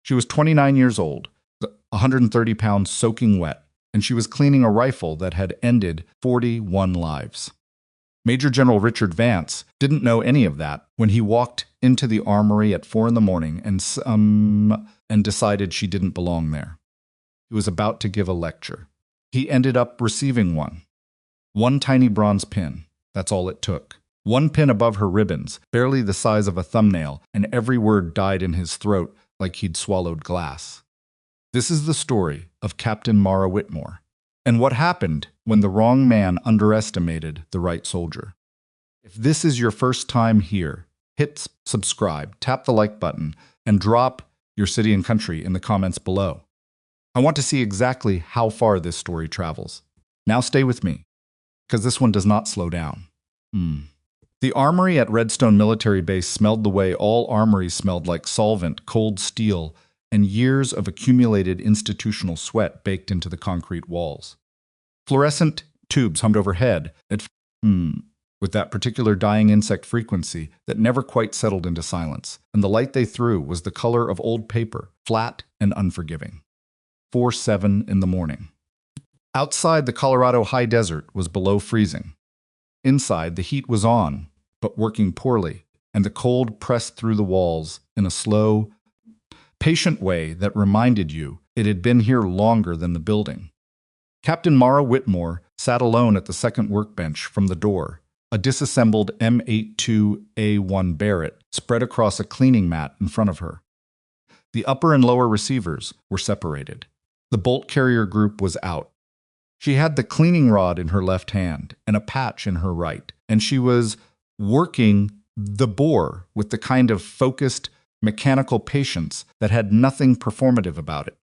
She was 29 years old, 130 pounds soaking wet, and she was cleaning a rifle that had ended 41 lives. Major General Richard Vance didn't know any of that when he walked into the armory at 4 in the morning and decided she didn't belong there. He was about to give a lecture. He ended up receiving one. One tiny bronze pin. That's all it took. One pin above her ribbons, barely the size of a thumbnail, and every word died in his throat like he'd swallowed glass. This is the story of Captain Mara Whitmore, and what happened when the wrong man underestimated the right soldier. If this is your first time here, hit subscribe, tap the like button, and drop your city and country in the comments below. I want to see exactly how far this story travels. Now stay with me, because this one does not slow down. The armory at Redstone Military Base smelled the way all armories smelled, like solvent, cold steel, and years of accumulated institutional sweat baked into the concrete walls. Fluorescent tubes hummed overhead with that particular dying insect frequency that never quite settled into silence, and the light they threw was the color of old paper, flat and unforgiving. 4:07 in the morning. Outside, the Colorado high desert was below freezing. Inside, the heat was on, but working poorly, and the cold pressed through the walls in a slow, patient way that reminded you it had been here longer than the building. Captain Mara Whitmore sat alone at the second workbench from the door, a disassembled M82A1 Barrett spread across a cleaning mat in front of her. The upper and lower receivers were separated. The bolt carrier group was out. She had the cleaning rod in her left hand and a patch in her right, and she was working the bore with the kind of focused, mechanical patience that had nothing performative about it.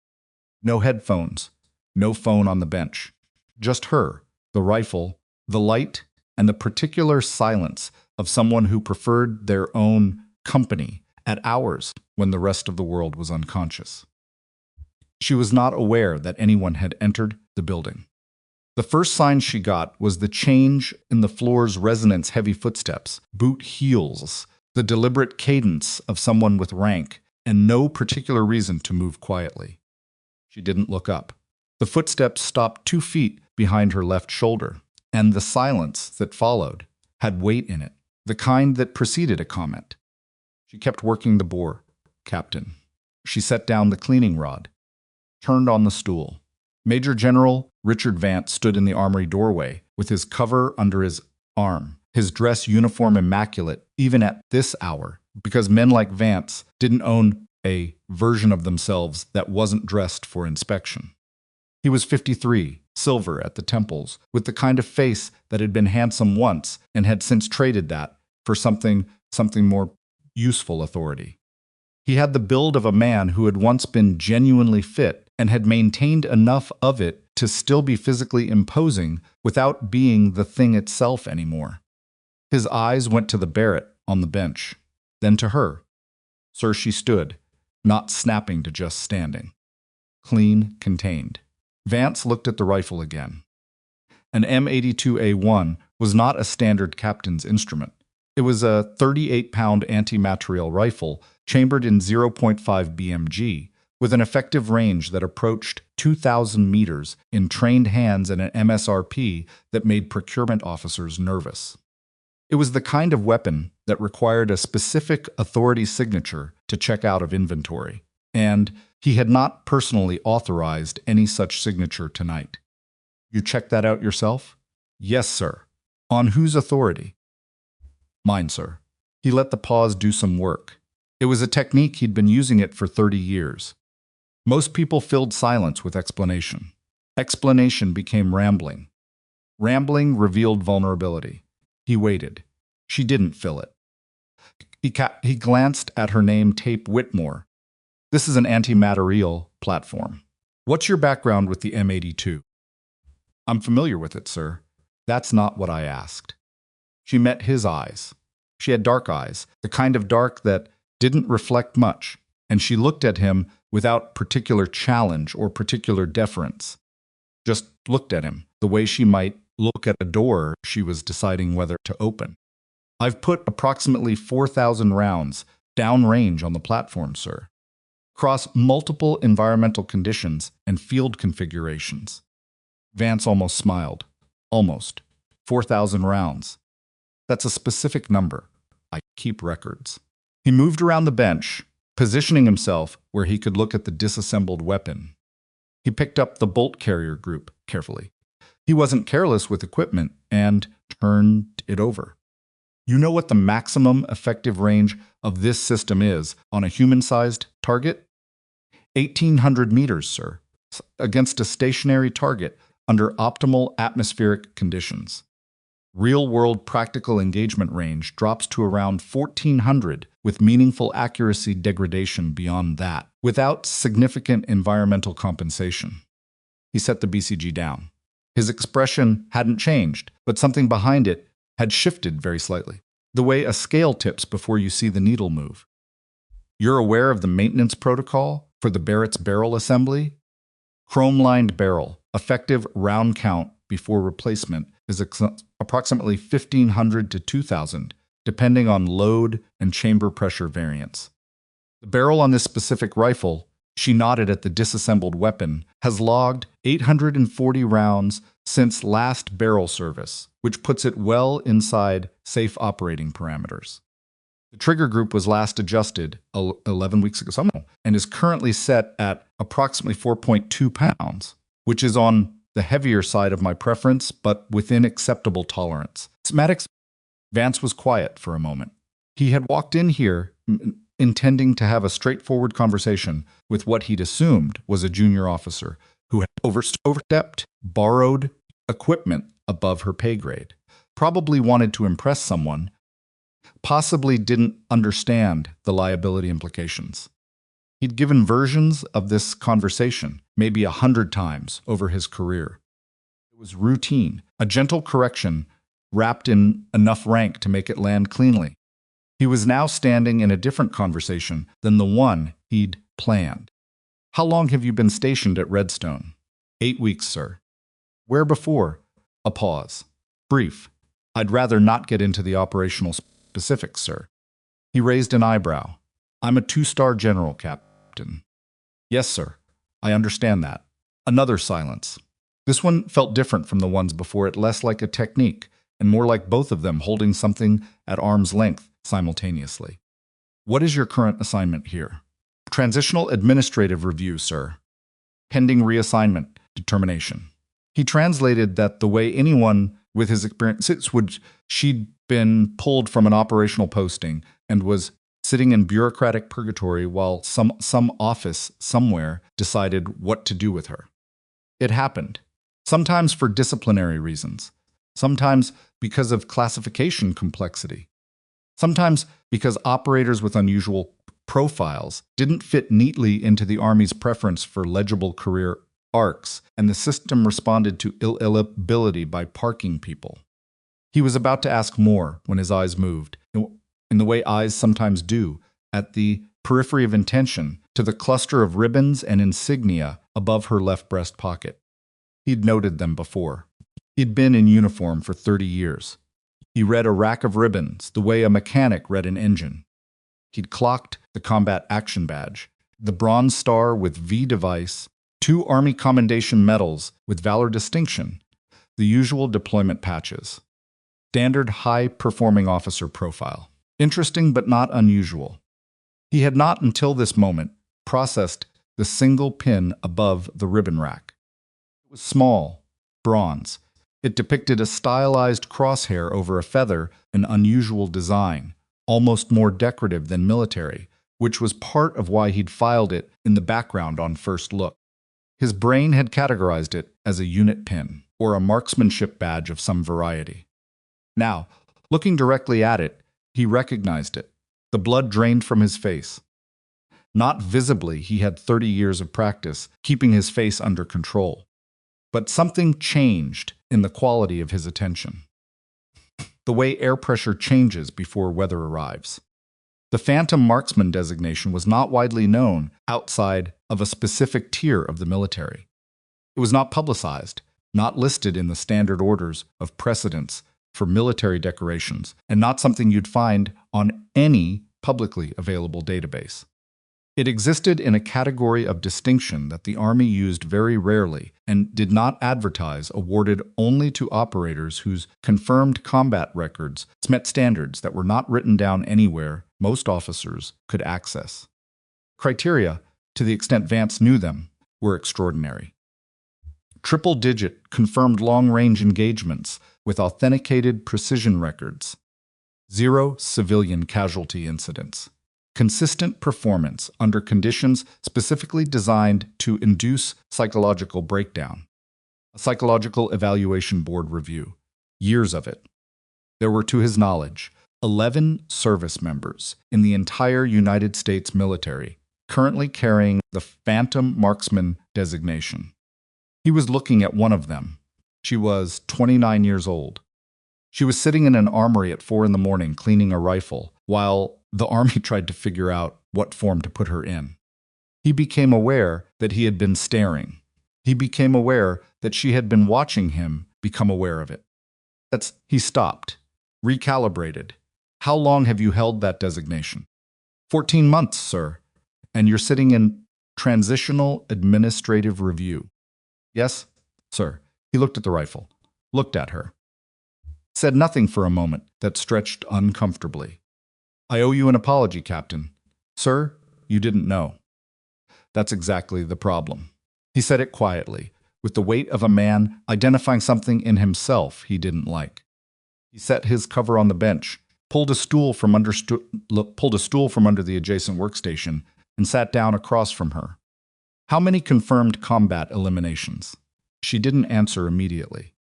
No headphones, no phone on the bench. Just her, the rifle, the light, and the particular silence of someone who preferred their own company at hours when the rest of the world was unconscious. She was not aware that anyone had entered the building. The first sign she got was the change in the floor's resonance, heavy footsteps, boot heels, the deliberate cadence of someone with rank, and no particular reason to move quietly. She didn't look up. The footsteps stopped 2 feet behind her left shoulder, and the silence that followed had weight in it, the kind that preceded a comment. She kept working the bore. Captain. She set down the cleaning rod, turned on the stool. Major General Richard Vance stood in the armory doorway with his cover under his arm, his dress uniform immaculate even at this hour, because men like Vance didn't own a version of themselves that wasn't dressed for inspection. He was 53, silver at the temples, with the kind of face that had been handsome once and had since traded that for something more useful authority. He had the build of a man who had once been genuinely fit and had maintained enough of it to still be physically imposing without being the thing itself anymore. His eyes went to the Barrett on the bench, then to her. So she stood, not snapping to just standing. Clean, contained. Vance looked at the rifle again. An M82A1 was not a standard captain's instrument. It was a 38-pound anti-materiel rifle chambered in 0.5 BMG, with an effective range that approached 2,000 meters in trained hands and an MSRP that made procurement officers nervous. It was the kind of weapon that required a specific authority signature to check out of inventory, and he had not personally authorized any such signature tonight. You checked that out yourself? Yes, sir. On whose authority? Mine, sir. He let the pause do some work. It was a technique he'd been using it for 30 years. Most people filled silence with explanation. Explanation became rambling. Rambling revealed vulnerability. He waited. She didn't fill it. He glanced at her name tape Whitmore. This is an anti-materiel platform. What's your background with the M82? I'm familiar with it, sir. That's not what I asked. She met his eyes. She had dark eyes, the kind of dark that didn't reflect much, and she looked at him without particular challenge or particular deference. Just looked at him, the way she might look at a door she was deciding whether to open. I've put approximately 4,000 rounds downrange on the platform, sir. across multiple environmental conditions and field configurations. Vance almost smiled. Almost. 4,000 rounds. That's a specific number. I keep records. He moved around the bench, positioning himself where he could look at the disassembled weapon. He picked up the bolt carrier group carefully. He wasn't careless with equipment and turned it over. You know what the maximum effective range of this system is on a human-sized target? 1,800 meters, sir, against a stationary target under optimal atmospheric conditions. Real-world practical engagement range drops to around 1,400 with meaningful accuracy degradation beyond that, without significant environmental compensation. He set the BCG down. His expression hadn't changed, but something behind it had shifted very slightly, the way a scale tips before you see the needle move. You're aware of the maintenance protocol for the Barrett's barrel assembly? Chrome-lined barrel, effective round count before replacement is approximately 1,500 to 2,000, depending on load and chamber pressure variance. The barrel on this specific rifle, she nodded at the disassembled weapon, has logged 840 rounds since last barrel service, which puts it well inside safe operating parameters. The trigger group was last adjusted 11 weeks ago and is currently set at approximately 4.2 pounds, which is on the heavier side of my preference, but within acceptable tolerance. Schematics. Vance was quiet for a moment. He had walked in here intending to have a straightforward conversation with what he'd assumed was a junior officer who had overstepped, borrowed equipment above her pay grade, probably wanted to impress someone, possibly didn't understand the liability implications. He'd given versions of this conversation maybe 100 times over his career. It was routine, a gentle correction wrapped in enough rank to make it land cleanly. He was now standing in a different conversation than the one he'd planned. How long have you been stationed at Redstone? 8 weeks, sir. Where before? A pause. Brief. I'd rather not get into the operational specifics, sir. He raised an eyebrow. I'm a 2-star general, Captain. Yes, sir. I understand that. Another silence. This one felt different from the ones before it, less like a technique, and more like both of them holding something at arm's length simultaneously. What is your current assignment here? Transitional administrative review, sir. Pending reassignment determination. He translated that the way anyone with his experience would, she'd been pulled from an operational posting and was sitting in bureaucratic purgatory while some office somewhere decided what to do with her. It happened, sometimes for disciplinary reasons, sometimes because of classification complexity, sometimes because operators with unusual profiles didn't fit neatly into the Army's preference for legible career arcs, and the system responded to ability by parking people. He was about to ask more when his eyes moved, in the way eyes sometimes do, at the periphery of intention, to the cluster of ribbons and insignia above her left breast pocket. He'd noted them before. He'd been in uniform for 30 years. He read a rack of ribbons the way a mechanic read an engine. He'd clocked the Combat Action Badge, the Bronze Star with V device, 2 Army Commendation Medals with Valor Distinction, the usual deployment patches. Standard high-performing officer profile. Interesting but not unusual. He had not until this moment processed the single pin above the ribbon rack. It was small, bronze. It depicted a stylized crosshair over a feather, an unusual design, almost more decorative than military, which was part of why he'd filed it in the background on first look. His brain had categorized it as a unit pin, or a marksmanship badge of some variety. Now, looking directly at it, he recognized it. The blood drained from his face. Not visibly, he had 30 years of practice, keeping his face under control. But something changed in the quality of his attention. The way air pressure changes before weather arrives. The Phantom Marksman designation was not widely known outside of a specific tier of the military. It was not publicized, not listed in the standard orders of precedence for military decorations, and not something you'd find on any publicly available database. It existed in a category of distinction that the Army used very rarely and did not advertise, awarded only to operators whose confirmed combat records met standards that were not written down anywhere most officers could access. Criteria, to the extent Vance knew them, were extraordinary. Triple-digit confirmed long-range engagements with authenticated precision records. 0 civilian casualty incidents. Consistent performance under conditions specifically designed to induce psychological breakdown. A psychological evaluation board review. Years of it. There were, to his knowledge, 11 service members in the entire United States military currently carrying the Phantom Marksman designation. He was looking at one of them. She was 29 years old. She was sitting in an armory at 4 in the morning cleaning a rifle, while the Army tried to figure out what form to put her in. He became aware that he had been staring. He became aware that she had been watching him become aware of it. He stopped, recalibrated. How long have you held that designation? 14 months, sir. And you're sitting in transitional administrative review. Yes, sir. He looked at the rifle, looked at her. Said nothing for a moment that stretched uncomfortably. I owe you an apology, Captain. Sir, you didn't know. That's exactly the problem. He said it quietly, with the weight of a man identifying something in himself he didn't like. He set his cover on the bench, pulled a stool from under the adjacent workstation, and sat down across from her. How many confirmed combat eliminations? She didn't answer immediately.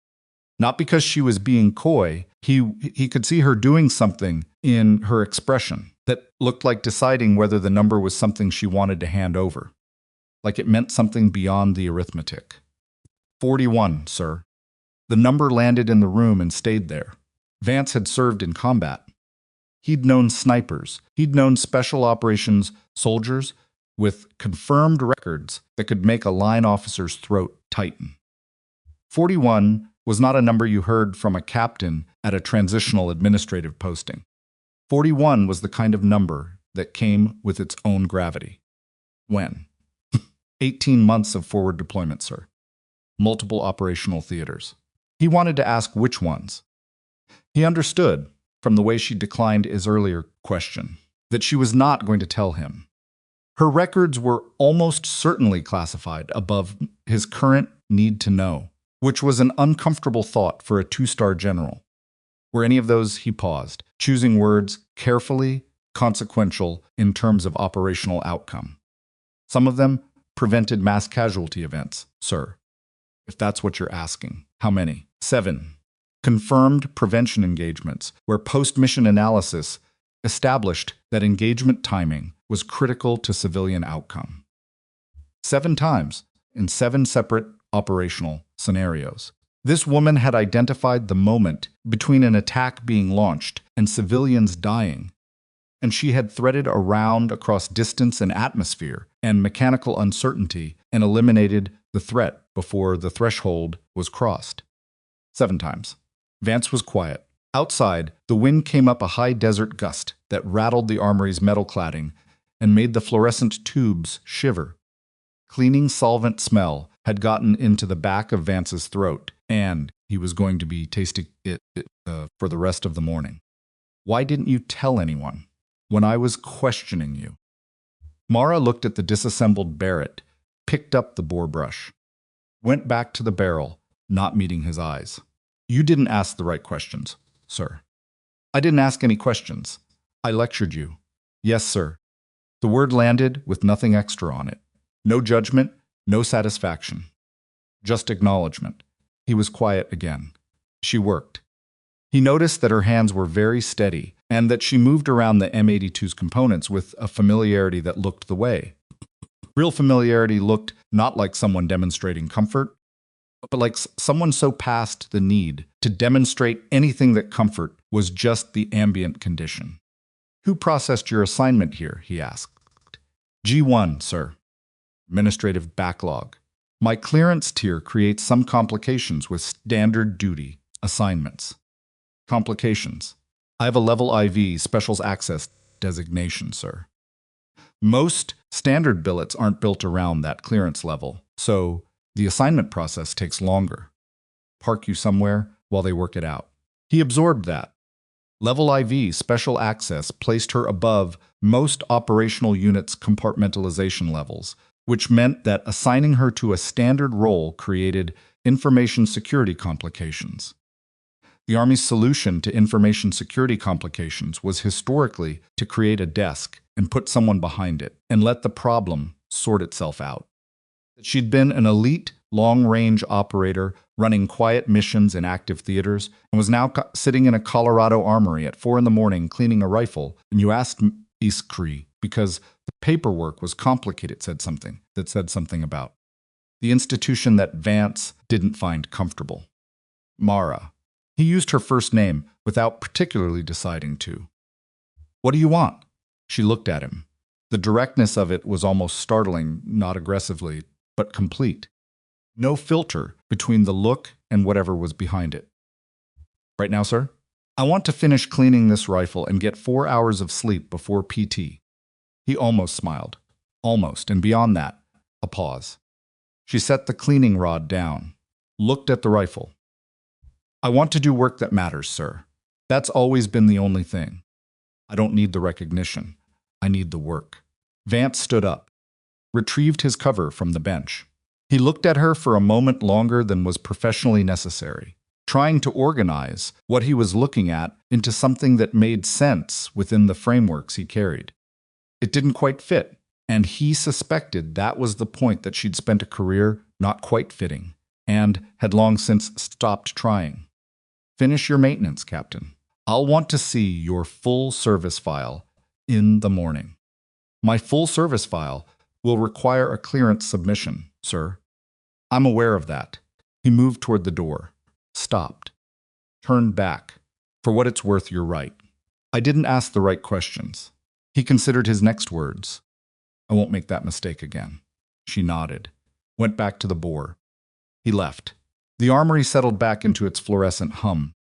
Not because she was being coy, he could see her doing something in her expression that looked like deciding whether the number was something she wanted to hand over, like it meant something beyond the arithmetic. 41, sir. The number landed in the room and stayed there. Vance had served in combat. He'd known snipers. He'd known special operations soldiers with confirmed records that could make a line officer's throat tighten. 41 was not a number you heard from a captain at a transitional administrative posting. 41 was the kind of number that came with its own gravity. When? 18 months of forward deployment, sir. Multiple operational theaters. He wanted to ask which ones. He understood, from the way she declined his earlier question, that she was not going to tell him. Her records were almost certainly classified above his current need to know, which was an uncomfortable thought for a 2-star general. Were any of those, he paused, choosing words carefully consequential in terms of operational outcome. Some of them prevented mass casualty events, sir. If that's what you're asking. How many? 7. Confirmed prevention engagements, where post-mission analysis established that engagement timing was critical to civilian outcome. 7 times, in 7 separate operational scenarios. This woman had identified the moment between an attack being launched and civilians dying, and she had threaded around across distance and atmosphere and mechanical uncertainty and eliminated the threat before the threshold was crossed. 7 times. Vance was quiet. Outside, the wind came up a high desert gust that rattled the armory's metal cladding and made the fluorescent tubes shiver. Cleaning solvent smell had gotten into the back of Vance's throat, and he was going to be tasting it for the rest of the morning. Why didn't you tell anyone when I was questioning you? Mara looked at the disassembled Barrett, picked up the bore brush, went back to the barrel, not meeting his eyes. You didn't ask the right questions, sir. I didn't ask any questions. I lectured you. Yes, sir. The word landed with nothing extra on it. No judgment, no satisfaction. Just acknowledgement. He was quiet again. She worked. He noticed that her hands were very steady and that she moved around the M82's components with a familiarity that looked the way. Real familiarity looked not like someone demonstrating comfort, but like someone so past the need to demonstrate anything that comfort was just the ambient condition. Who processed your assignment here? He asked. G1, sir. Administrative backlog. My clearance tier creates some complications with standard duty assignments. Complications. I have a level IV specials access designation, sir. Most standard billets aren't built around that clearance level, so the assignment process takes longer. Park you somewhere while they work it out. He absorbed that. Level IV, special access, placed her above most operational units' compartmentalization levels, which meant that assigning her to a standard role created information security complications. The Army's solution to information security complications was historically to create a desk and put someone behind it and let the problem sort itself out. She'd been an elite long-range operator running quiet missions in active theaters and was now sitting in a Colorado armory at 4 a.m. cleaning a rifle, and you asked Iskri because the paperwork was complicated, said something about the institution that Vance didn't find comfortable. Mara. He used her first name without particularly deciding to. What do you want? She looked at him. The directness of it was almost startling, not aggressively, but complete. No filter between the look and whatever was behind it. Right now, sir? I want to finish cleaning this rifle and get 4 hours of sleep before PT. He almost smiled. Almost, and beyond that, a pause. She set the cleaning rod down, looked at the rifle. I want to do work that matters, sir. That's always been the only thing. I don't need the recognition. I need the work. Vance stood up, retrieved his cover from the bench. He looked at her for a moment longer than was professionally necessary, trying to organize what he was looking at into something that made sense within the frameworks he carried. It didn't quite fit, and he suspected that was the point that she'd spent a career not quite fitting, and had long since stopped trying. Finish your maintenance, Captain. I'll want to see your full service file in the morning. My full service file will require a clearance submission, sir. I'm aware of that. He moved toward the door, stopped, turned back. For what it's worth, you're right. I didn't ask the right questions. He considered his next words. I won't make that mistake again. She nodded, went back to the bore. He left. The armory settled back into its fluorescent hum.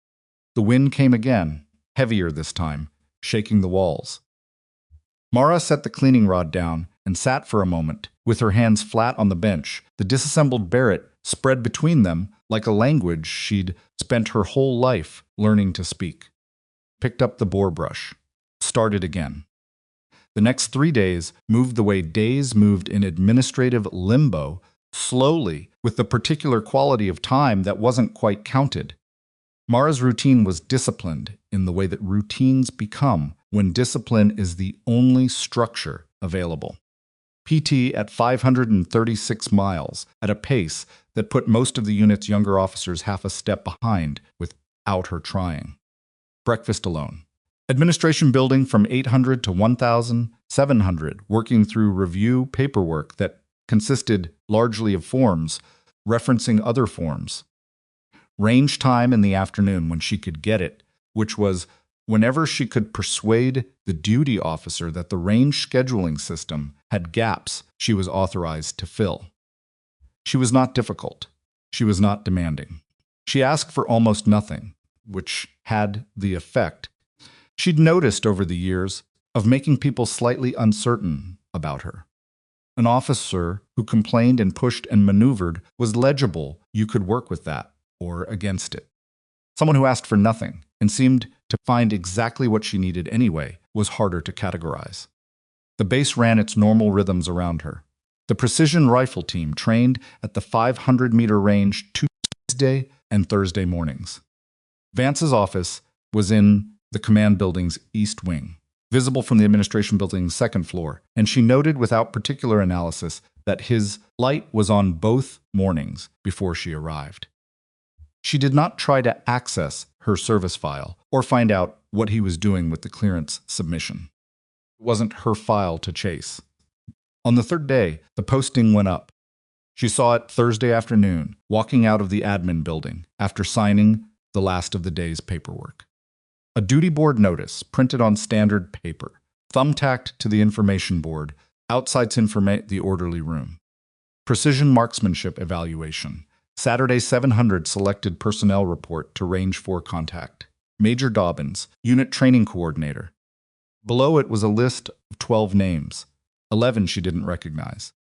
The wind came again, heavier this time, shaking the walls. Mara set the cleaning rod down and sat for a moment, with her hands flat on the bench, the disassembled Barrett spread between them like a language she'd spent her whole life learning to speak. Picked up the bore brush, started again. The next 3 days moved the way days moved in administrative limbo, slowly, with the particular quality of time that wasn't quite counted. Mara's routine was disciplined in the way that routines become when discipline is the only structure available. PT at 536 miles, at a pace that put most of the unit's younger officers half a step behind without her trying. Breakfast alone. Administration building from 800 to 1,700, working through review paperwork that consisted largely of forms, referencing other forms. Range time in the afternoon when she could get it, which was whenever she could persuade the duty officer that the range scheduling system had gaps she was authorized to fill. She was not difficult. She was not demanding. She asked for almost nothing, which had the effect she'd noticed over the years of making people slightly uncertain about her. An officer who complained and pushed and maneuvered was legible. You could work with that or against it. Someone who asked for nothing and seemed to find exactly what she needed anyway was harder to categorize. The base ran its normal rhythms around her. The precision rifle team trained at the 500-meter range Tuesday and Thursday mornings. Vance's office was in the command building's east wing, visible from the administration building's second floor, and she noted without particular analysis that his light was on both mornings before she arrived. She did not try to access her service file or find out what he was doing with the clearance submission. It wasn't her file to chase. On the third day, the posting went up. She saw it Thursday afternoon, walking out of the admin building after signing the last of the day's paperwork. A duty board notice printed on standard paper, thumbtacked to the information board, outside the orderly room. Precision marksmanship evaluation. Saturday 700 selected personnel report to Range 4 contact. Major Dobbins, unit training coordinator. Below it was a list of 12 names. 11 she didn't recognize.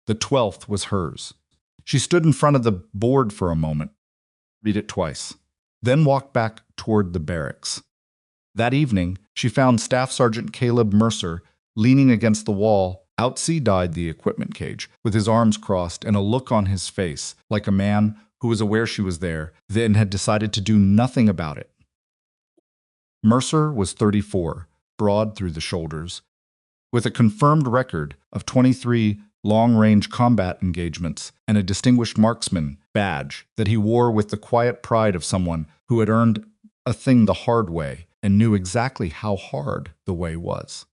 The 12th was hers. She stood in front of the board for a moment, read it twice, then walked back toward the barracks. That evening, she found Staff Sergeant Caleb Mercer leaning against the wall, outside the equipment cage, with his arms crossed and a look on his face like a man who was aware she was there, then had decided to do nothing about it. Mercer was 34, broad through the shoulders, with a confirmed record of 23 long-range combat engagements and a distinguished marksman badge that he wore with the quiet pride of someone who had earned a thing the hard way and knew exactly how hard the way was.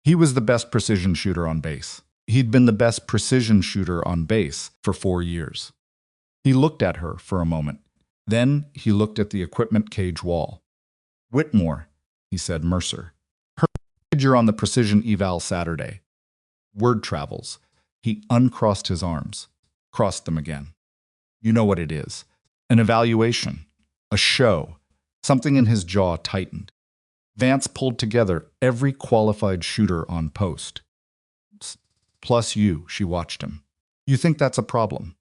He was the best precision shooter on base. He'd been the best precision shooter on base for 4 years. He looked at her for a moment. Then he looked at the equipment cage wall. "Whitmore," he said, "Mercer. Heard you're on the precision eval Saturday." Word travels. He uncrossed his arms, crossed them again. "You know what it is. An evaluation. A show." Something in his jaw tightened. Vance pulled together every qualified shooter on post. "Plus you," she watched him. "You think that's a problem?"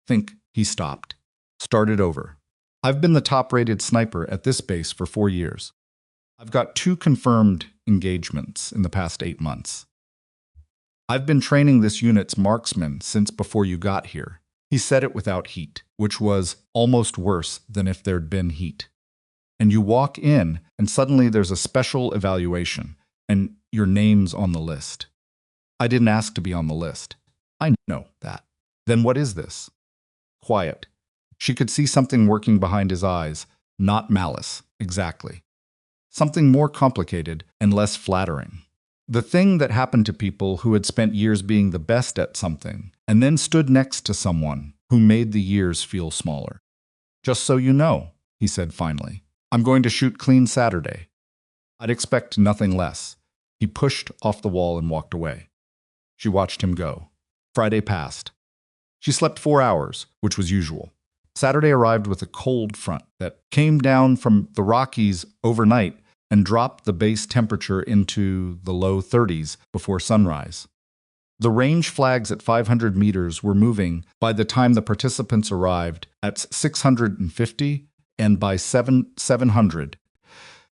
"Think," he stopped. Started over. "I've been the top-rated sniper at this base for 4 years. I've got 2 confirmed engagements in the past 8 months. I've been training this unit's marksmen since before you got here." He said it without heat, which was almost worse than if there'd been heat. "And you walk in, and suddenly there's a special evaluation, and your name's on the list." "I didn't ask to be on the list." "I know that." "Then what is this?" Quiet. She could see something working behind his eyes, not malice, exactly. Something more complicated and less flattering. The thing that happened to people who had spent years being the best at something, and then stood next to someone who made the years feel smaller. "Just so you know," he said finally, "I'm going to shoot clean Saturday. I'd expect nothing less." He pushed off the wall and walked away. She watched him go. Friday passed. She slept 4 hours, which was usual. Saturday arrived with a cold front that came down from the Rockies overnight and dropped the base temperature into the low 30s before sunrise. The range flags at 500 meters were moving by the time the participants arrived at 650 and by 700.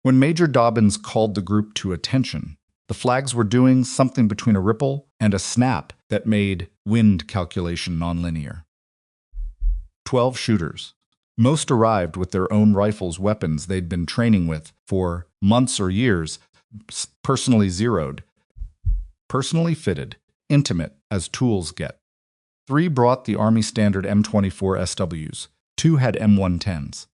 When Major Dobbins called the group to attention, the flags were doing something between a ripple and a snap that made wind calculation nonlinear. 12 shooters. Most arrived with their own rifles, weapons they'd been training with for months or years, personally zeroed, personally fitted, intimate as tools get. 3 brought the Army standard M24 SWs. 2 had M110s.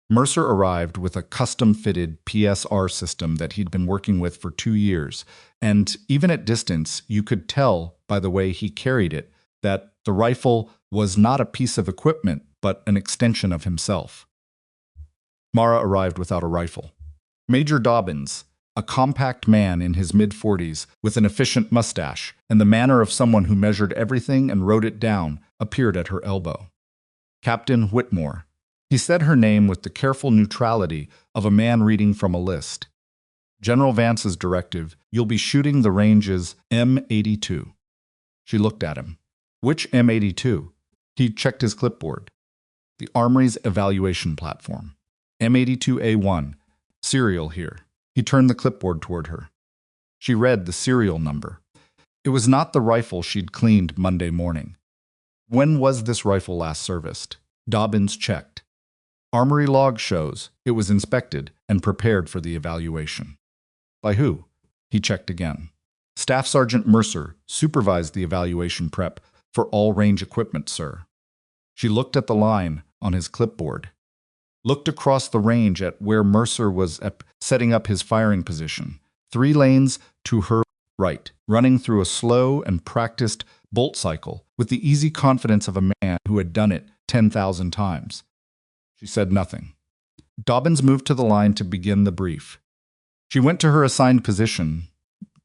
Mercer arrived with a custom-fitted PSR system that he'd been working with for 2 years, and even at distance, you could tell by the way he carried it that the rifle was not a piece of equipment, but an extension of himself. Mara arrived without a rifle. Major Dobbins, a compact man in his mid-40s with an efficient mustache and the manner of someone who measured everything and wrote it down, appeared at her elbow. Captain Whitmore. He said her name with the careful neutrality of a man reading from a list. "General Vance's directive, you'll be shooting the ranges M82. She looked at him. "Which M82? He checked his clipboard. "The Armory's evaluation platform. M82A1. Serial here." He turned the clipboard toward her. She read the serial number. It was not the rifle she'd cleaned Monday morning. When was this rifle last serviced? Dobbins checked. Armory log shows it was inspected and prepared for the evaluation. By who? He checked again. Staff Sergeant Mercer supervised the evaluation prep for all range equipment, sir. She looked at the line on his clipboard, looked across the range at where Mercer was setting up his firing position, 3 lanes to her right, running through a slow and practiced bolt cycle with the easy confidence of a man who had done it 10,000 times. She said nothing. Dobbins moved to the line to begin the brief. She went to her assigned position,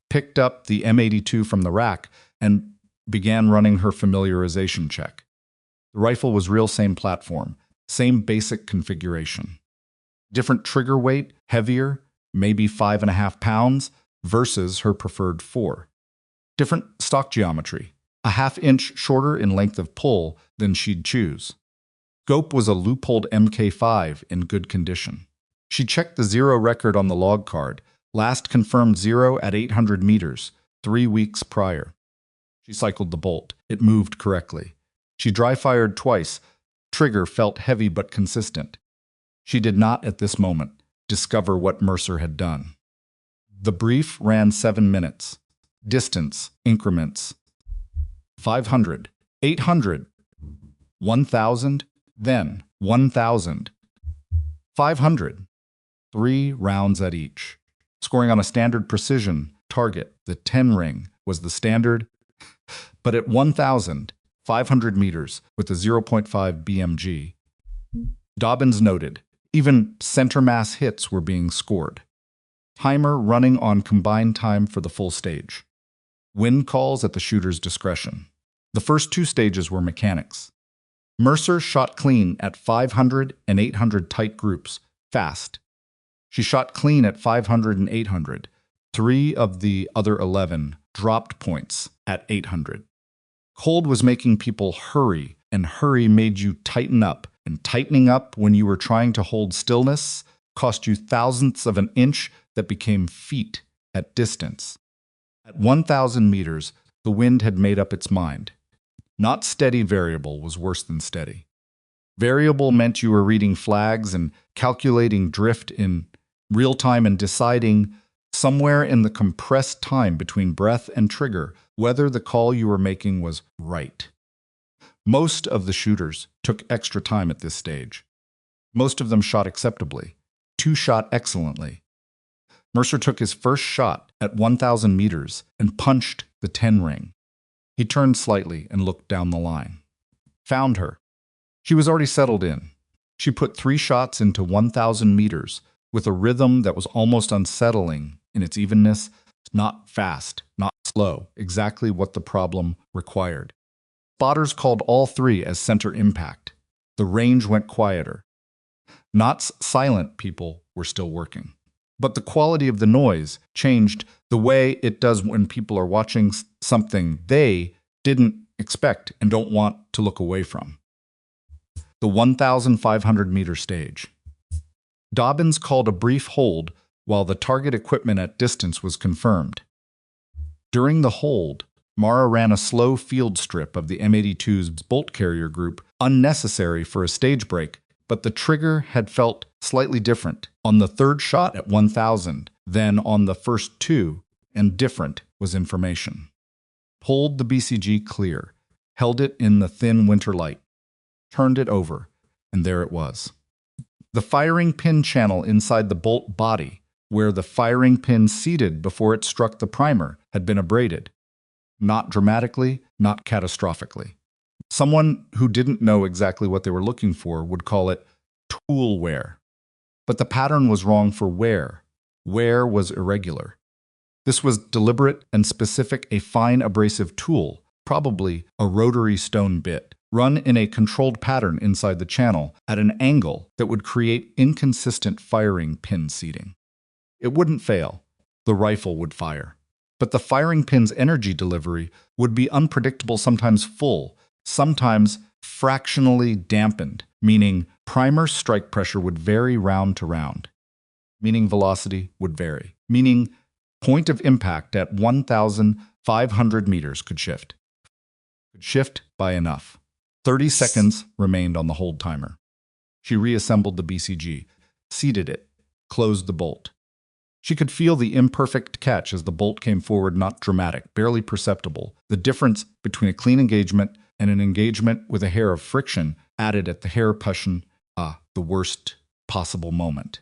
picked up the M82 from the rack, and began running her familiarization check. The rifle was real same platform, same basic configuration. Different trigger weight, heavier, maybe 5.5 pounds, versus her preferred 4. Different stock geometry, a half-inch shorter in length of pull than she'd choose. Scope was a loopholed Mk5 in good condition. She checked the zero record on the log card, last confirmed zero at 800 meters, 3 weeks prior. She cycled the bolt. It moved correctly. She dry-fired twice. Trigger felt heavy but consistent. She did not, at this moment, discover what Mercer had done. The brief ran 7 minutes. Distance, increments. 500, 800, 1,000, then 1,000. 500. 3 rounds at each. Scoring on a standard precision target, the 10 ring, was the standard, but at 1,500 meters with a 0.5 BMG. Dobbins noted, even center mass hits were being scored. Timer running on combined time for the full stage. Wind calls at the shooter's discretion. The first 2 stages were mechanics. Mercer shot clean at 500 and 800 tight groups, fast. She shot clean at 500 and 800. 3 of the other 11 dropped points at 800. Cold was making people hurry, and hurry made you tighten up, and tightening up when you were trying to hold stillness cost you thousandths of an inch that became feet at distance. At 1,000 meters, the wind had made up its mind. Not steady variable was worse than steady. Variable meant you were reading flags and calculating drift in real time and deciding somewhere in the compressed time between breath and trigger whether the call you were making was right. Most of the shooters took extra time at this stage. Most of them shot acceptably. 2 shot excellently. Mercer took his first shot at 1,000 meters and punched the 10 ring. He turned slightly and looked down the line. Found her. She was already settled in. She put 3 shots into 1,000 meters with a rhythm that was almost unsettling in its evenness, not fast, not slow, exactly what the problem required. Spotters called all 3 as center impact. The range went quieter. Not silent people were still working. But the quality of the noise changed the way it does when people are watching something they didn't expect and don't want to look away from. The 1,500-meter stage. Dobbins called a brief hold while the target equipment at distance was confirmed. During the hold, Mara ran a slow field strip of the M82's bolt carrier group, unnecessary for a stage break, but the trigger had felt slightly different on the 3rd shot at 1,000 than on the first 2, and different was information. Pulled the BCG clear, held it in the thin winter light, turned it over, and there it was. The firing pin channel inside the bolt body, where the firing pin seated before it struck the primer, had been abraded. Not dramatically, not catastrophically. Someone who didn't know exactly what they were looking for would call it tool wear. But the pattern was wrong for wear. Wear was irregular. This was deliberate and specific, a fine abrasive tool, probably a rotary stone bit, run in a controlled pattern inside the channel at an angle that would create inconsistent firing pin seating. It wouldn't fail. The rifle would fire. But the firing pin's energy delivery would be unpredictable, sometimes full, sometimes fractionally dampened, meaning primer strike pressure would vary round to round, meaning velocity would vary, meaning point of impact at 1,500 meters could shift. Could shift by enough. 30 seconds remained on the hold timer. She reassembled the BCG, seated it, closed the bolt. She could feel the imperfect catch as the bolt came forward, not dramatic, barely perceptible. The difference between a clean engagement and an engagement with a hair of friction added at the hair pushin, the worst possible moment.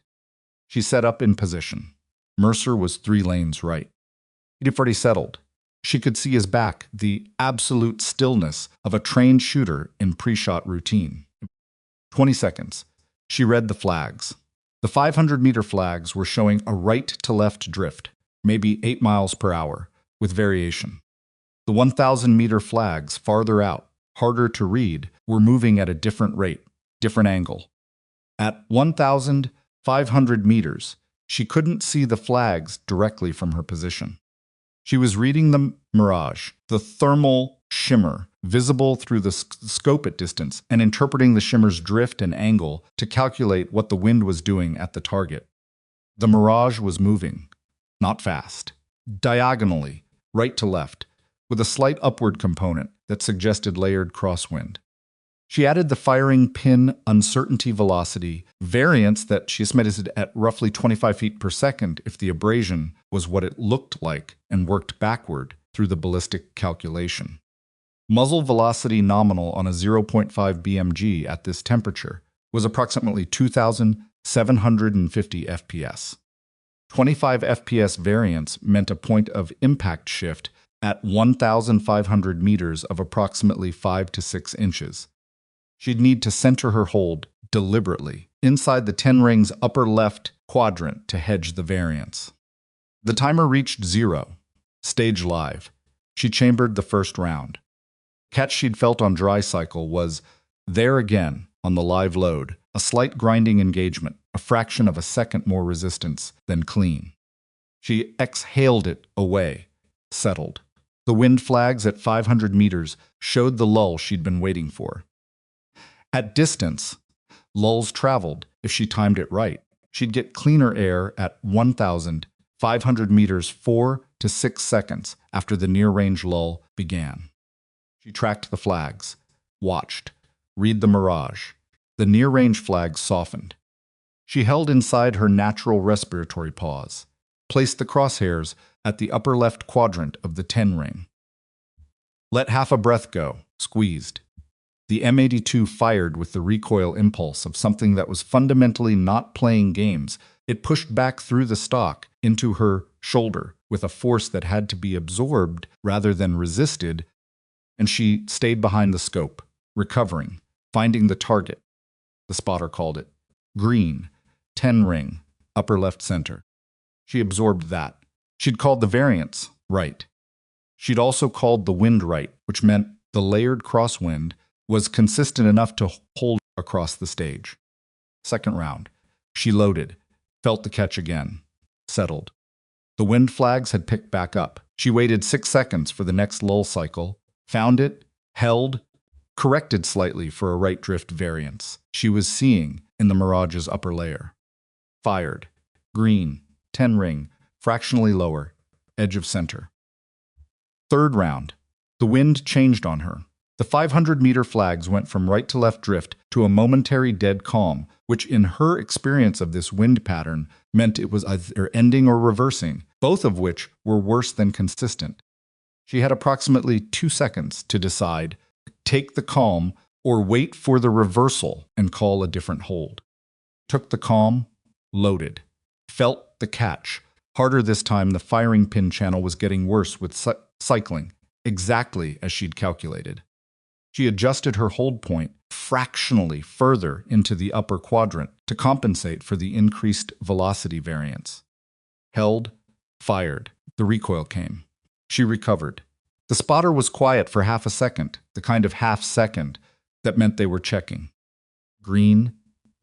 She set up in position. Mercer was 3 lanes right. He'd already settled. She could see his back, the absolute stillness of a trained shooter in pre-shot routine. 20 seconds. She read the flags. The 500-meter flags were showing a right-to-left drift, maybe 8 miles per hour, with variation. The 1,000-meter flags farther out, harder to read, were moving at a different rate, different angle. At 1,500 meters, she couldn't see the flags directly from her position. She was reading the mirage, the thermal shimmer, visible through the scope at distance, and interpreting the shimmer's drift and angle to calculate what the wind was doing at the target. The mirage was moving, not fast, diagonally, right to left, with a slight upward component that suggested layered crosswind. She added the firing pin uncertainty velocity variance that she estimated at roughly 25 feet per second if the abrasion was what it looked like, and worked backward through the ballistic calculation. Muzzle velocity nominal on a 0.5 BMG at this temperature was approximately 2,750 FPS. 25 FPS variance meant a point of impact shift at 1,500 meters of approximately 5 to 6 inches. She'd need to center her hold deliberately inside the 10 ring's upper left quadrant to hedge the variance. The timer reached 0. Stage live. She chambered the first round. Catch she'd felt on dry cycle was there again on the live load, a slight grinding engagement, a fraction of a second more resistance than clean. She exhaled it away, settled. The wind flags at 500 meters showed the lull she'd been waiting for. At distance, lulls traveled if she timed it right. She'd get cleaner air at 1,500 meters 4 to 6 seconds after the near-range lull began. She tracked the flags, watched, read the mirage. The near-range flags softened. She held inside her natural respiratory pause, placed the crosshairs at the upper left quadrant of the 10 ring. Let half a breath go, squeezed. The M82 fired with the recoil impulse of something that was fundamentally not playing games. It pushed back through the stock into her shoulder with a force that had to be absorbed rather than resisted, and she stayed behind the scope, recovering, finding the target. The spotter called it. Green, 10 ring, upper left center. She absorbed that. She'd called the variance right. She'd also called the wind right, which meant the layered crosswind was consistent enough to hold across the stage. Second round. She loaded, felt the catch again, settled. The wind flags had picked back up. She waited 6 seconds for the next lull cycle, found it, held, corrected slightly for a right drift variance she was seeing in the mirage's upper layer. Fired. Green, 10 ring, fractionally lower, edge of center. Third round. The wind changed on her. The 500-meter flags went from right to left drift to a momentary dead calm, which in her experience of this wind pattern meant it was either ending or reversing, both of which were worse than consistent. She had approximately 2 seconds to decide, take the calm or wait for the reversal and call a different hold. Took the calm, loaded, felt the catch. Harder this time, the firing pin channel was getting worse with cycling, exactly as she'd calculated. She adjusted her hold point fractionally further into the upper quadrant to compensate for the increased velocity variance. Held, fired. The recoil came. She recovered. The spotter was quiet for half a second, the kind of half second that meant they were checking. Green,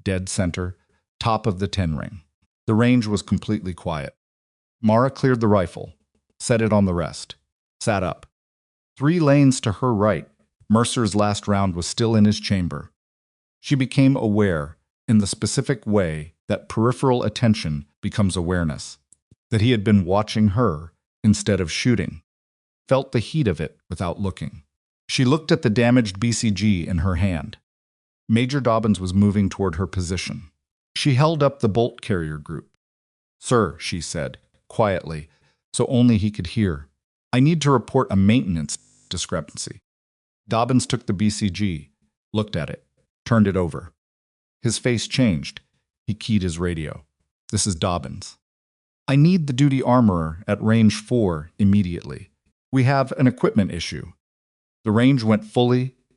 dead center, top of the 10 ring. The range was completely quiet. Mara cleared the rifle, set it on the rest, sat up. 3 lanes to her right, Mercer's last round was still in his chamber. She became aware, in the specific way that peripheral attention becomes awareness, that he had been watching her instead of shooting. Felt the heat of it without looking. She looked at the damaged BCG in her hand. Major Dobbins was moving toward her position. She held up the bolt carrier group. "Sir," she said, quietly, so only he could hear, "I need to report a maintenance discrepancy." Dobbins took the BCG, looked at it, turned it over. His face changed. He keyed his radio. "This is Dobbins. I need the duty armorer at range 4 immediately. We have an equipment issue." The range went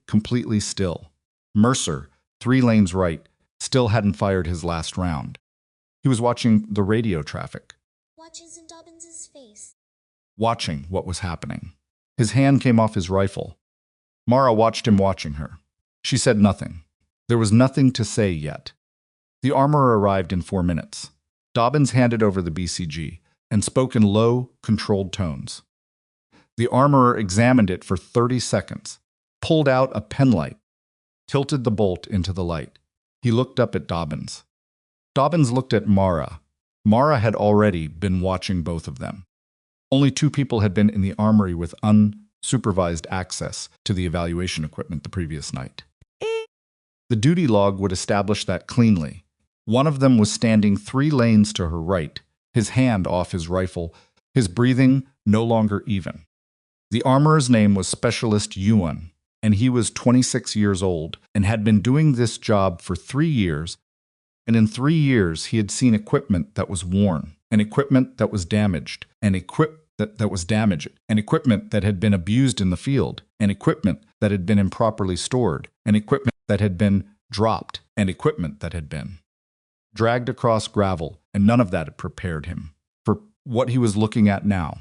completely still. Mercer, 3 lanes right, still hadn't fired his last round. He was watching the radio traffic. Watches in Dobbins' face. Watching what was happening. His hand came off his rifle. Mara watched him watching her. She said nothing. There was nothing to say yet. The armorer arrived in 4 minutes. Dobbins handed over the BCG and spoke in low, controlled tones. The armorer examined it for 30 seconds, pulled out a penlight, tilted the bolt into the light. He looked up at Dobbins. Dobbins looked at Mara. Mara had already been watching both of them. Only 2 people had been in the armory with unsupervised access to the evaluation equipment the previous night. The duty log would establish that cleanly. One of them was standing 3 lanes to her right, his hand off his rifle, his breathing no longer even. The armorer's name was Specialist Yuan, and he was 26 years old and had been doing this job for 3 years, and in 3 years he had seen equipment that was worn, and equipment that was damaged, and equipment that had been abused in the field, and equipment that had been improperly stored, and equipment that had been dropped, and equipment that had been dragged across gravel, and none of that had prepared him for what he was looking at now.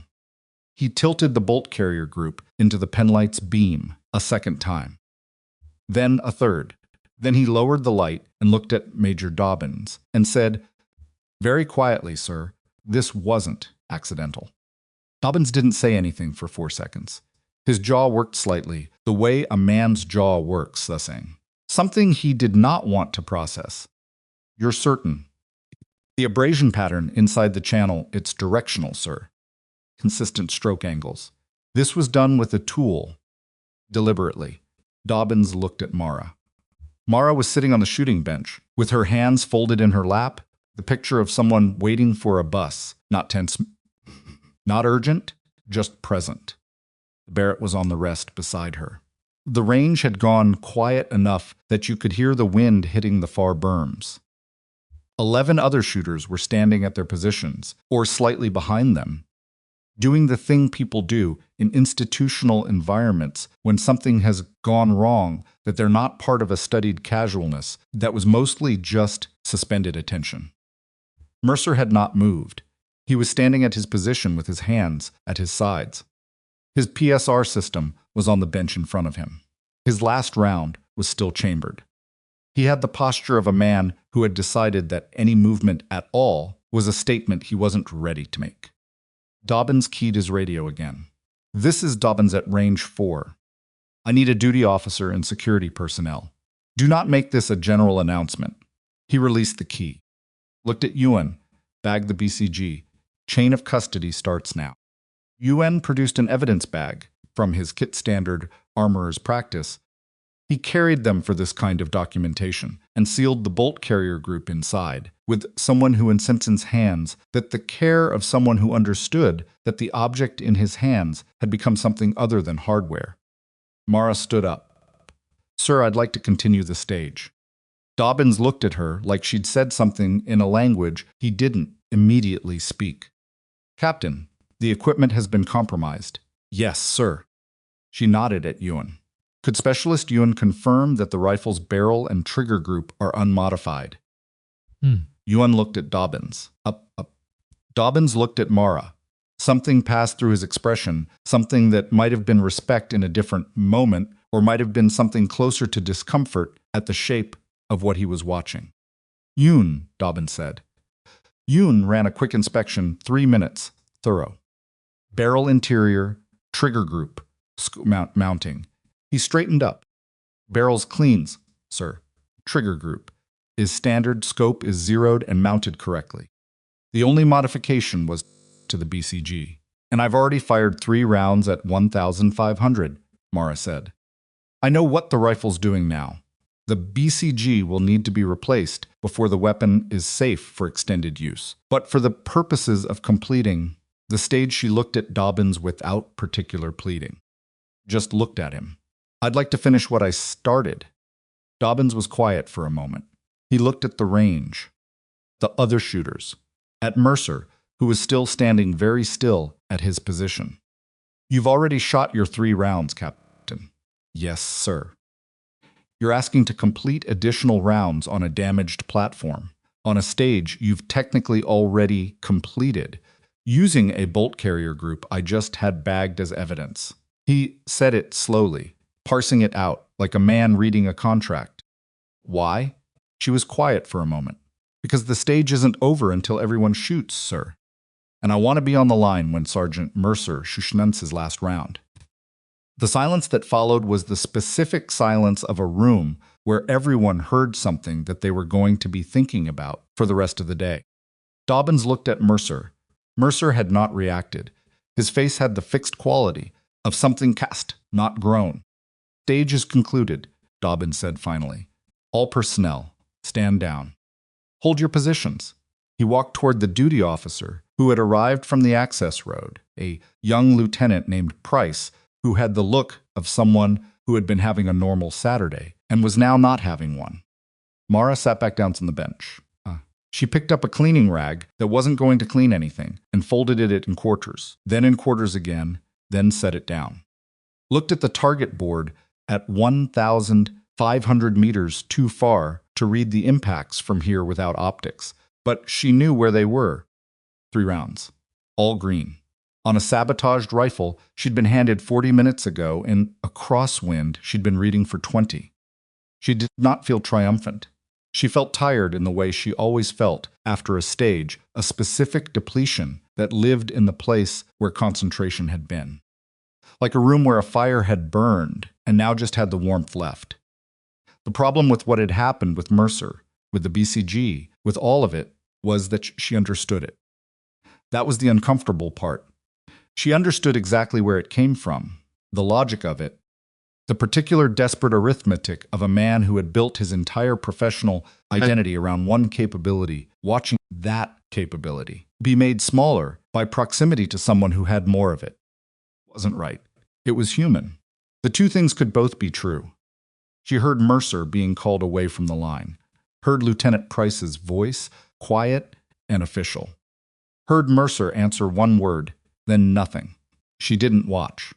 He tilted the bolt carrier group into the penlight's beam a second time, then a third. Then he lowered the light and looked at Major Dobbins and said, "Very quietly, sir, this wasn't accidental." Dobbins didn't say anything for 4 seconds. His jaw worked slightly, the way a man's jaw works, thusing. Something he did not want to process. "You're certain?" "The abrasion pattern inside the channel, it's directional, sir. Consistent stroke angles. This was done with a tool." Deliberately, Dobbins looked at Mara. Mara was sitting on the shooting bench, with her hands folded in her lap, the picture of someone waiting for a bus, not tense, not urgent, just present. Barrett was on the rest beside her. The range had gone quiet enough that you could hear the wind hitting the far berms. 11 other shooters were standing at their positions, or slightly behind them, doing the thing people do in institutional environments when something has gone wrong, that they're not part of a studied casualness that was mostly just suspended attention. Mercer had not moved. He was standing at his position with his hands at his sides. His PSR system was on the bench in front of him. His last round was still chambered. He had the posture of a man who had decided that any movement at all was a statement he wasn't ready to make. Dobbins keyed his radio again. "This is Dobbins at range 4. I need a duty officer and security personnel. Do not make this a general announcement." He released the key, looked at Yuan, bagged the BCG. "Chain of custody starts now." Yuan produced an evidence bag from his kit standard armorer's practice. He carried them for this kind of documentation and sealed the bolt carrier group inside, with someone who in Simpson's hands, that the care of someone who understood that the object in his hands had become something other than hardware. Mara stood up. "Sir, I'd like to continue the stage." Dobbins looked at her like she'd said something in a language he didn't immediately speak. "Captain, the equipment has been compromised." "Yes, sir." She nodded at Yuan. "Could Specialist Yuan confirm that the rifle's barrel and trigger group are unmodified?" Yuan looked at Dobbins. Up. Dobbins looked at Mara. Something passed through his expression, something that might have been respect in a different moment, or might have been something closer to discomfort at the shape of what he was watching. "Yuan," Dobbins said. Yuan ran a quick inspection, 3 minutes, thorough. Barrel interior, trigger group, mounting. He straightened up. "Barrel's cleans, sir. Trigger group is standard, scope is zeroed and mounted correctly. The only modification was to the BCG. And I've already fired 3 rounds at 1,500, Mara said. "I know what the rifle's doing now. The BCG will need to be replaced before the weapon is safe for extended use. But for the purposes of completing the stage," she looked at Dobbins without particular pleading. Just looked at him. "I'd like to finish what I started." Dobbins was quiet for a moment. He looked at the range, the other shooters, at Mercer, who was still standing very still at his position. "You've already shot your 3 rounds, Captain." "Yes, sir." "You're asking to complete additional rounds on a damaged platform, on a stage you've technically already completed, using a bolt carrier group I just had bagged as evidence." He said it slowly, parsing it out like a man reading a contract. "Why?" She was quiet for a moment. "Because the stage isn't over until everyone shoots, sir." and I want to be on the line when Sergeant Mercer shushnunts his last round. The silence that followed was the specific silence of a room where everyone heard something that they were going to be thinking about for the rest of the day. Dobbins looked at Mercer. Mercer had not reacted. His face had the fixed quality of something cast, not grown. Stage is concluded, Dobbins said finally. All personnel, stand down. Hold your positions. He walked toward the duty officer, who had arrived from the access road, a young lieutenant named Price, who had the look of someone who had been having a normal Saturday and was now not having one. Mara sat back down on the bench. She picked up a cleaning rag that wasn't going to clean anything and folded it in quarters, then in quarters again, then set it down. Looked at the target board at 1,500 meters too far to read the impacts from here without optics, but she knew where they were. 3 rounds, all green. On a sabotaged rifle she'd been handed 40 minutes ago, in a crosswind she'd been reading for 20. She did not feel triumphant. She felt tired in the way she always felt after a stage, a specific depletion that lived in the place where concentration had been. Like a room where a fire had burned and now just had the warmth left. The problem with what had happened with Mercer, with the BCG, with all of it, was that she understood it. That was the uncomfortable part. She understood exactly where it came from, the logic of it, the particular desperate arithmetic of a man who had built his entire professional identity around one capability, watching that capability be made smaller by proximity to someone who had more of it. It wasn't right. It was human. The two things could both be true. She heard Mercer being called away from the line, heard Lieutenant Price's voice, quiet and official. Heard Mercer answer one word, then nothing. She didn't watch.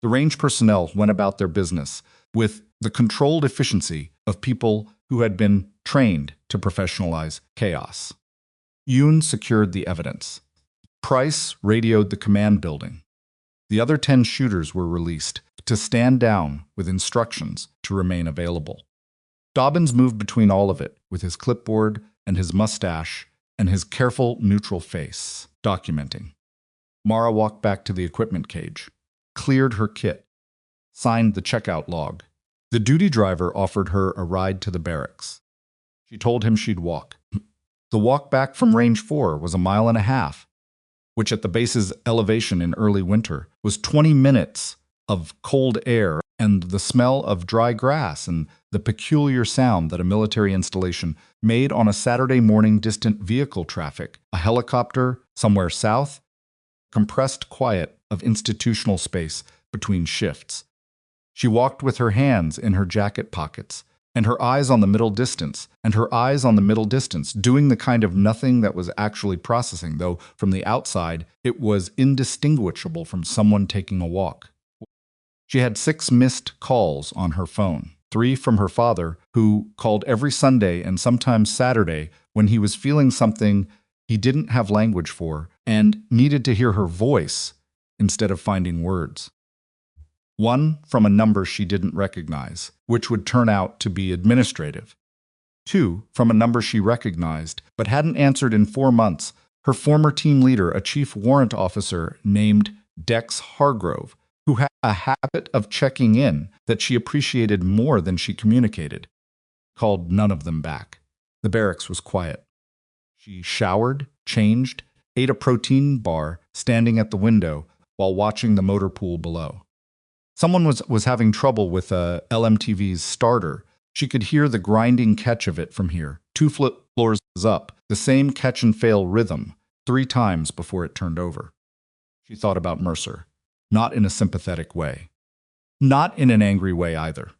The range personnel went about their business with the controlled efficiency of people who had been trained to professionalize chaos. Yoon secured the evidence. Price radioed the command building. The other 10 shooters were released to stand down with instructions to remain available. Dobbins moved between all of it with his clipboard and his mustache and his careful, neutral face, documenting. Mara walked back to the equipment cage, cleared her kit, signed the checkout log. The duty driver offered her a ride to the barracks. She told him she'd walk. The walk back from Range 4 was 1.5 miles, which at the base's elevation in early winter was 20 minutes of cold air and the smell of dry grass and the peculiar sound that a military installation made on a Saturday morning distant vehicle traffic, a helicopter somewhere south, compressed quiet of institutional space between shifts. She walked with her hands in her jacket pockets, and her eyes on the middle distance, doing the kind of nothing that was actually processing, though from the outside it was indistinguishable from someone taking a walk. She had 6 missed calls on her phone, 3 from her father, who called every Sunday and sometimes Saturday when he was feeling something he didn't have language for and needed to hear her voice instead of finding words. 1 from a number she didn't recognize, which would turn out to be administrative. 2 from a number she recognized but hadn't answered in 4 months, her former team leader, a chief warrant officer named Dex Hargrove, who had a habit of checking in that she appreciated more than she communicated. Called none of them back. The barracks was quiet. She showered, changed, ate a protein bar standing at the window while watching the motor pool below. Someone was having trouble with LMTV's starter. She could hear the grinding catch of it from here, 2 floors up, the same catch and fail rhythm, 3 times before it turned over. She thought about Mercer, not in a sympathetic way. Not in an angry way either.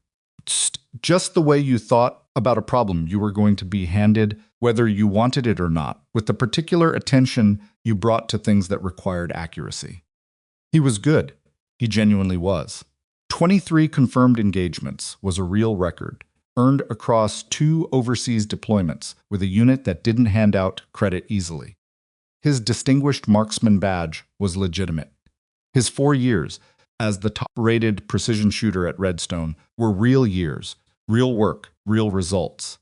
Just the way you thought about a problem you were going to be handed, whether you wanted it or not, with the particular attention you brought to things that required accuracy. He was good. He genuinely was. 23 confirmed engagements was a real record, earned across 2 overseas deployments with a unit that didn't hand out credit easily. His distinguished marksman badge was legitimate. His 4 years as the top-rated precision shooter at Redstone were real years, real work, real results.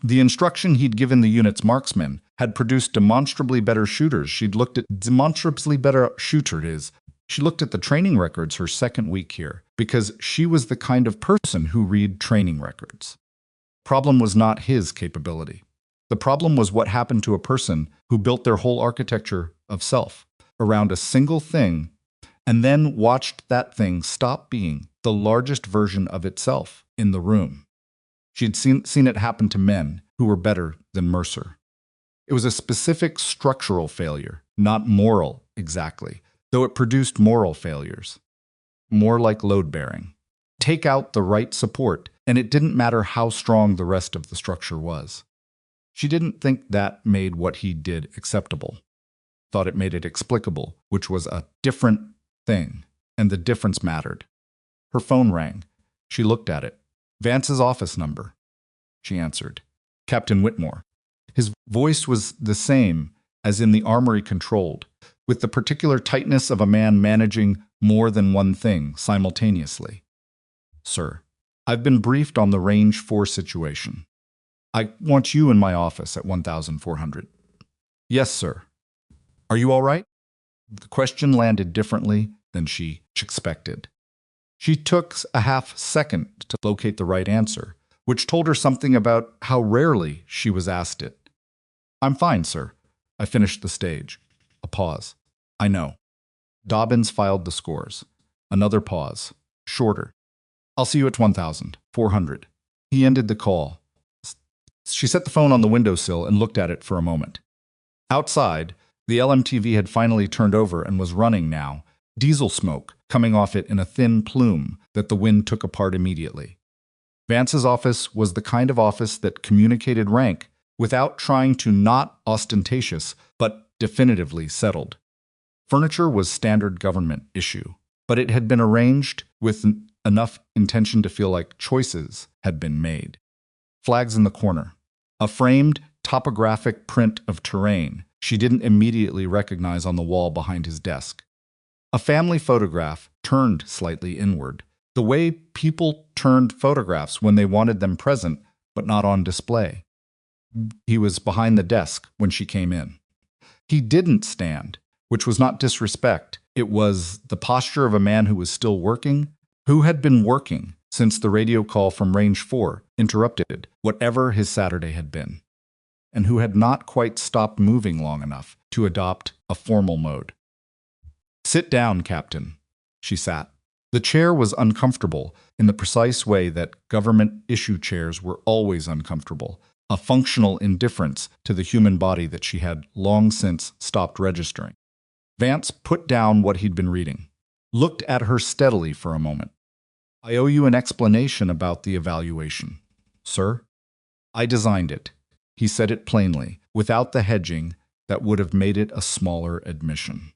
The instruction he'd given the unit's marksmen had produced demonstrably better shooters. She looked at the training records her second week here, because she was the kind of person who read training records. Problem was not his capability. The problem was what happened to a person who built their whole architecture of self around a single thing and then watched that thing stop being the largest version of itself in the room. She had seen it happen to men who were better than Mercer. It was a specific structural failure, not moral exactly, though it produced moral failures. More like load-bearing. Take out the right support, and it didn't matter how strong the rest of the structure was. She didn't think that made what he did acceptable. Thought it made it explicable, which was a different thing, and the difference mattered. Her phone rang. She looked at it. Vance's office number. She answered. Captain Whitmore. His voice was the same as in the armory controlled, with the particular tightness of a man managing more than one thing simultaneously. Sir, I've been briefed on the Range 4 situation. I want you in my office at 1400. Yes, sir. Are you all right? The question landed differently than she expected. She took a half second to locate the right answer, which told her something about how rarely she was asked it. I'm fine, sir. I finished the stage. A pause. I know. Dobbins filed the scores. Another pause. Shorter. I'll see you at 1400. He ended the call. She set the phone on the windowsill and looked at it for a moment. Outside, the LMTV had finally turned over and was running now, diesel smoke coming off it in a thin plume that the wind took apart immediately. Vance's office was the kind of office that communicated rank without trying to not ostentatious, but definitively settled. Furniture was standard government issue, but it had been arranged with enough intention to feel like choices had been made. Flags in the corner. A framed topographic print of terrain she didn't immediately recognize on the wall behind his desk. A family photograph turned slightly inward, the way people turned photographs when they wanted them present but not on display. He was behind the desk when she came in. He didn't stand, which was not disrespect. It was the posture of a man who was still working, who had been working since the radio call from Range 4 interrupted whatever his Saturday had been, and who had not quite stopped moving long enough to adopt a formal mode. Sit down, Captain. She sat. The chair was uncomfortable in the precise way that government-issue chairs were always uncomfortable, a functional indifference to the human body that she had long since stopped registering. Vance put down what he'd been reading, looked at her steadily for a moment. I owe you an explanation about the evaluation. Sir, I designed it. He said it plainly, without the hedging that would have made it a smaller admission.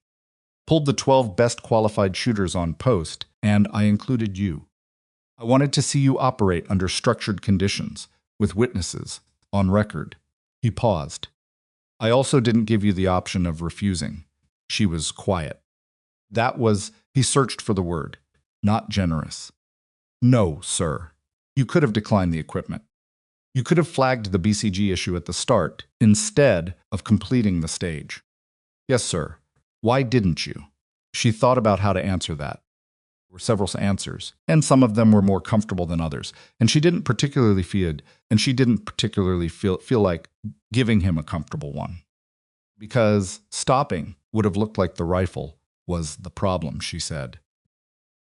Pulled the 12 best qualified shooters on post, and I included you. I wanted to see you operate under structured conditions, with witnesses, on record. He paused. I also didn't give you the option of refusing. She was quiet. That was, he searched for the word, not generous. No, sir. You could have declined the equipment. You could have flagged the BCG issue at the start, instead of completing the stage. Yes, sir. Why didn't you? She thought about how to answer that. There were several answers, and some of them were more comfortable than others, and she didn't particularly feel like giving him a comfortable one. Because stopping would have looked like the rifle was the problem, she said.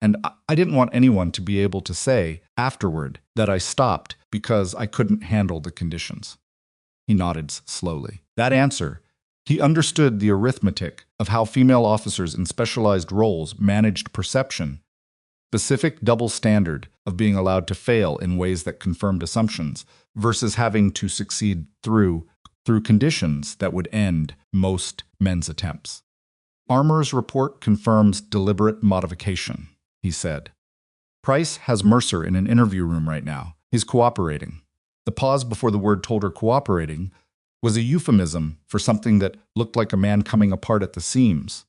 And I didn't want anyone to be able to say afterward that I stopped because I couldn't handle the conditions. He nodded slowly. That answer, he understood the arithmetic of how female officers in specialized roles managed perception, specific double standard of being allowed to fail in ways that confirmed assumptions versus having to succeed through conditions that would end most men's attempts. Armour's report confirms deliberate modification, he said. Price has Mercer in an interview room right now. He's cooperating. The pause before the word told her cooperating was a euphemism for something that looked like a man coming apart at the seams.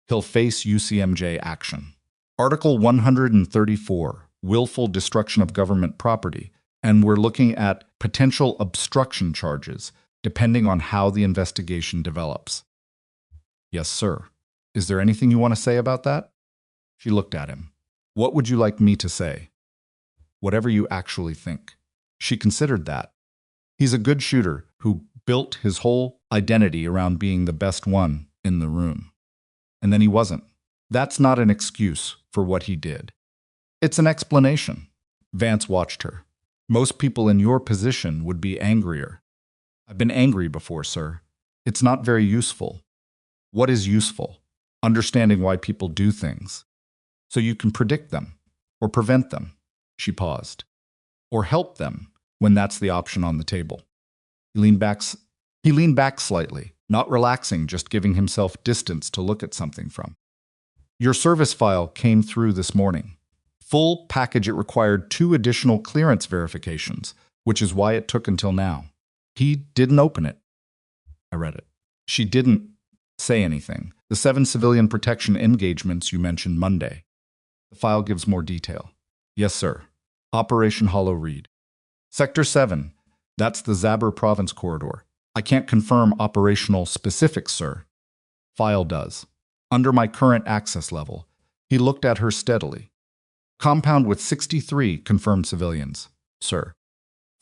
He'll face UCMJ action. Article 134, willful destruction of government property, and we're looking at potential obstruction charges, depending on how the investigation develops. Yes, sir. Is there anything you want to say about that? She looked at him. What would you like me to say? Whatever you actually think. She considered that. He's a good shooter who built his whole identity around being the best one in the room. And then he wasn't. That's not an excuse for what he did. It's an explanation. Vance watched her. Most people in your position would be angrier. I've been angry before, sir. It's not very useful. What is useful? Understanding why people do things. So you can predict them, or prevent them. She paused. Or help them, when that's the option on the table. He leaned back slightly, not relaxing, just giving himself distance to look at something from. Your service file came through this morning. Full package. It required 2 additional clearance verifications, which is why it took until now. He didn't open it. I read it. She didn't say anything. The 7 civilian protection engagements you mentioned Monday. The file gives more detail. Yes, sir. Operation Hollow Reed. Sector 7. That's the Zabur Province corridor. I can't confirm operational specifics, sir. File does. Under my current access level. He looked at her steadily. Compound with 63 confirmed civilians, sir.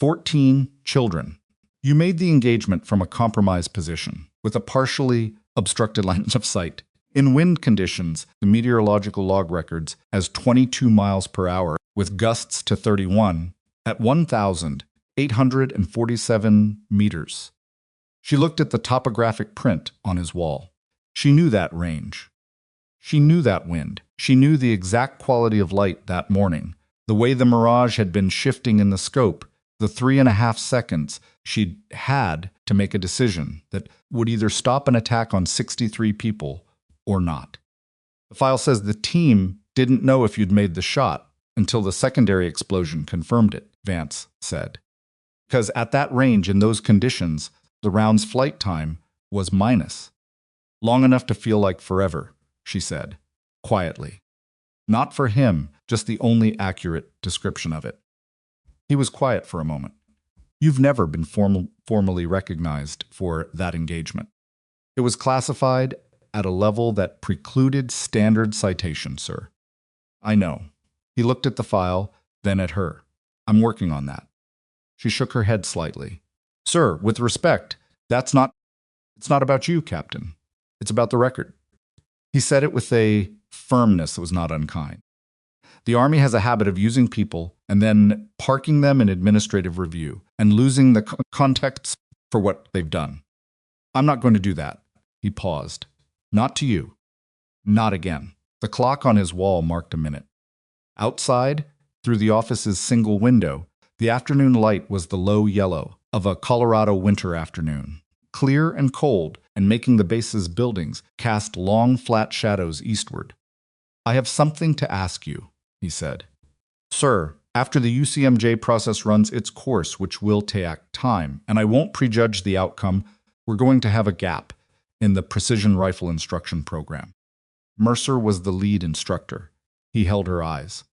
14 children. You made the engagement from a compromised position, with a partially obstructed line of sight. In wind conditions, the meteorological log records as 22 miles per hour, with gusts to 31, at 1,847 meters. She looked at the topographic print on his wall. She knew that range. She knew that wind. She knew the exact quality of light that morning, the way the mirage had been shifting in the scope, the 3.5 seconds she'd had to make a decision that would either stop an attack on 63 people or not. The file says the team didn't know if you'd made the shot until the secondary explosion confirmed it, Vance said. Because at that range, in those conditions, the round's flight time was minus. Long enough to feel like forever, she said, quietly. Not for him, just the only accurate description of it. He was quiet for a moment. You've never been formally recognized for that engagement. It was classified at a level that precluded standard citation, sir. I know. He looked at the file, then at her. I'm working on that. She shook her head slightly. Sir, with respect, it's not about you, Captain. It's about the record. He said it with a firmness that was not unkind. The Army has a habit of using people and then parking them in administrative review and losing the context for what they've done. I'm not going to do that. He paused. Not to you. Not again. The clock on his wall marked a minute. Outside, through the office's single window, the afternoon light was the low yellow of a Colorado winter afternoon, clear and cold, and making the base's buildings cast long, flat shadows eastward. I have something to ask you, he said. Sir, after the UCMJ process runs its course, which will take time, and I won't prejudge the outcome, we're going to have a gap in the precision rifle instruction program. Mercer was the lead instructor. He held her eyes.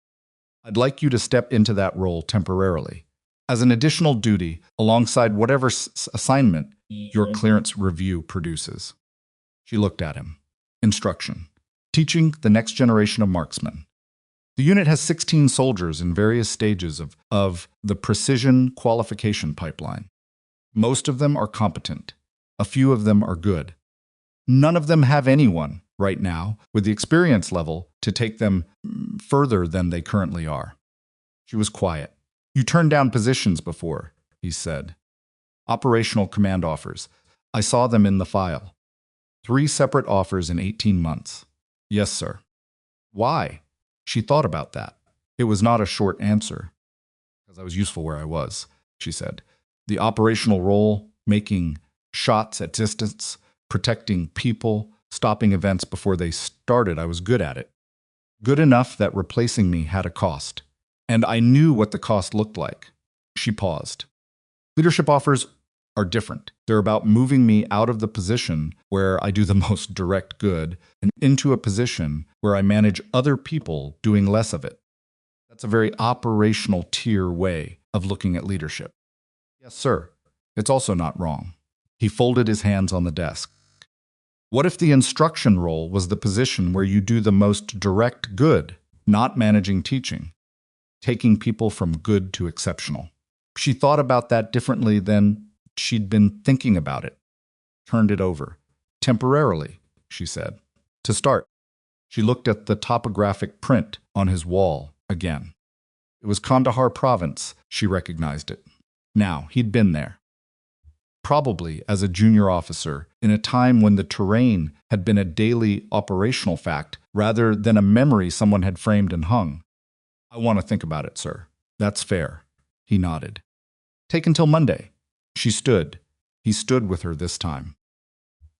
I'd like you to step into that role temporarily, as an additional duty alongside whatever assignment your clearance review produces. She looked at him. Instruction. Teaching the next generation of marksmen. The unit has 16 soldiers in various stages of the precision qualification pipeline. Most of them are competent. A few of them are good. None of them have anyone right now with the experience level to take them further than they currently are. She was quiet. You turned down positions before, he said. Operational command offers. I saw them in the file. 3 separate offers in 18 months. Yes, sir. Why? She thought about that. It was not a short answer. Because I was useful where I was, she said. The operational role, making shots at distance, protecting people, stopping events before they started, I was good at it. Good enough that replacing me had a cost. And I knew what the cost looked like. She paused. Leadership offers are different. They're about moving me out of the position where I do the most direct good and into a position where I manage other people doing less of it. That's a very operational tier way of looking at leadership. Yes, sir. It's also not wrong. He folded his hands on the desk. What if the instruction role was the position where you do the most direct good, not managing teaching, taking people from good to exceptional? She thought about that differently than she'd been thinking about it. Turned it over. Temporarily, she said. To start, she looked at the topographic print on his wall again. It was Kandahar province, she recognized it. Now, he'd been there. Probably as a junior officer, in a time when the terrain had been a daily operational fact rather than a memory someone had framed and hung. I want to think about it, sir. That's fair. He nodded. Take until Monday. She stood. He stood with her this time.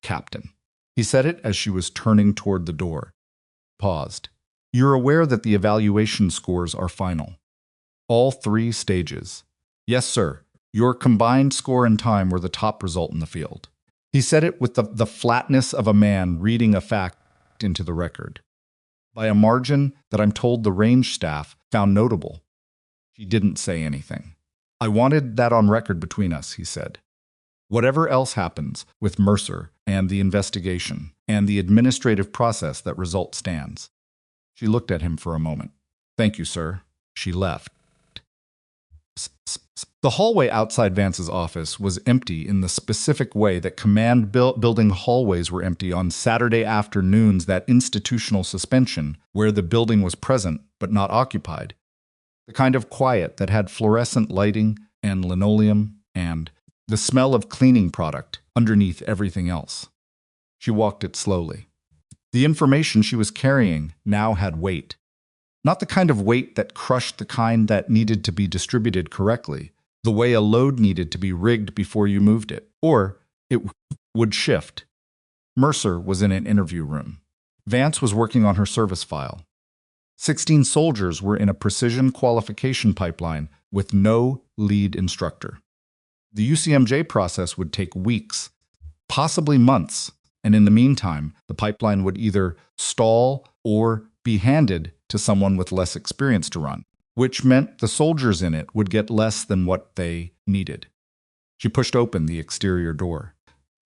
Captain. He said it as she was turning toward the door. Paused. You're aware that the evaluation scores are final. All 3 stages. Yes, sir. Your combined score and time were the top result in the field. He said it with the flatness of a man reading a fact into the record. By a margin that I'm told the range staff found notable. She didn't say anything. I wanted that on record between us, he said. Whatever else happens with Mercer and the investigation and the administrative process, that result stands. She looked at him for a moment. Thank you, sir. She left. The hallway outside Vance's office was empty in the specific way that command building hallways were empty on Saturday afternoons, that institutional suspension where the building was present but not occupied. The kind of quiet that had fluorescent lighting and linoleum and the smell of cleaning product underneath everything else. She walked it slowly. The information she was carrying now had weight. Not the kind of weight that crushed, the kind that needed to be distributed correctly, the way a load needed to be rigged before you moved it, or it would shift. Mercer was in an interview room. Vance was working on her service file. 16 soldiers were in a precision qualification pipeline with no lead instructor. The UCMJ process would take weeks, possibly months, and in the meantime, the pipeline would either stall or be handed to someone with less experience to run, which meant the soldiers in it would get less than what they needed. She pushed open the exterior door.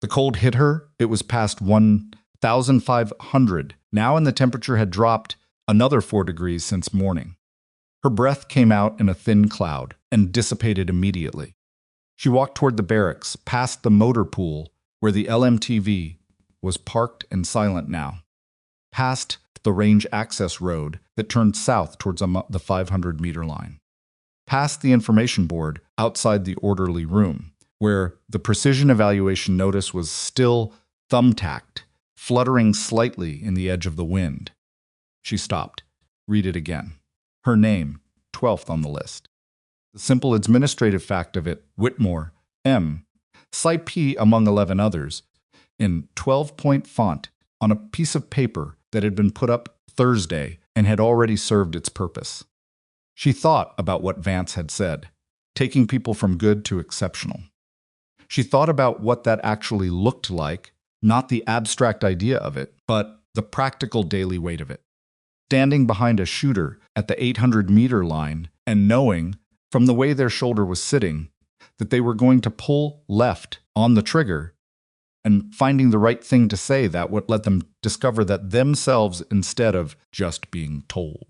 The cold hit her. It was past 1,500 now, and the temperature had dropped another 4 degrees since morning. Her breath came out in a thin cloud and dissipated immediately. She walked toward the barracks, past the motor pool where the LMTV was parked and silent now, past the range access road that turned south towards the 500-meter line, past the information board outside the orderly room, where the precision evaluation notice was still thumbtacked, fluttering slightly in the edge of the wind. She stopped. Read it again. Her name, 12th on the list. The simple administrative fact of it, Whitmore, M, Site P among 11 others, in 12-point font on a piece of paper that had been put up Thursday and had already served its purpose. She thought about what Vance had said, taking people from good to exceptional. She thought about what that actually looked like, not the abstract idea of it, but the practical daily weight of it. Standing behind a shooter at the 800-meter line and knowing, from the way their shoulder was sitting, that they were going to pull left on the trigger, and finding the right thing to say that would let them discover that themselves instead of just being told.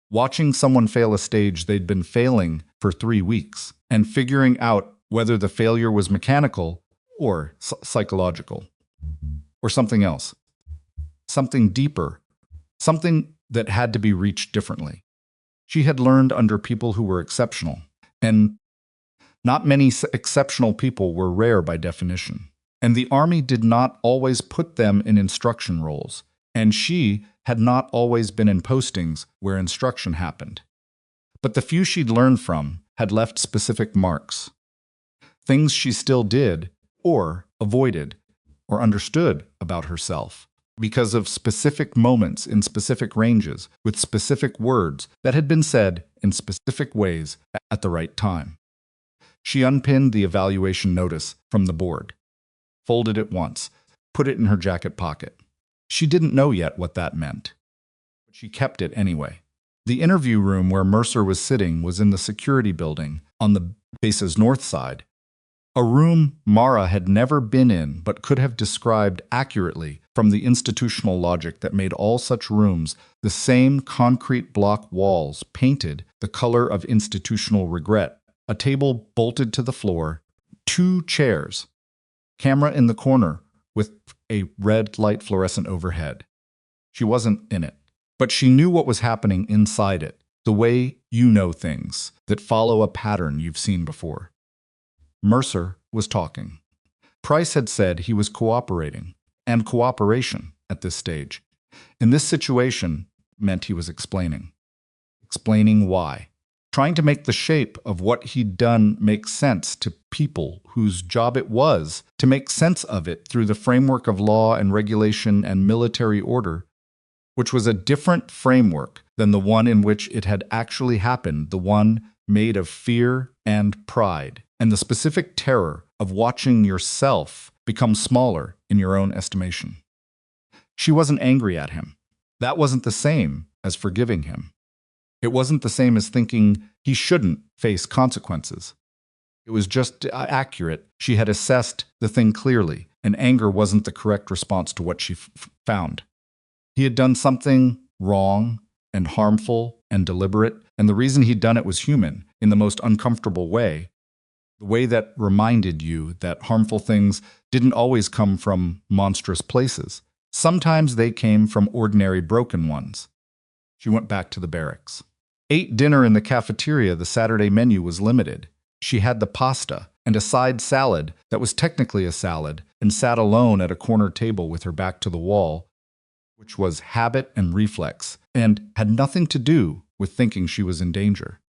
Watching someone fail a stage they'd been failing for 3 weeks, and figuring out whether the failure was mechanical or psychological, or something else, something deeper, something that had to be reached differently. She had learned under people who were exceptional, and not many exceptional people were rare by definition. And the Army did not always put them in instruction roles, and she had not always been in postings where instruction happened. But the few she'd learned from had left specific marks. Things she still did, or avoided, or understood about herself, because of specific moments in specific ranges with specific words that had been said in specific ways at the right time. She unpinned the evaluation notice from the board, folded it once, put it in her jacket pocket. She didn't know yet what that meant, but she kept it anyway. The interview room where Mercer was sitting was in the security building on the base's north side, a room Mara had never been in but could have described accurately from the institutional logic that made all such rooms the same concrete block walls painted the color of institutional regret, a table bolted to the floor, 2 chairs, camera in the corner with a red light fluorescent overhead. She wasn't in it, but she knew what was happening inside it, the way you know things that follow a pattern you've seen before. Mercer was talking. Price had said he was cooperating, and cooperation at this stage. In this situation meant he was explaining. Explaining why. Trying to make the shape of what he'd done make sense to people whose job it was to make sense of it through the framework of law and regulation and military order, which was a different framework than the one in which it had actually happened, the one made of fear and pride, and the specific terror of watching yourself become smaller in your own estimation. She wasn't angry at him. That wasn't the same as forgiving him. It wasn't the same as thinking he shouldn't face consequences. It was just accurate. She had assessed the thing clearly, and anger wasn't the correct response to what she found. He had done something wrong and harmful and deliberate, and the reason he'd done it was human, in the most uncomfortable way, the way that reminded you that harmful things didn't always come from monstrous places. Sometimes they came from ordinary broken ones. She went back to the barracks. Ate dinner in the cafeteria. The Saturday menu was limited. She had the pasta and a side salad that was technically a salad, and sat alone at a corner table with her back to the wall, which was habit and reflex, and had nothing to do with thinking she was in danger.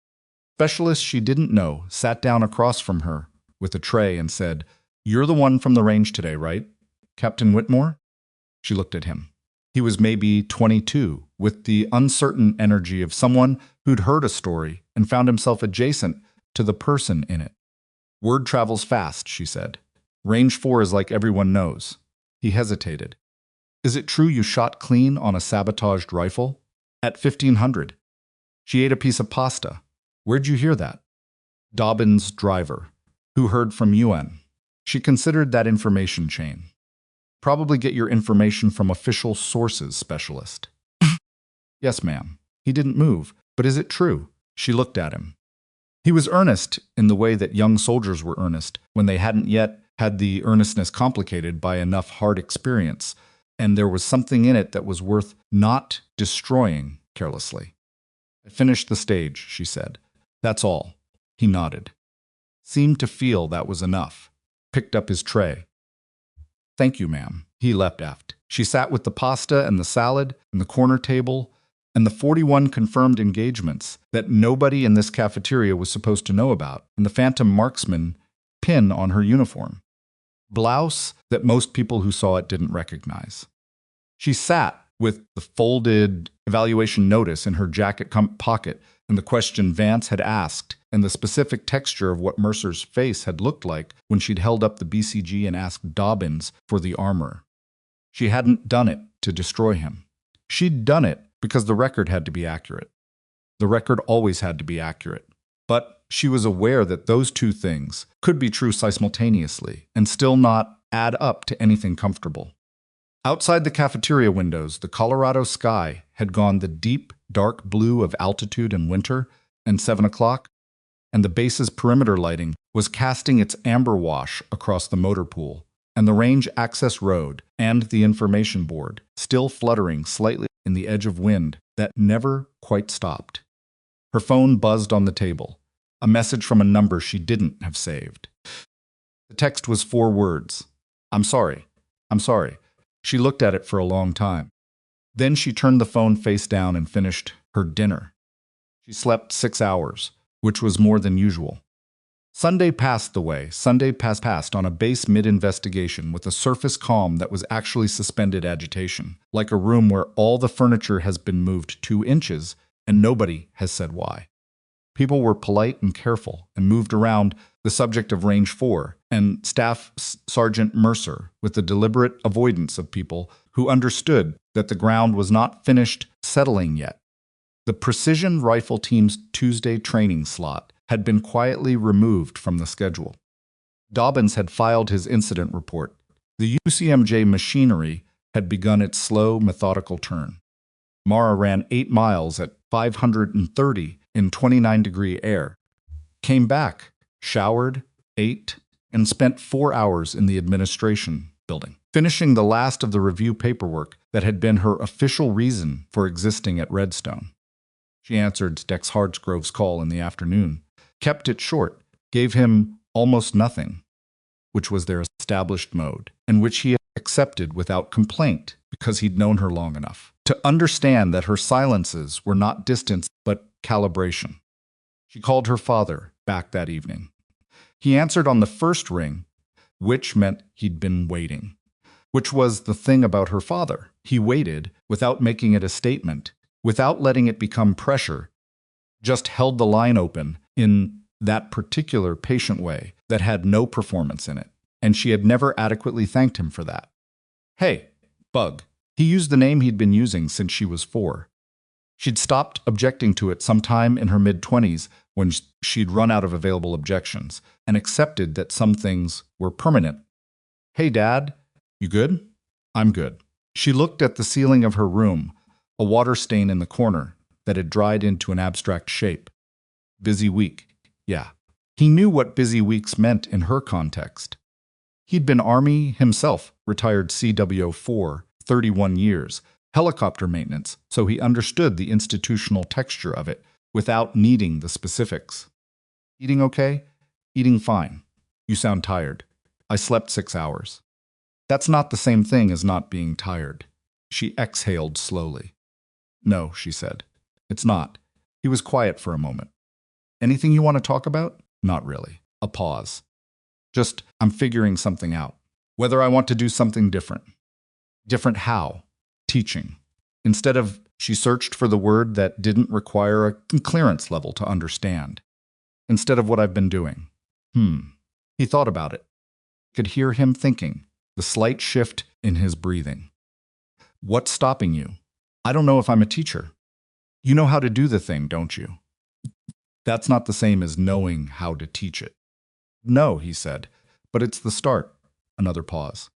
Specialist she didn't know sat down across from her with a tray and said, "You're the one from the range today, right? Captain Whitmore?" She looked at him. He was maybe 22, with the uncertain energy of someone who'd heard a story and found himself adjacent to the person in it. "Word travels fast," she said. "Range 4 is like everyone knows." He hesitated. "Is it true you shot clean on a sabotaged rifle? At 1500. She ate a piece of pasta. Where'd you hear that?" Dobbin's driver, who heard from UN. She considered that information chain. "Probably get your information from official sources, specialist." "Yes, ma'am." He didn't move. "But is it true?" She looked at him. He was earnest in the way that young soldiers were earnest when they hadn't yet had the earnestness complicated by enough hard experience, and there was something in it that was worth not destroying carelessly. "I finished the stage," she said. "That's all." He nodded. Seemed to feel that was enough. Picked up his tray. "Thank you, ma'am." He leapt aft. She sat with the pasta and the salad and the corner table and the 41 confirmed engagements that nobody in this cafeteria was supposed to know about, and the Phantom Marksman pin on her uniform. Blouse that most people who saw it didn't recognize. She sat with the folded evaluation notice in her jacket pocket and the question Vance had asked and the specific texture of what Mercer's face had looked like when she'd held up the BCG and asked Dobbins for the armor. She hadn't done it to destroy him. She'd done it because the record had to be accurate. The record always had to be accurate. But she was aware that those two things could be true simultaneously and still not add up to anything comfortable. Outside the cafeteria windows, the Colorado sky had gone the deep, dark blue of altitude in winter and 7 o'clock, and the base's perimeter lighting was casting its amber wash across the motor pool, and the range access road and the information board still fluttering slightly in the edge of wind that never quite stopped. Her phone buzzed on the table, a message from a number she didn't have saved. The text was 4 words. "I'm sorry. I'm sorry." She looked at it for a long time. Then she turned the phone face down and finished her dinner. She slept 6 hours, which was more than usual. Sunday passed the way Sunday passed on a base mid-investigation with a surface calm that was actually suspended agitation, like a room where all the furniture has been moved 2 inches and nobody has said why. People were polite and careful and moved around the subject of Range 4 and Staff Sergeant Mercer with the deliberate avoidance of people who understood that the ground was not finished settling yet. The precision rifle team's Tuesday training slot had been quietly removed from the schedule. Dobbins had filed his incident report. The UCMJ machinery had begun its slow, methodical turn. Mara ran 8 miles at 530 in 29-degree air, came back, showered, ate, and spent 4 hours in the administration building, finishing the last of the review paperwork that had been her official reason for existing at Redstone. She answered Dex Hardsgrove's call in the afternoon, kept it short, gave him almost nothing, which was their established mode, and which he accepted without complaint because he'd known her long enough to understand that her silences were not distance but calibration. She called her father back that evening. He answered on the first ring, which meant he'd been waiting, which was the thing about her father. He waited without making it a statement, without letting it become pressure, just held the line open in that particular patient way that had no performance in it, and she had never adequately thanked him for that. Hey, Bug. He used the name he'd been using since she was 4. She'd stopped objecting to it sometime in her mid-20s when she'd run out of available objections and accepted that some things were permanent. Hey, Dad, you good? I'm good. She looked at the ceiling of her room, a water stain in the corner that had dried into an abstract shape. Busy week. Yeah. He knew what busy weeks meant in her context. He'd been Army himself, retired CWO4, 31 years, helicopter maintenance, so he understood the institutional texture of it without needing the specifics. Eating okay? Eating fine. You sound tired. I slept 6 hours. That's not the same thing as not being tired. She exhaled slowly. No, she said. It's not. He was quiet for a moment. Anything you want to talk about? Not really. A pause. Just, I'm figuring something out. Whether I want to do something different. Different how? Teaching. Instead of, she searched for the word that didn't require a clearance level to understand. Instead of what I've been doing. He thought about it. Could hear him thinking, the slight shift in his breathing. What's stopping you? I don't know if I'm a teacher. You know how to do the thing, don't you? That's not the same as knowing how to teach it. No, he said, but it's the start. Another pause.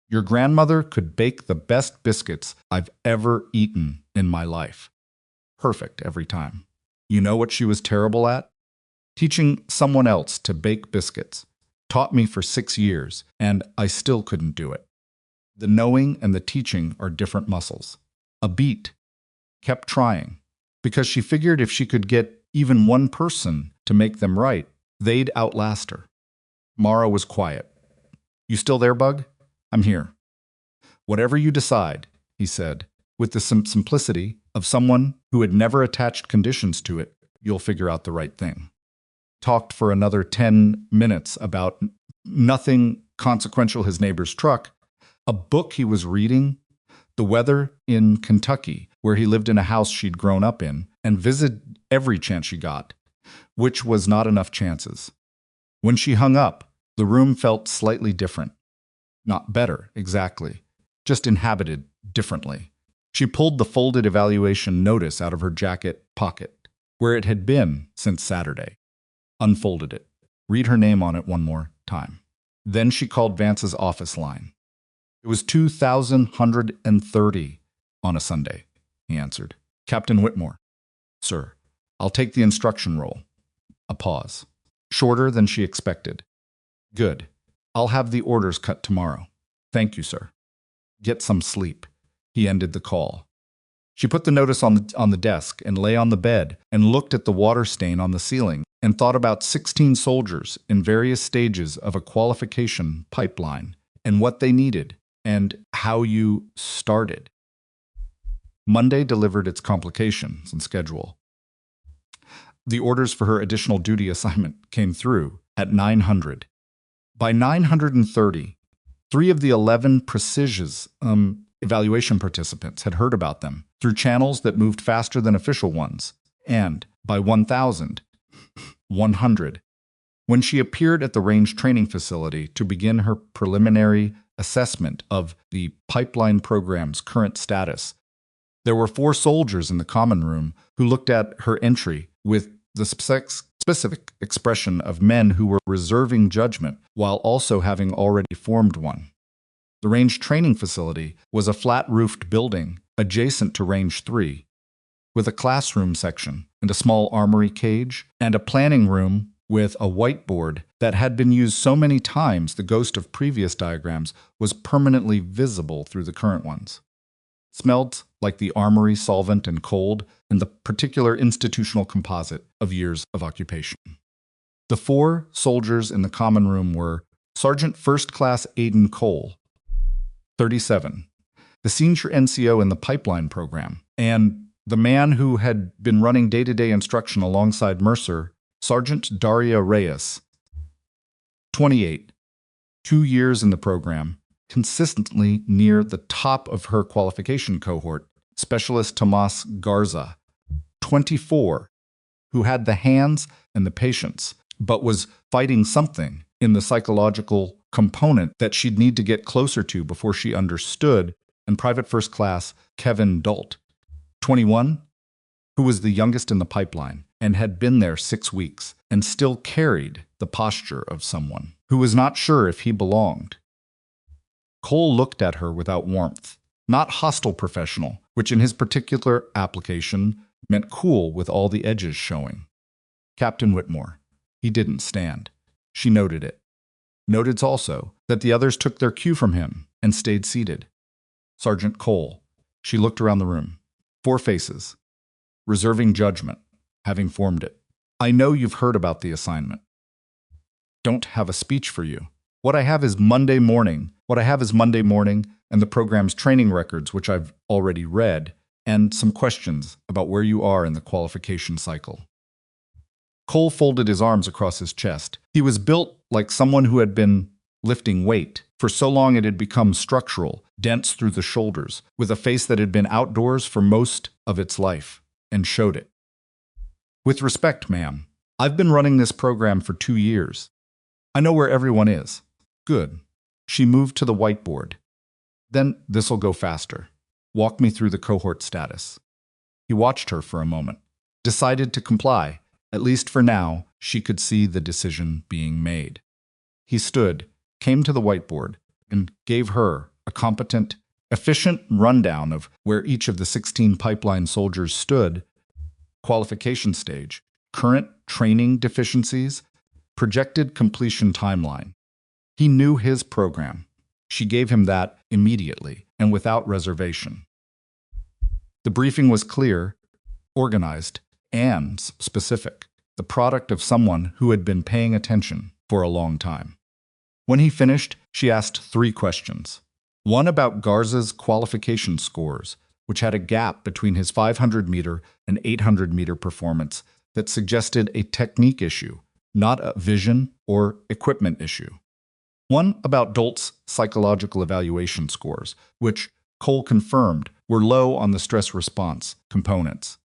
Your grandmother could bake the best biscuits I've ever eaten in my life. Perfect every time. You know what she was terrible at? Teaching someone else to bake biscuits. Taught me for 6 years, and I still couldn't do it. The knowing and the teaching are different muscles. A beat. Kept trying, because she figured if she could get even one person to make them right, they'd outlast her. Mara was quiet. You still there, Bug? I'm here. Whatever you decide, he said, with the simplicity of someone who had never attached conditions to it, you'll figure out the right thing. Talked for another 10 minutes about nothing consequential, his neighbor's truck, a book he was reading, the weather in Kentucky, where he lived in a house she'd grown up in, and visited every chance she got, which was not enough chances. When she hung up, the room felt slightly different. Not better, exactly, just inhabited differently. She pulled the folded evaluation notice out of her jacket pocket, where it had been since Saturday. Unfolded it. Read her name on it one more time. Then she called Vance's office line. It was 2,130 on a Sunday, he answered. Captain Whitmore. Sir, I'll take the instruction roll. A pause. Shorter than she expected. Good. I'll have the orders cut tomorrow. Thank you, sir. Get some sleep. He ended the call. She put the notice on the desk and lay on the bed and looked at the water stain on the ceiling and thought about 16 soldiers in various stages of a qualification pipeline and what they needed and how you started. Monday delivered its complications and schedule. The orders for her additional duty assignment came through at 900. By 930, 3 of the 11 precision evaluation participants had heard about them through channels that moved faster than official ones, and by 1,100, when she appeared at the range training facility to begin her preliminary assessment of the pipeline program's current status, There were 4 soldiers in the common room who looked at her entry with the specific expression of men who were reserving judgment while also having already formed one. The range training facility was a flat-roofed building adjacent to Range 3, with a classroom section and a small armory cage and a planning room with a whiteboard that had been used so many times the ghost of previous diagrams was permanently visible through the current ones. It smelled like the armory solvent and cold and the particular institutional composite of years of occupation. The 4 soldiers in the common room were Sergeant First Class Aidan Cole, 37, the senior NCO in the pipeline program, and the man who had been running day-to-day instruction alongside Mercer, Sergeant Daria Reyes, 28, 2 years in the program, consistently near the top of her qualification cohort, Specialist Tomas Garza, 24, who had the hands and the patience, but was fighting something in the psychological component that she'd need to get closer to before she understood, and Private First Class Kevin Dult, 21, who was the youngest in the pipeline and had been there 6 weeks and still carried the posture of someone who was not sure if he belonged. Cole looked at her without warmth, not hostile professional, which in his particular application meant cool with all the edges showing. Captain Whitmore. He didn't stand. She noted it. Noted also that the others took their cue from him and stayed seated. Sergeant Cole. She looked around the room. 4 faces. Reserving judgment, having formed it. I know you've heard about the assignment. Don't have a speech for you. What I have is Monday morning and the program's training records, which I've already read, and some questions about where you are in the qualification cycle. Cole folded his arms across his chest. He was built like someone who had been lifting weight. For so long it had become structural, dense through the shoulders, with a face that had been outdoors for most of its life, and showed it. With respect, ma'am, I've been running this program for 2 years. I know where everyone is. Good. She moved to the whiteboard. Then this'll go faster. Walk me through the cohort status. He watched her for a moment, decided to comply. At least for now, she could see the decision being made. He stood, came to the whiteboard, and gave her a competent, efficient rundown of where each of the 16 pipeline soldiers stood, qualification stage, current training deficiencies, projected completion timeline. He knew his program. She gave him that immediately and without reservation. The briefing was clear, organized, and specific, the product of someone who had been paying attention for a long time. When he finished, she asked 3 questions. One about Garza's qualification scores, which had a gap between his 500-meter and 800-meter performance that suggested a technique issue, not a vision or equipment issue. One about Dolt's psychological evaluation scores, which Cole confirmed were low on the stress response components.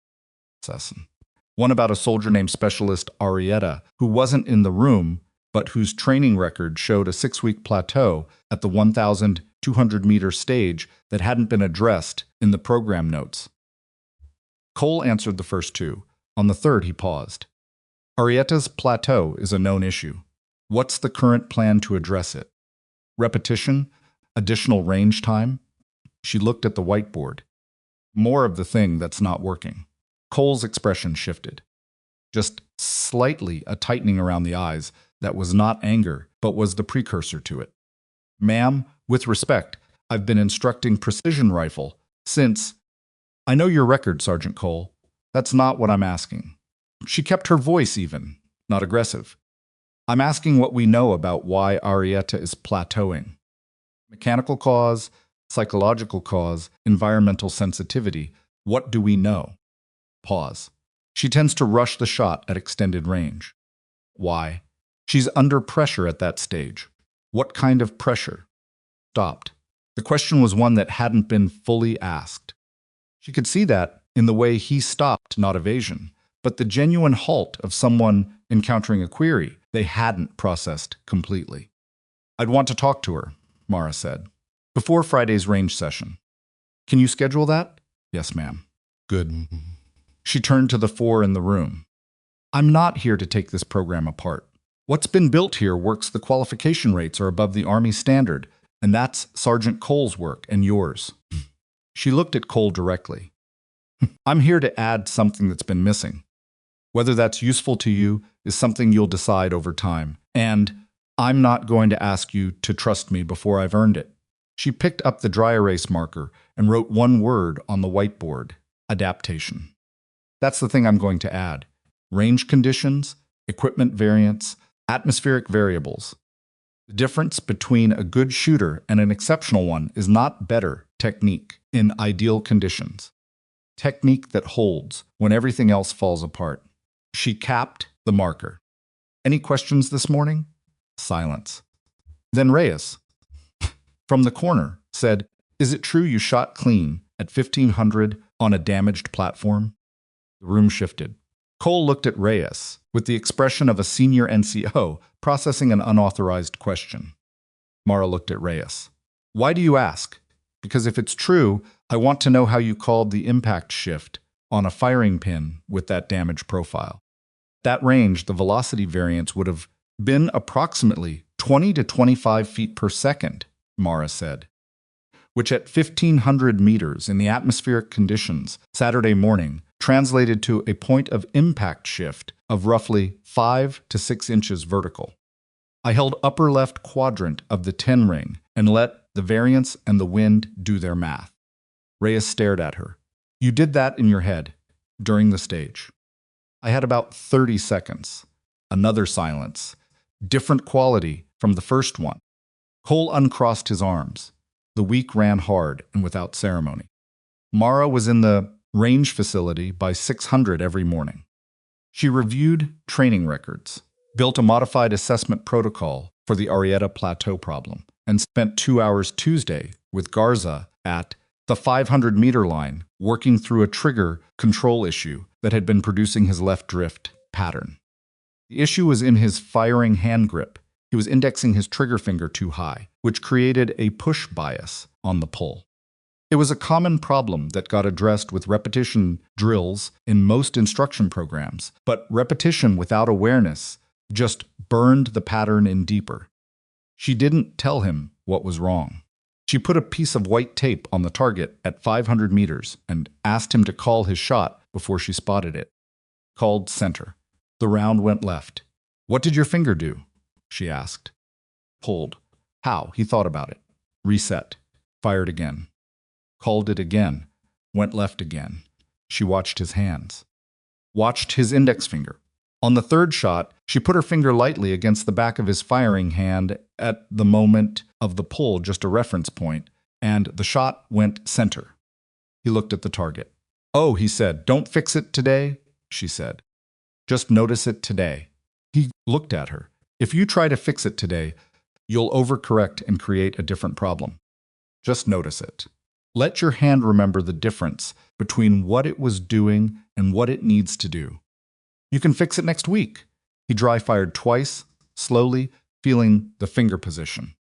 One about a soldier named Specialist Arietta, who wasn't in the room, but whose training record showed a 6-week plateau at the 1,200-meter stage that hadn't been addressed in the program notes. Cole answered the first 2. On the third, he paused. Arietta's plateau is a known issue. What's the current plan to address it? Repetition? Additional range time? She looked at the whiteboard. More of the thing that's not working. Cole's expression shifted. Just slightly a tightening around the eyes that was not anger, but was the precursor to it. Ma'am, with respect, I've been instructing precision rifle since... I know your record, Sergeant Cole. That's not what I'm asking. She kept her voice even, not aggressive. I'm asking what we know about why Arietta is plateauing. Mechanical cause, psychological cause, environmental sensitivity. What do we know? Pause. She tends to rush the shot at extended range. Why? She's under pressure at that stage. What kind of pressure? Stopped. The question was one that hadn't been fully asked. She could see that in the way he stopped, not evasion, but the genuine halt of someone encountering a query they hadn't processed completely. I'd want to talk to her, Mara said, before Friday's range session. Can you schedule that? Yes, ma'am. Good. She turned to the four in the room. I'm not here to take this program apart. What's been built here works. The qualification rates are above the Army standard, and that's Sergeant Cole's work and yours. She looked at Cole directly. I'm here to add something that's been missing. Whether that's useful to you is something you'll decide over time, and I'm not going to ask you to trust me before I've earned it. She picked up the dry erase marker and wrote one word on the whiteboard: adaptation. That's the thing I'm going to add. Range conditions, equipment variants, atmospheric variables. The difference between a good shooter and an exceptional one is not better technique in ideal conditions. Technique that holds when everything else falls apart. She capped the marker. Any questions this morning? Silence. Then Reyes, from the corner, said, Is it true you shot clean at 1500 on a damaged platform? The room shifted. Cole looked at Reyes with the expression of a senior NCO processing an unauthorized question. Mara looked at Reyes. Why do you ask? Because if it's true, I want to know how you called the impact shift on a firing pin with that damage profile. That range, the velocity variance would have been approximately 20 to 25 feet per second, Mara said, which at 1,500 meters in the atmospheric conditions Saturday morning translated to a point of impact shift of roughly 5 to 6 inches vertical. I held upper left quadrant of the 10 ring and let the variance and the wind do their math. Reyes stared at her. You did that in your head, during the stage. I had about 30 seconds. Another silence. Different quality from the first one. Cole uncrossed his arms. The week ran hard and without ceremony. Mara was in the range facility by 600 every morning. She reviewed training records, built a modified assessment protocol for the Arrieta Plateau problem, and spent 2 hours Tuesday with Garza at the 500-meter line working through a trigger control issue that had been producing his left drift pattern. The issue was in his firing hand grip. He was indexing his trigger finger too high, which created a push bias on the pull. It was a common problem that got addressed with repetition drills in most instruction programs, but repetition without awareness just burned the pattern in deeper. She didn't tell him what was wrong. She put a piece of white tape on the target at 500 meters and asked him to call his shot before she spotted it. Called center. The round went left. What did your finger do? She asked. Pulled. How? He thought about it. Reset. Fired again. Called it again. Went left again. She watched his hands. Watched his index finger. On the third shot, she put her finger lightly against the back of his firing hand at the moment of the pull, just a reference point, and the shot went center. He looked at the target. Oh, he said, don't fix it today, she said. Just notice it today. He looked at her. If you try to fix it today, you'll overcorrect and create a different problem. Just notice it. Let your hand remember the difference between what it was doing and what it needs to do. You can fix it next week. He dry-fired twice, slowly, feeling the finger position.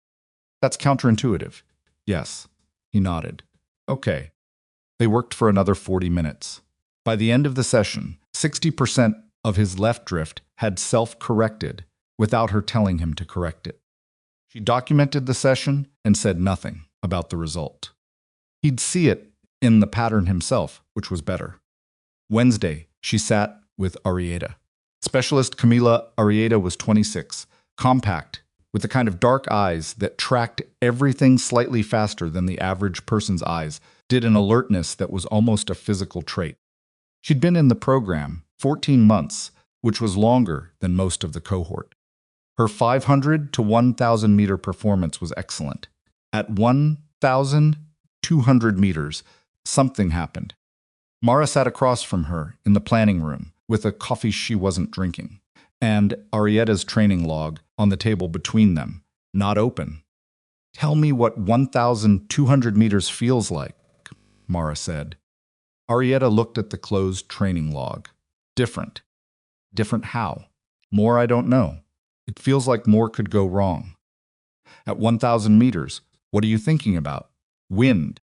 That's counterintuitive. Yes. He nodded. Okay. They worked for another 40 minutes. By the end of the session, 60% of his left drift had self-corrected without her telling him to correct it. She documented the session and said nothing about the result. He'd see it in the pattern himself, which was better. Wednesday, she sat with Arrieta. Specialist Camila Arrieta was 26, compact, with the kind of dark eyes that tracked everything slightly faster than the average person's eyes, did an alertness that was almost a physical trait. She'd been in the program 14 months, which was longer than most of the cohort. Her 500 to 1,000 meter performance was excellent. At 1,200 meters, something happened. Mara sat across from her in the planning room with a coffee she wasn't drinking, and Arrieta's training log on the table between them, not open. Tell me what 1,200 meters feels like, Mara said. Arrieta looked at the closed training log. Different. Different how? More I don't know. It feels like more could go wrong. At 1,000 meters, what are you thinking about? Wind.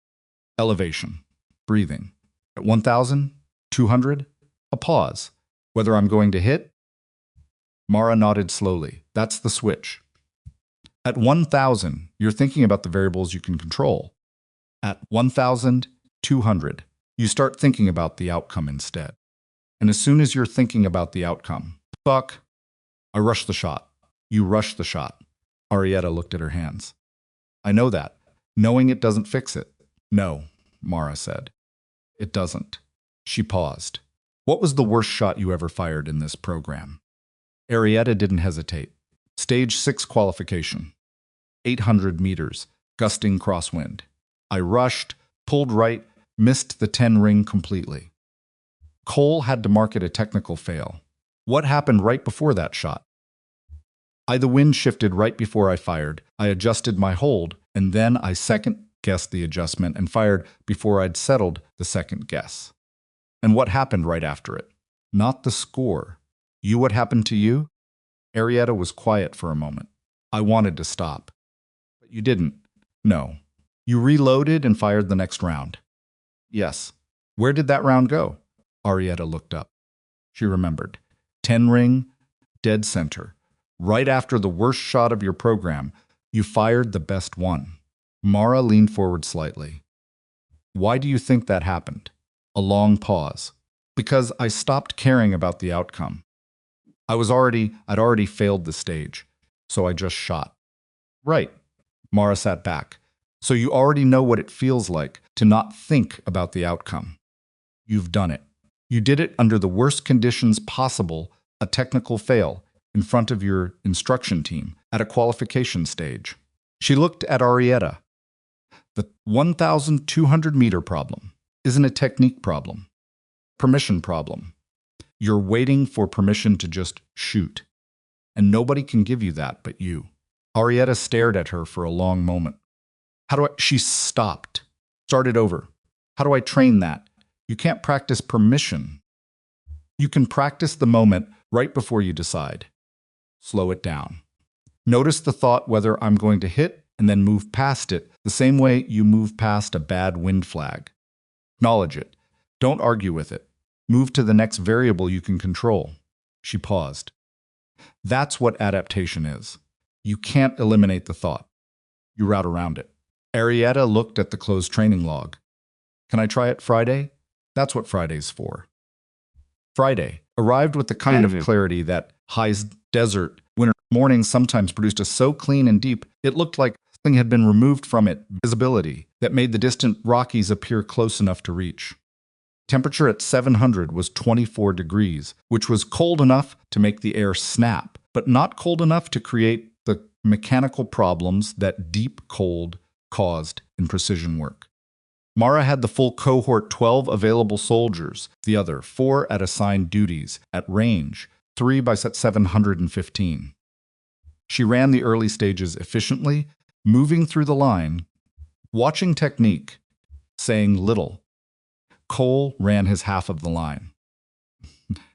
Elevation. Breathing. At 1,200, a pause. Whether I'm going to hit? Mara nodded slowly. That's the switch. At 1,000, you're thinking about the variables you can control. At 1,200, you start thinking about the outcome instead. And as soon as you're thinking about the outcome, fuck, I rush the shot. You rush the shot. Arietta looked at her hands. I know that. Knowing it doesn't fix it. No, Mara said. It doesn't. She paused. What was the worst shot you ever fired in this program? Arietta didn't hesitate. Stage 6 qualification. 800 meters, gusting crosswind. I rushed, pulled right, missed the 10 ring completely. Cole had to mark it a technical fail. What happened right before that shot? The wind shifted right before I fired. I adjusted my hold, and then I second-guessed the adjustment and fired before I'd settled the second guess. And what happened right after it? Not the score. What happened to you? Arietta was quiet for a moment. I wanted to stop. But you didn't. No. You reloaded and fired the next round. Yes. Where did that round go? Arietta looked up. She remembered. 10 ring, dead center. Right after the worst shot of your program, you fired the best one. Mara leaned forward slightly. Why do you think that happened? A long pause. Because I stopped caring about the outcome. I'd already failed the stage, so I just shot. Right. Mara sat back. So you already know what it feels like to not think about the outcome. You've done it. You did it under the worst conditions possible, a technical fail, in front of your instruction team, at a qualification stage. She looked at Arietta. The 1,200-meter problem isn't a technique problem. Permission problem. You're waiting for permission to just shoot. And nobody can give you that but you. Arietta stared at her for a long moment. She stopped. Started over. How do I train that? You can't practice permission. You can practice the moment right before you decide. Slow it down. Notice the thought whether I'm going to hit and then move past it the same way you move past a bad wind flag. Acknowledge it. Don't argue with it. Move to the next variable you can control. She paused. That's what adaptation is. You can't eliminate the thought. You route around it. Arietta looked at the closed training log. Can I try it Friday? That's what Friday's for. Friday arrived with the kind of clarity that High's desert winter mornings sometimes produced us so clean and deep it looked like something had been removed from it, visibility that made the distant Rockies appear close enough to reach. Temperature at 700 was 24 degrees, which was cold enough to make the air snap, but not cold enough to create the mechanical problems that deep cold caused in precision work. Mara had the full cohort 12 available soldiers, the other 4 at assigned duties, at range, 3 by set 715. She ran the early stages efficiently, moving through the line, watching technique, saying little. Cole ran his half of the line.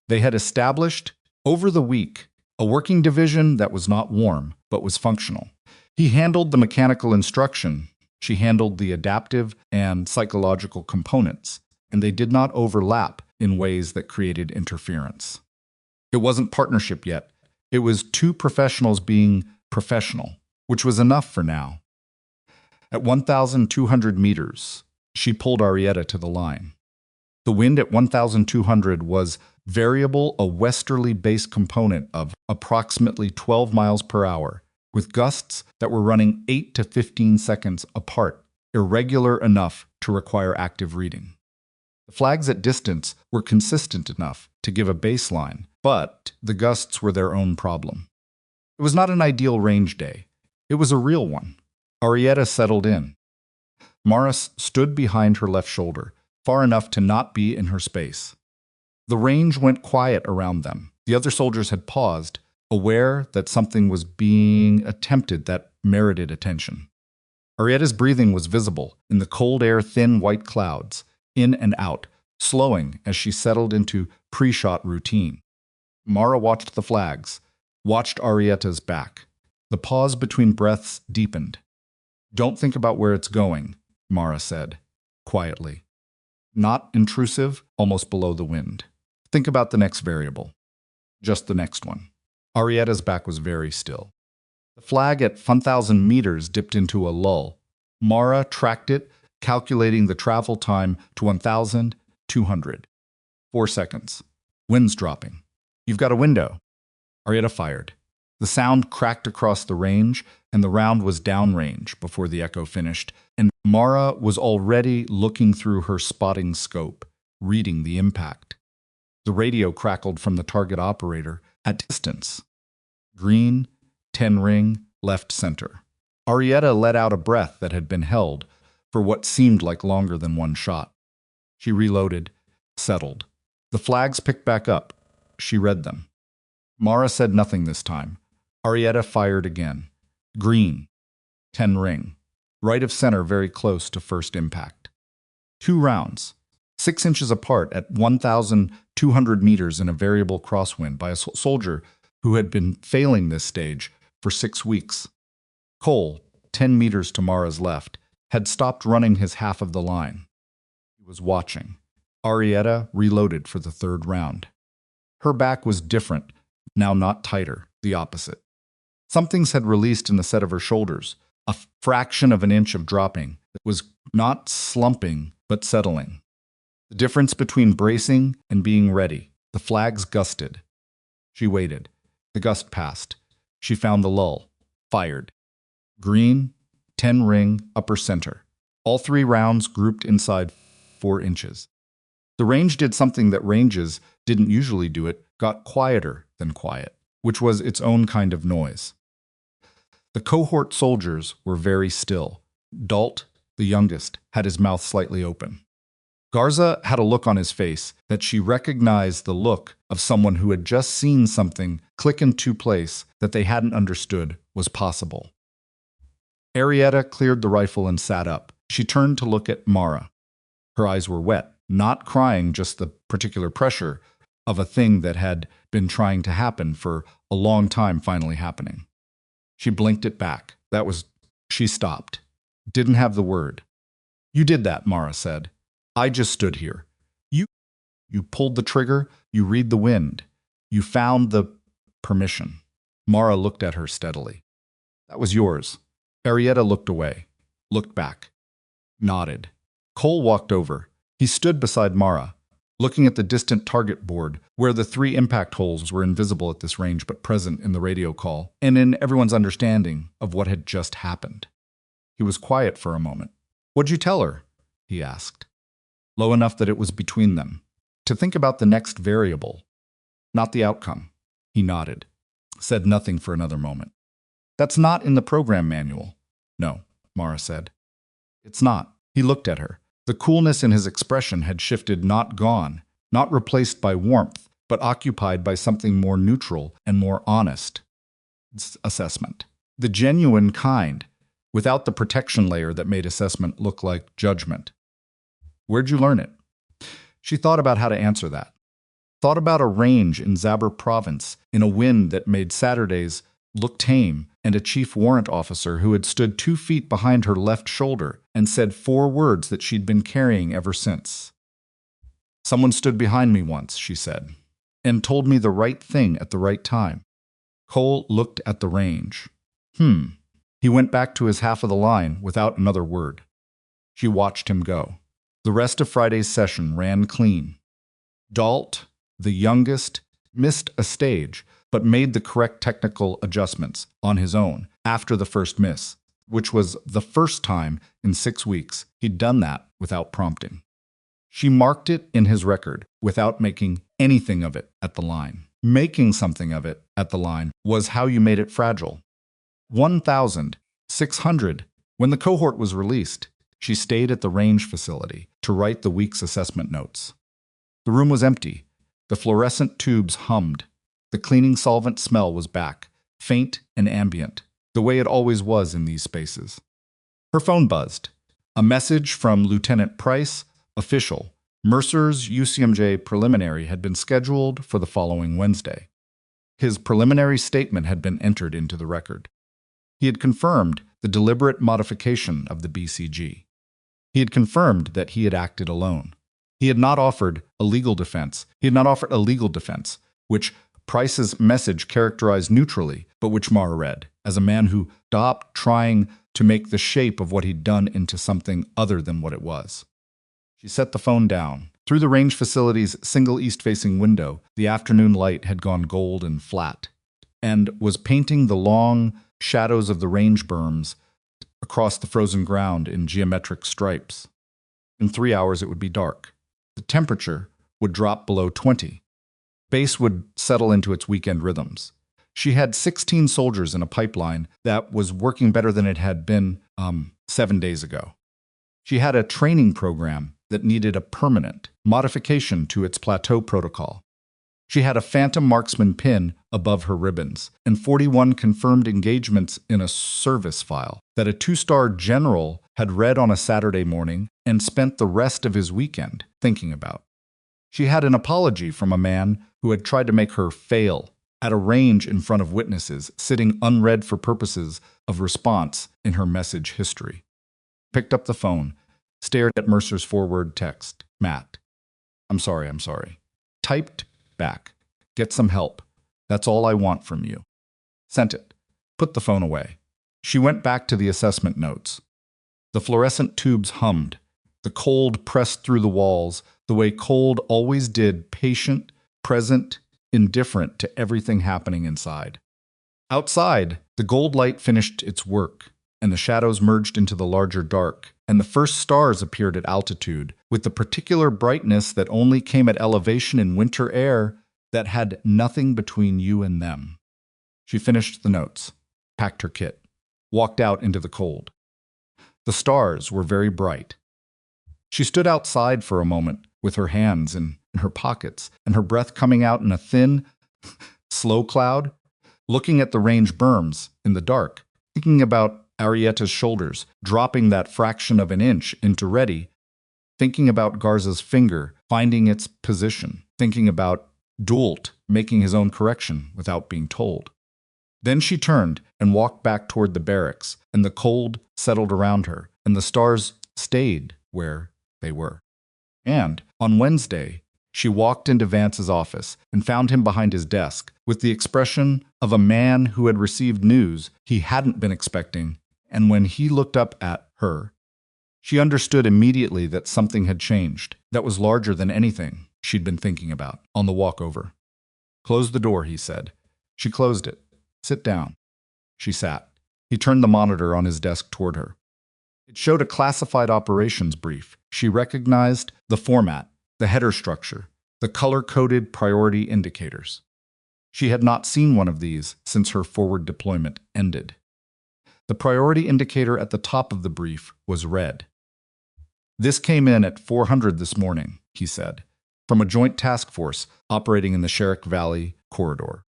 They had established, over the week, a working division that was not warm, but was functional. He handled the mechanical instruction. She handled the adaptive and psychological components, and they did not overlap in ways that created interference. It wasn't partnership yet. It was 2 professionals being professional, which was enough for now. At 1,200 meters, she pulled Arietta to the line. The wind at 1,200 was variable, a westerly-based component of approximately 12 miles per hour, with gusts that were running 8 to 15 seconds apart, irregular enough to require active reading. The flags at distance were consistent enough to give a baseline, but the gusts were their own problem. It was not an ideal range day. It was a real one. Arietta settled in. Mara stood behind her left shoulder, far enough to not be in her space. The range went quiet around them. The other soldiers had paused, aware that something was being attempted that merited attention. Arietta's breathing was visible in the cold air, thin white clouds, in and out, slowing as she settled into pre-shot routine. Mara watched the flags, watched Arietta's back. The pause between breaths deepened. Don't think about where it's going, Mara said, quietly. Not intrusive, almost below the wind. Think about the next variable. Just the next one. Arietta's back was very still. The flag at 1,000 meters dipped into a lull. Mara tracked it, calculating the travel time to 1,200. 4 seconds. Wind's dropping. You've got a window. Arietta fired. The sound cracked across the range, and the round was downrange before the echo finished, and Mara was already looking through her spotting scope, reading the impact. The radio crackled from the target operator at distance. Green, 10 ring, left center. Arietta let out a breath that had been held for what seemed like longer than one shot. She reloaded, settled. The flags picked back up. She read them. Mara said nothing this time. Arietta fired again. Green, 10 ring. Right of center, very close to first impact. 2 rounds, 6 inches apart at 1,200 meters in a variable crosswind by a soldier who had been failing this stage for 6 weeks. Cole, 10 meters to Mara's left, had stopped running his half of the line. He was watching. Arietta reloaded for the 3rd round. Her back was different, now not tighter, the opposite. Somethings had released in the set of her shoulders, a fraction of an inch of dropping that was not slumping but settling. The difference between bracing and being ready. The flags gusted. She waited. The gust passed. She found the lull. Fired. Green, 10 ring, upper center. All 3 rounds grouped inside 4 inches. The range did something that ranges didn't usually do. It got quieter than quiet, which was its own kind of noise. The cohort soldiers were very still. Dalt, the youngest, had his mouth slightly open. Garza had a look on his face that she recognized the look of someone who had just seen something click into place that they hadn't understood was possible. Arietta cleared the rifle and sat up. She turned to look at Mara. Her eyes were wet, not crying, just the particular pressure of a thing that had been trying to happen for a long time finally happening. She blinked it back. She stopped. Didn't have the word. You did that, Mara said. I just stood here. You pulled the trigger. You read the wind. You found the permission. Mara looked at her steadily. That was yours. Arietta looked away, looked back, nodded. Cole walked over. He stood beside Mara, looking at the distant target board where the 3 impact holes were invisible at this range but present in the radio call and in everyone's understanding of what had just happened. He was quiet for a moment. What'd you tell her? He asked. Low enough that it was between them. To think about the next variable, not the outcome. He nodded, said nothing for another moment. That's not in the program manual. No, Mara said. It's not. He looked at her. The coolness in his expression had shifted, not gone, not replaced by warmth, but occupied by something more neutral and more honest. It's assessment. The genuine kind, without the protection layer that made assessment look like judgment. Where'd you learn it? She thought about how to answer that. Thought about a range in Zabur province in a wind that made Saturdays look tame, and a chief warrant officer who had stood 2 feet behind her left shoulder and said 4 words that she'd been carrying ever since. Someone stood behind me once, she said, and told me the right thing at the right time. Cole looked at the range. He went back to his half of the line without another word. She watched him go. The rest of Friday's session ran clean. Dalt, the youngest, missed a stage, but made the correct technical adjustments on his own after the first miss, which was the first time in 6 weeks he'd done that without prompting. She marked it in his record without making anything of it at the line. Making something of it at the line was how you made it fragile. 1,600. When the cohort was released, she stayed at the range facility to write the week's assessment notes. The room was empty. The fluorescent tubes hummed. The cleaning solvent smell was back, faint and ambient, the way it always was in these spaces. Her phone buzzed. A message from Lieutenant Price, official. Mercer's UCMJ preliminary had been scheduled for the following Wednesday. His preliminary statement had been entered into the record. He had confirmed the deliberate modification of the BCG. He had confirmed that he had acted alone. He had not offered a legal defense. He had not offered a legal defense, which Price's message characterized neutrally, but which Mara read as a man who stopped trying to make the shape of what he'd done into something other than what it was. She set the phone down. Through the range facility's single east-facing window, the afternoon light had gone gold and flat, and was painting the long shadows of the range berms across the frozen ground in geometric stripes. In 3 hours it would be dark. The temperature would drop below 20. Base would settle into its weekend rhythms. She had 16 soldiers in a pipeline that was working better than it had been 7 days ago. She had a training program that needed a permanent modification to its plateau protocol. She had a Phantom Marksman pin above her ribbons and 41 confirmed engagements in a service file that a 2-star general had read on a Saturday morning and spent the rest of his weekend thinking about. She had an apology from a man who had tried to make her fail at a range in front of witnesses, sitting unread for purposes of response in her message history. Picked up the phone, stared at Mercer's forward text, Matt. I'm sorry. Typed back. Get some help. That's all I want from you. Sent it. Put the phone away. She went back to the assessment notes. The fluorescent tubes hummed. The cold pressed through the walls, the way cold always did, patient, present, indifferent to everything happening inside. Outside, the gold light finished its work, and the shadows merged into the larger dark, and the first stars appeared at altitude, with the particular brightness that only came at elevation in winter air that had nothing between you and them. She finished the notes, packed her kit, walked out into the cold. The stars were very bright. She stood outside for a moment, with her hands in her pockets, and her breath coming out in a thin, slow cloud, looking at the range berms in the dark, thinking about Arietta's shoulders, dropping that fraction of an inch into ready, thinking about Garza's finger, finding its position, thinking about Dult making his own correction without being told. Then she turned and walked back toward the barracks, and the cold settled around her, and the stars stayed where they were. And on Wednesday, she walked into Vance's office and found him behind his desk with the expression of a man who had received news he hadn't been expecting, and when he looked up at her, she understood immediately that something had changed that was larger than anything she'd been thinking about on the walk over. Close the door, he said. She closed it. Sit down. She sat. He turned the monitor on his desk toward her. It showed a classified operations brief. She recognized the format, the header structure, the color-coded priority indicators. She had not seen one of these since her forward deployment ended. The priority indicator at the top of the brief was red. This came in at 400 this morning, he said, from a joint task force operating in the Sherrick Valley corridor.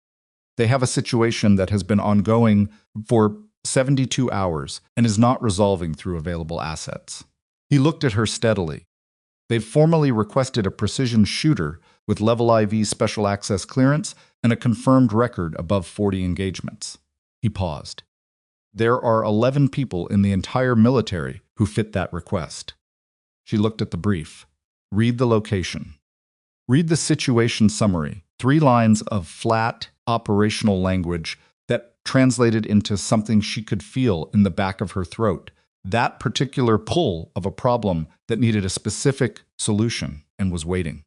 They have a situation that has been ongoing for 72 hours and is not resolving through available assets. He looked at her steadily. They've formally requested a precision shooter with level IV special access clearance and a confirmed record above 40 engagements. He paused. There are 11 people in the entire military who fit that request. She looked at the brief. Read the location. Read the situation summary, 3 lines of flat, operational language that translated into something she could feel in the back of her throat, that particular pull of a problem that needed a specific solution and was waiting.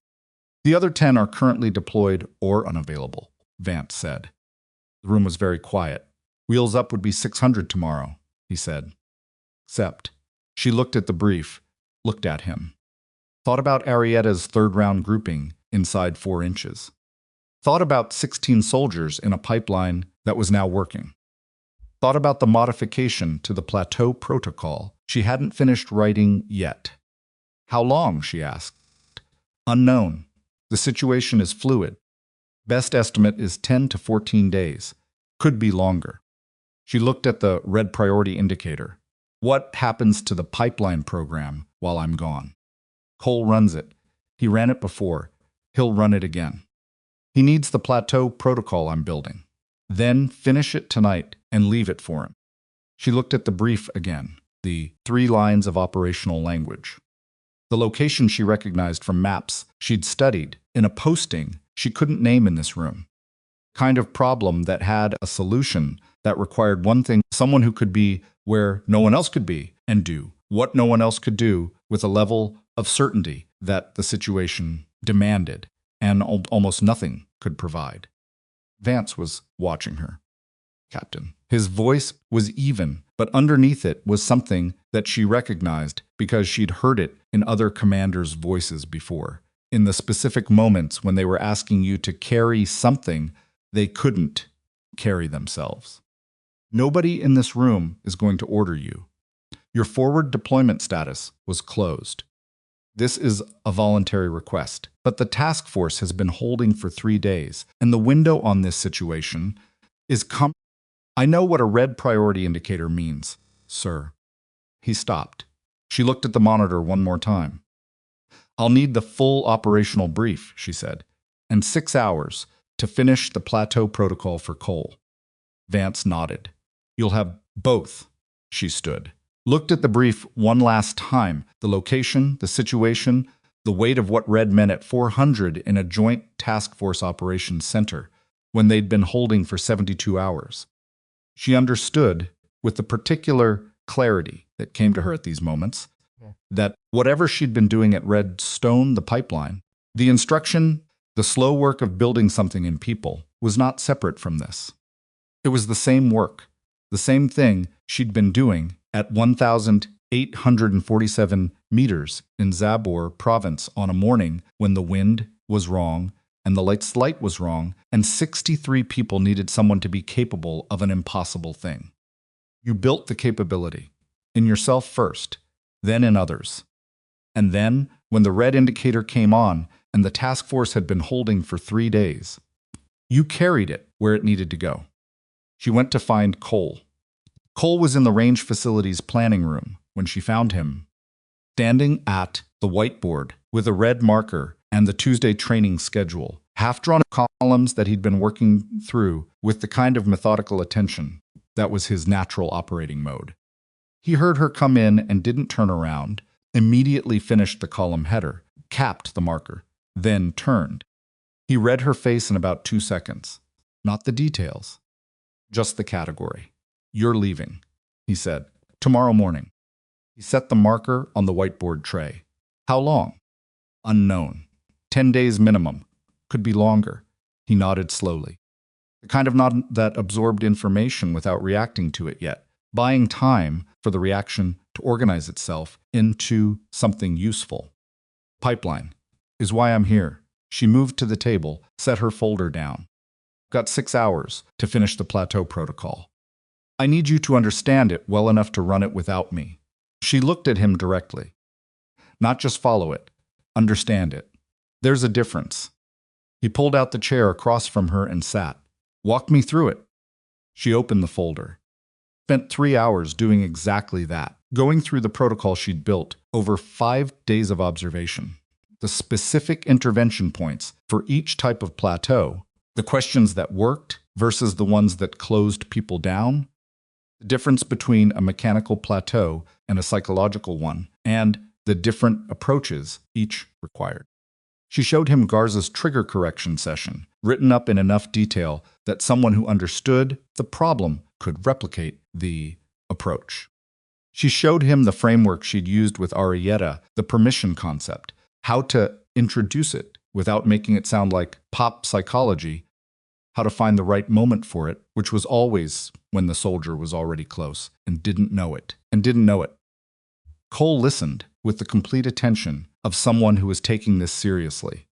The other 10 are currently deployed or unavailable, Vance said. The room was very quiet. Wheels up would be 600 tomorrow, he said. Except, she looked at the brief, looked at him. Thought about Arietta's third-round grouping inside 4 inches. Thought about 16 soldiers in a pipeline that was now working. Thought about the modification to the plateau protocol she hadn't finished writing yet. How long, she asked. Unknown. The situation is fluid. Best estimate is 10 to 14 days. Could be longer. She looked at the red priority indicator. What happens to the pipeline program while I'm gone? Cole runs it. He ran it before. He'll run it again. He needs the plateau protocol I'm building. Then finish it tonight and leave it for him. She looked at the brief again, the 3 lines of operational language. The location she recognized from maps she'd studied in a posting she couldn't name in this room. Kind of problem that had a solution that required one thing, someone who could be where no one else could be and do what no one else could do with a level of certainty that the situation demanded and almost nothing could provide. Vance was watching her. Captain. His voice was even, but underneath it was something that she recognized because she'd heard it in other commanders' voices before, in the specific moments when they were asking you to carry something they couldn't carry themselves. Nobody in this room is going to order you. Your forward deployment status was closed. This is a voluntary request, but the task force has been holding for 3 days, and the window on this situation is I know what a red priority indicator means, sir. He stopped. She looked at the monitor one more time. I'll need the full operational brief, she said, and 6 hours to finish the plateau protocol for Cole. Vance nodded. You'll have both, she stood. Looked at the brief one last time, the location, the situation, the weight of what red meant at 400 in a joint task force operations center when they'd been holding for 72 hours. She understood, with the particular clarity that came to her at these moments, that whatever she'd been doing at Redstone, the pipeline, the instruction, the slow work of building something in people, was not separate from this. It was the same work, the same thing she'd been doing at 1,847 meters in Zabor province on a morning when the wind was wrong and the light was wrong, and 63 people needed someone to be capable of an impossible thing. You built the capability, in yourself first, then in others. And then, when the red indicator came on and the task force had been holding for 3 days, you carried it where it needed to go. She went to find Cole. Cole was in the range facility's planning room when she found him, standing at the whiteboard with a red marker and the Tuesday training schedule, half-drawn columns that he'd been working through with the kind of methodical attention that was his natural operating mode. He heard her come in and didn't turn around, immediately finished the column header, capped the marker, then turned. He read her face in about 2 seconds. Not the details, just the category. You're leaving, he said. Tomorrow morning. He set the marker on the whiteboard tray. How long? Unknown. 10 days minimum. Could be longer. He nodded slowly. The kind of nod that absorbed information without reacting to it yet, buying time for the reaction to organize itself into something useful. Pipeline is why I'm here. She moved to the table, set her folder down. Got 6 hours to finish the plateau protocol. I need you to understand it well enough to run it without me. She looked at him directly. Not just follow it, understand it. There's a difference. He pulled out the chair across from her and sat. Walk me through it. She opened the folder. Spent 3 hours doing exactly that, going through the protocol she'd built over 5 days of observation. The specific intervention points for each type of plateau, the questions that worked versus the ones that closed people down, the difference between a mechanical plateau and a psychological one, and the different approaches each required. She showed him Garza's trigger correction session, written up in enough detail that someone who understood the problem could replicate the approach. She showed him the framework she'd used with Arietta, the permission concept, how to introduce it without making it sound like pop psychology, how to find the right moment for it, which was always when the soldier was already close and didn't know it. Cole listened with the complete attention of someone who was taking this seriously.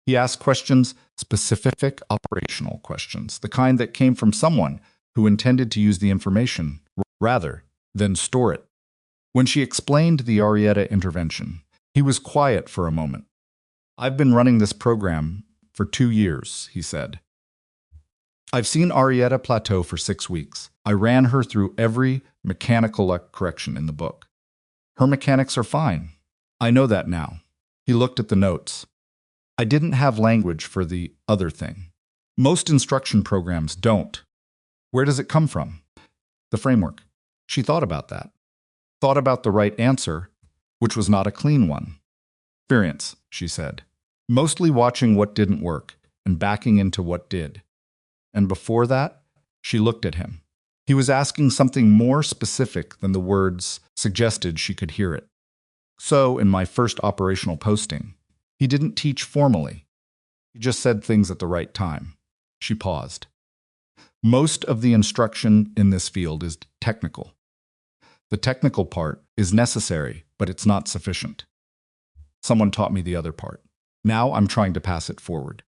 He asked questions, specific operational questions, the kind that came from someone who intended to use the information rather than store it. When she explained the Arietta intervention, he was quiet for a moment. I've been running this program for 2 years, he said. I've seen Arietta plateau for 6 weeks. I ran her through every mechanical correction in the book. Her mechanics are fine. I know that now. He looked at the notes. I didn't have language for the other thing. Most instruction programs don't. Where does it come from? The framework. She thought about that. Thought about the right answer, which was not a clean one. Experience, she said. Mostly watching what didn't work and backing into what did. And before that, she looked at him. He was asking something more specific than the words suggested she could hear it. So, in my first operational posting, he didn't teach formally. He just said things at the right time. She paused. Most of the instruction in this field is technical. The technical part is necessary, but it's not sufficient. Someone taught me the other part. Now I'm trying to pass it forward.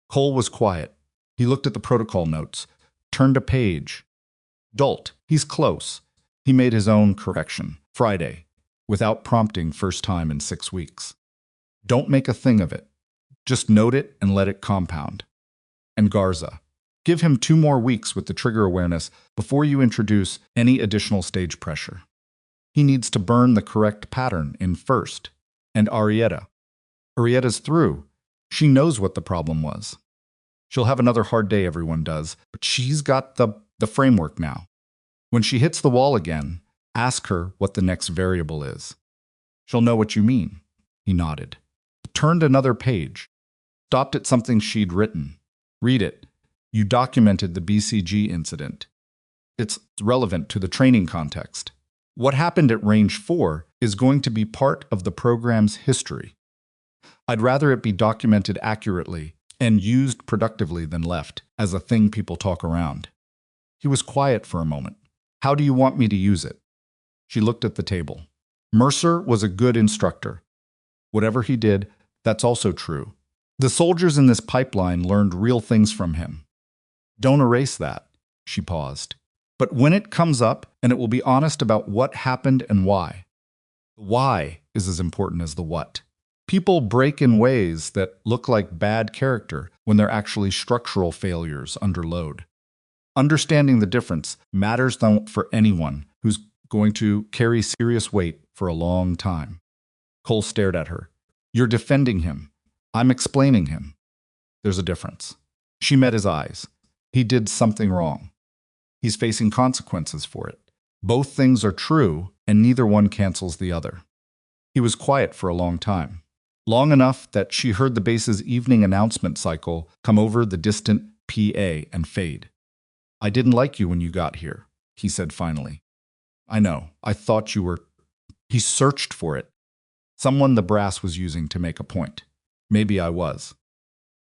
Cole was quiet. He looked at the protocol notes, turned a page. Dolt, he's close. He made his own correction, Friday, without prompting first time in 6 weeks. Don't make a thing of it. Just note it and let it compound. And Garza, give him 2 more weeks with the trigger awareness before you introduce any additional stage pressure. He needs to burn the correct pattern in first. And Arrieta's through. She knows what the problem was. She'll have another hard day, everyone does, but she's got the framework now. When she hits the wall again, ask her what the next variable is. She'll know what you mean. He nodded. Turned another page. Stopped at something she'd written. Read it. You documented the BCG incident. It's relevant to the training context. What happened at Range 4 is going to be part of the program's history. I'd rather it be documented accurately and used productively than left as a thing people talk around. He was quiet for a moment. How do you want me to use it? She looked at the table. Mercer was a good instructor. Whatever he did, that's also true. The soldiers in this pipeline learned real things from him. Don't erase that. She paused. But when it comes up, and it will be honest about what happened and why. The why is as important as the what. People break in ways that look like bad character when they're actually structural failures under load. Understanding the difference matters for anyone who's going to carry serious weight for a long time. Cole stared at her. You're defending him. I'm explaining him. There's a difference. She met his eyes. He did something wrong. He's facing consequences for it. Both things are true, and neither one cancels the other. He was quiet for a long time. Long enough that she heard the base's evening announcement cycle come over the distant PA and fade. I didn't like you when you got here, he said finally. I know. I thought you were... He searched for it. Someone the brass was using to make a point. Maybe I was.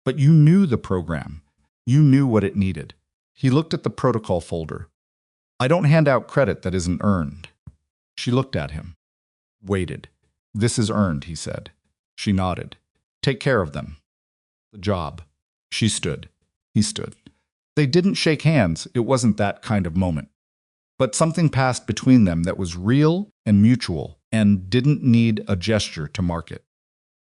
But you knew the program. You knew what it needed. He looked at the protocol folder. I don't hand out credit that isn't earned. She looked at him. Waited. This is earned, he said. She nodded. Take care of them. The job. She stood. He stood. They didn't shake hands. It wasn't that kind of moment. But something passed between them that was real and mutual and didn't need a gesture to mark it.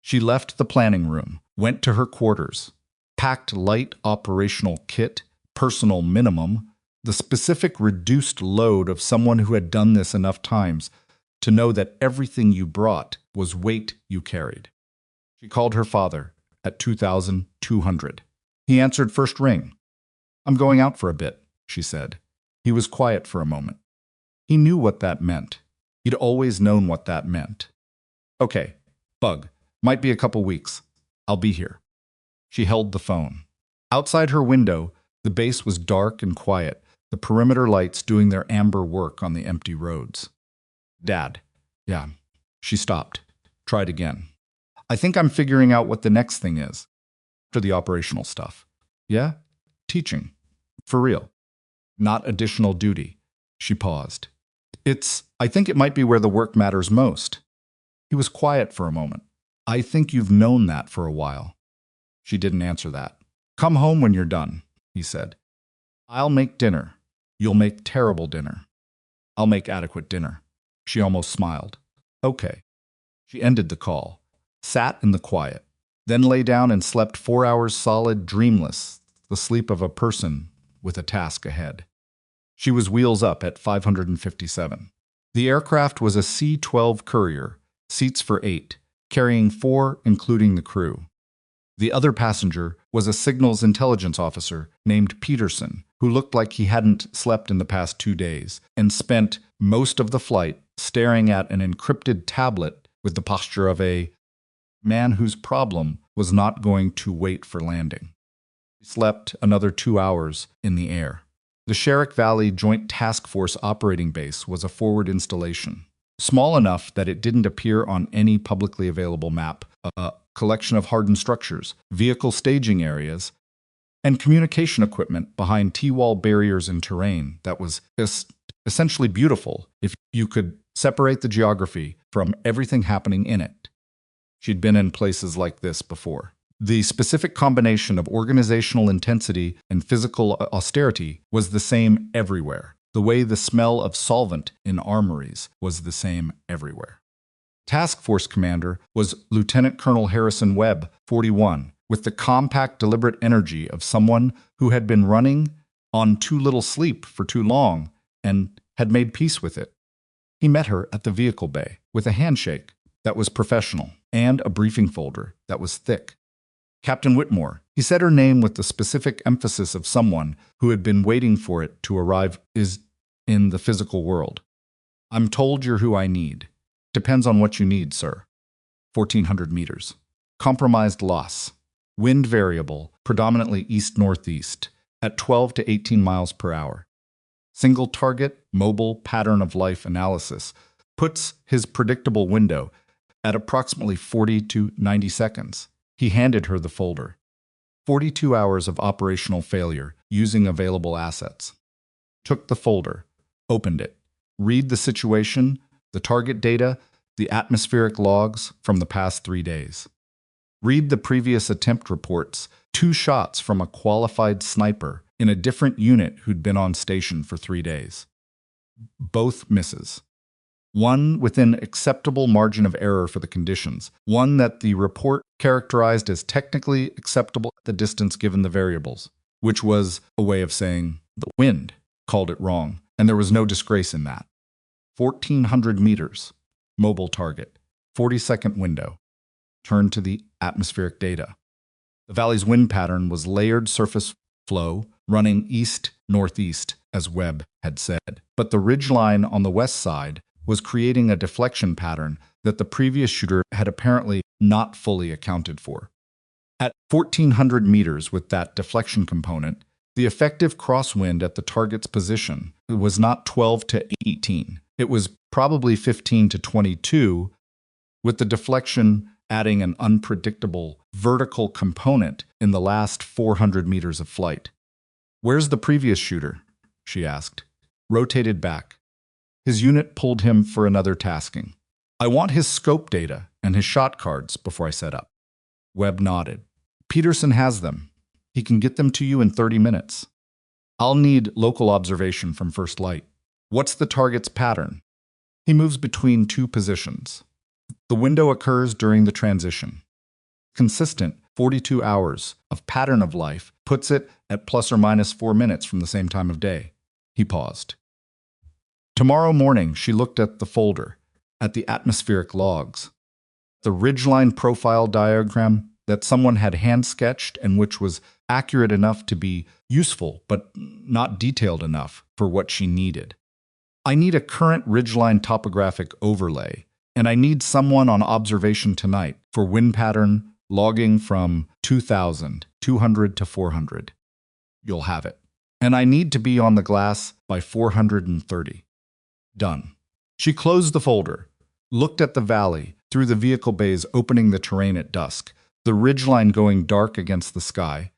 She left the planning room, went to her quarters, packed light operational kit, personal minimum, the specific reduced load of someone who had done this enough times to know that everything you brought was weight you carried. She called her father at 2,200. He answered first ring. I'm going out for a bit, she said. He was quiet for a moment. He knew what that meant. He'd always known what that meant. Okay, bug. Might be a couple weeks. I'll be here. She held the phone. Outside her window, the base was dark and quiet, the perimeter lights doing their amber work on the empty roads. Dad. Yeah. She stopped. Tried again. I think I'm figuring out what the next thing is. After the operational stuff. Yeah? Teaching. For real. Not additional duty. She paused. I think it might be where the work matters most. He was quiet for a moment. I think you've known that for a while. She didn't answer that. Come home when you're done, he said. I'll make dinner. You'll make terrible dinner. I'll make adequate dinner. She almost smiled. Okay. She ended the call, sat in the quiet, then lay down and slept 4 hours solid, dreamless, the sleep of a person with a task ahead. She was wheels up at 557. The aircraft was a C-12 Courier, seats for 8, carrying 4 including the crew. The other passenger was a signals intelligence officer named Peterson, who looked like he hadn't slept in the past 2 days and spent most of the flight staring at an encrypted tablet with the posture of a Man whose problem was not going to wait for landing. He slept another 2 hours in the air. The Sherrick Valley Joint Task Force Operating Base was a forward installation, small enough that it didn't appear on any publicly available map, a collection of hardened structures, vehicle staging areas, and communication equipment behind T-wall barriers in terrain that was essentially beautiful if you could separate the geography from everything happening in it. She'd been in places like this before. The specific combination of organizational intensity and physical austerity was the same everywhere. The way the smell of solvent in armories was the same everywhere. Task Force Commander was Lieutenant Colonel Harrison Webb, 41, with the compact, deliberate energy of someone who had been running on too little sleep for too long and had made peace with it. He met her at the vehicle bay with a handshake that was professional and a briefing folder that was thick. Captain Whitmore. He said her name with the specific emphasis of someone who had been waiting for it to arrive is in the physical world. I'm told you're who I need. Depends on what you need, sir. 1,400 meters. Compromised loss. Wind variable, predominantly east-northeast, at 12 to 18 miles per hour. Single target, mobile pattern of life analysis puts his predictable window at approximately 40 to 90 seconds. He handed her the folder. 42 hours of operational failure using available assets. Took the folder, opened it. Read the situation, the target data, the atmospheric logs from the past 3 days. Read the previous attempt reports, 2 shots from a qualified sniper in a different unit who'd been on station for 3 days. Both misses. One within acceptable margin of error for the conditions, one that the report characterized as technically acceptable at the distance given the variables, which was a way of saying the wind called it wrong, and there was no disgrace in that. 1,400 meters, mobile target, 40-second window. Turn to the atmospheric data. The valley's wind pattern was layered surface flow running east-northeast, as Webb had said, but the ridgeline on the west side was creating a deflection pattern that the previous shooter had apparently not fully accounted for. At 1,400 meters with that deflection component, the effective crosswind at the target's position was not 12 to 18. It was probably 15 to 22, with the deflection adding an unpredictable vertical component in the last 400 meters of flight. "Where's the previous shooter?" she asked. Rotated back. His unit pulled him for another tasking. "I want his scope data and his shot cards before I set up." Webb nodded. "Peterson has them. He can get them to you in 30 minutes. I'll need local observation from first light. What's the target's pattern?" He moves between 2 positions. The window occurs during the transition. Consistent 42 hours of pattern of life puts it at plus or minus 4 minutes from the same time of day. He paused. Tomorrow morning, she looked at the folder, at the atmospheric logs, the ridgeline profile diagram that someone had hand-sketched and which was accurate enough to be useful, but not detailed enough for what she needed. "I need a current ridgeline topographic overlay, and I need someone on observation tonight for wind pattern logging from 2,200 to 400. You'll have it. And I need to be on the glass by 430. Done." She closed the folder, looked at the valley through the vehicle bays opening the terrain at dusk, the ridgeline going dark against the sky,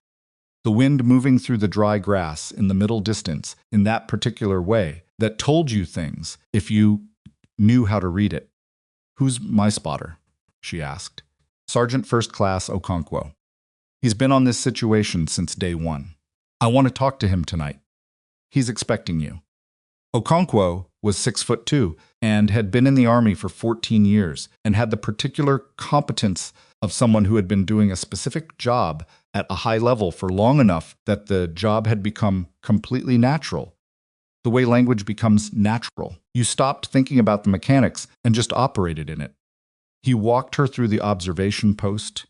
the wind moving through the dry grass in the middle distance in that particular way that told you things if you knew how to read it. "Who's my spotter?" she asked. "Sergeant First Class Okonkwo. He's been on this situation since day 1. I want to talk to him tonight. He's expecting you." Okonkwo was 6'2" and had been in the Army for 14 years and had the particular competence of someone who had been doing a specific job at a high level for long enough that the job had become completely natural. The way language becomes natural. You stopped thinking about the mechanics and just operated in it. He walked her through the observation post,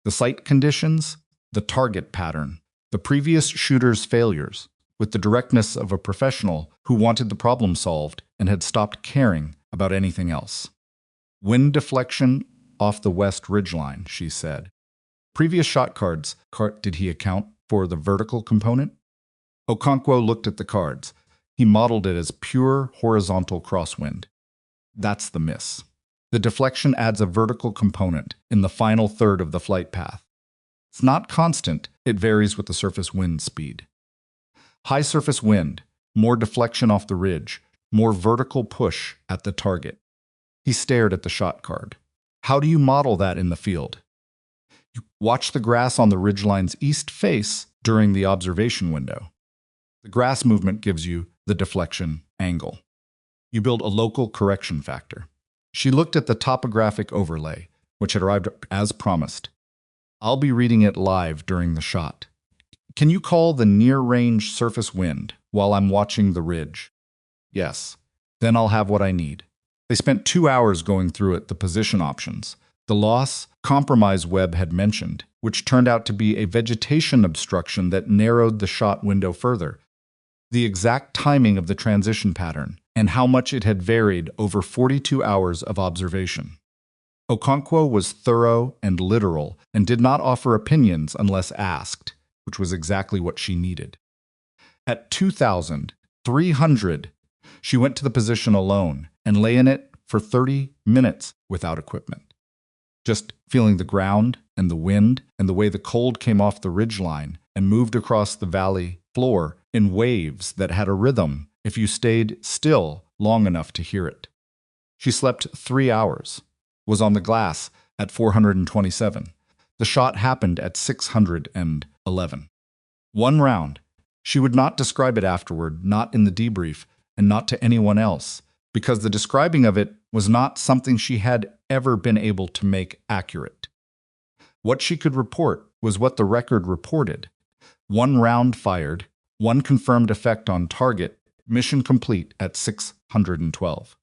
the site conditions, the target pattern, the previous shooter's failures, with the directness of a professional who wanted the problem solved and had stopped caring about anything else. Wind deflection, off the west ridgeline, she said. Previous shot cards, did he account for the vertical component? Okonkwo looked at the cards. He modeled it as pure horizontal crosswind. That's the miss. The deflection adds a vertical component in the final third of the flight path. It's not constant, it varies with the surface wind speed. High surface wind, more deflection off the ridge, more vertical push at the target. He stared at the shot card. How do you model that in the field? You watch the grass on the ridgeline's east face during the observation window. The grass movement gives you the deflection angle. You build a local correction factor. She looked at the topographic overlay, which had arrived as promised. I'll be reading it live during the shot. Can you call the near-range surface wind while I'm watching the ridge? Yes. Then I'll have what I need. They spent 2 hours going through it, the position options, the loss compromise Webb had mentioned, which turned out to be a vegetation obstruction that narrowed the shot window further, the exact timing of the transition pattern, and how much it had varied over 42 hours of observation. Okonkwo was thorough and literal and did not offer opinions unless asked, which was exactly what she needed. At 2,300, she went to the position alone and lay in it for 30 minutes without equipment, just feeling the ground and the wind and the way the cold came off the ridgeline and moved across the valley floor in waves that had a rhythm if you stayed still long enough to hear it. She slept 3 hours, was on the glass at 427. The shot happened at 611. One round. She would not describe it afterward, not in the debrief, and not to anyone else, because the describing of it was not something she had ever been able to make accurate. What she could report was what the record reported. 1 round fired, 1 confirmed effect on target, mission complete at 612.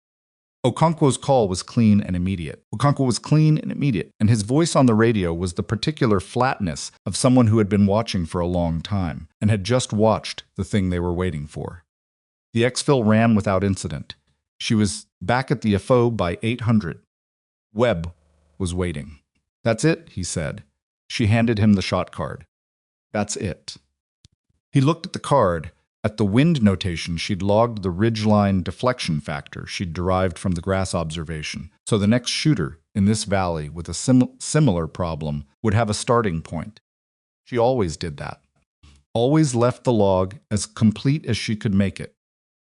Okonkwo's call was clean and immediate. Okonkwo was clean and immediate, and his voice on the radio was the particular flatness of someone who had been watching for a long time and had just watched the thing they were waiting for. The exfil ran without incident. She was back at the FO by 800. Webb was waiting. That's it, he said. She handed him the shot card. That's it. He looked at the card. At the wind notation, she'd logged the ridgeline deflection factor she'd derived from the grass observation, so the next shooter in this valley with a similar problem would have a starting point. She always did that. Always left the log as complete as she could make it.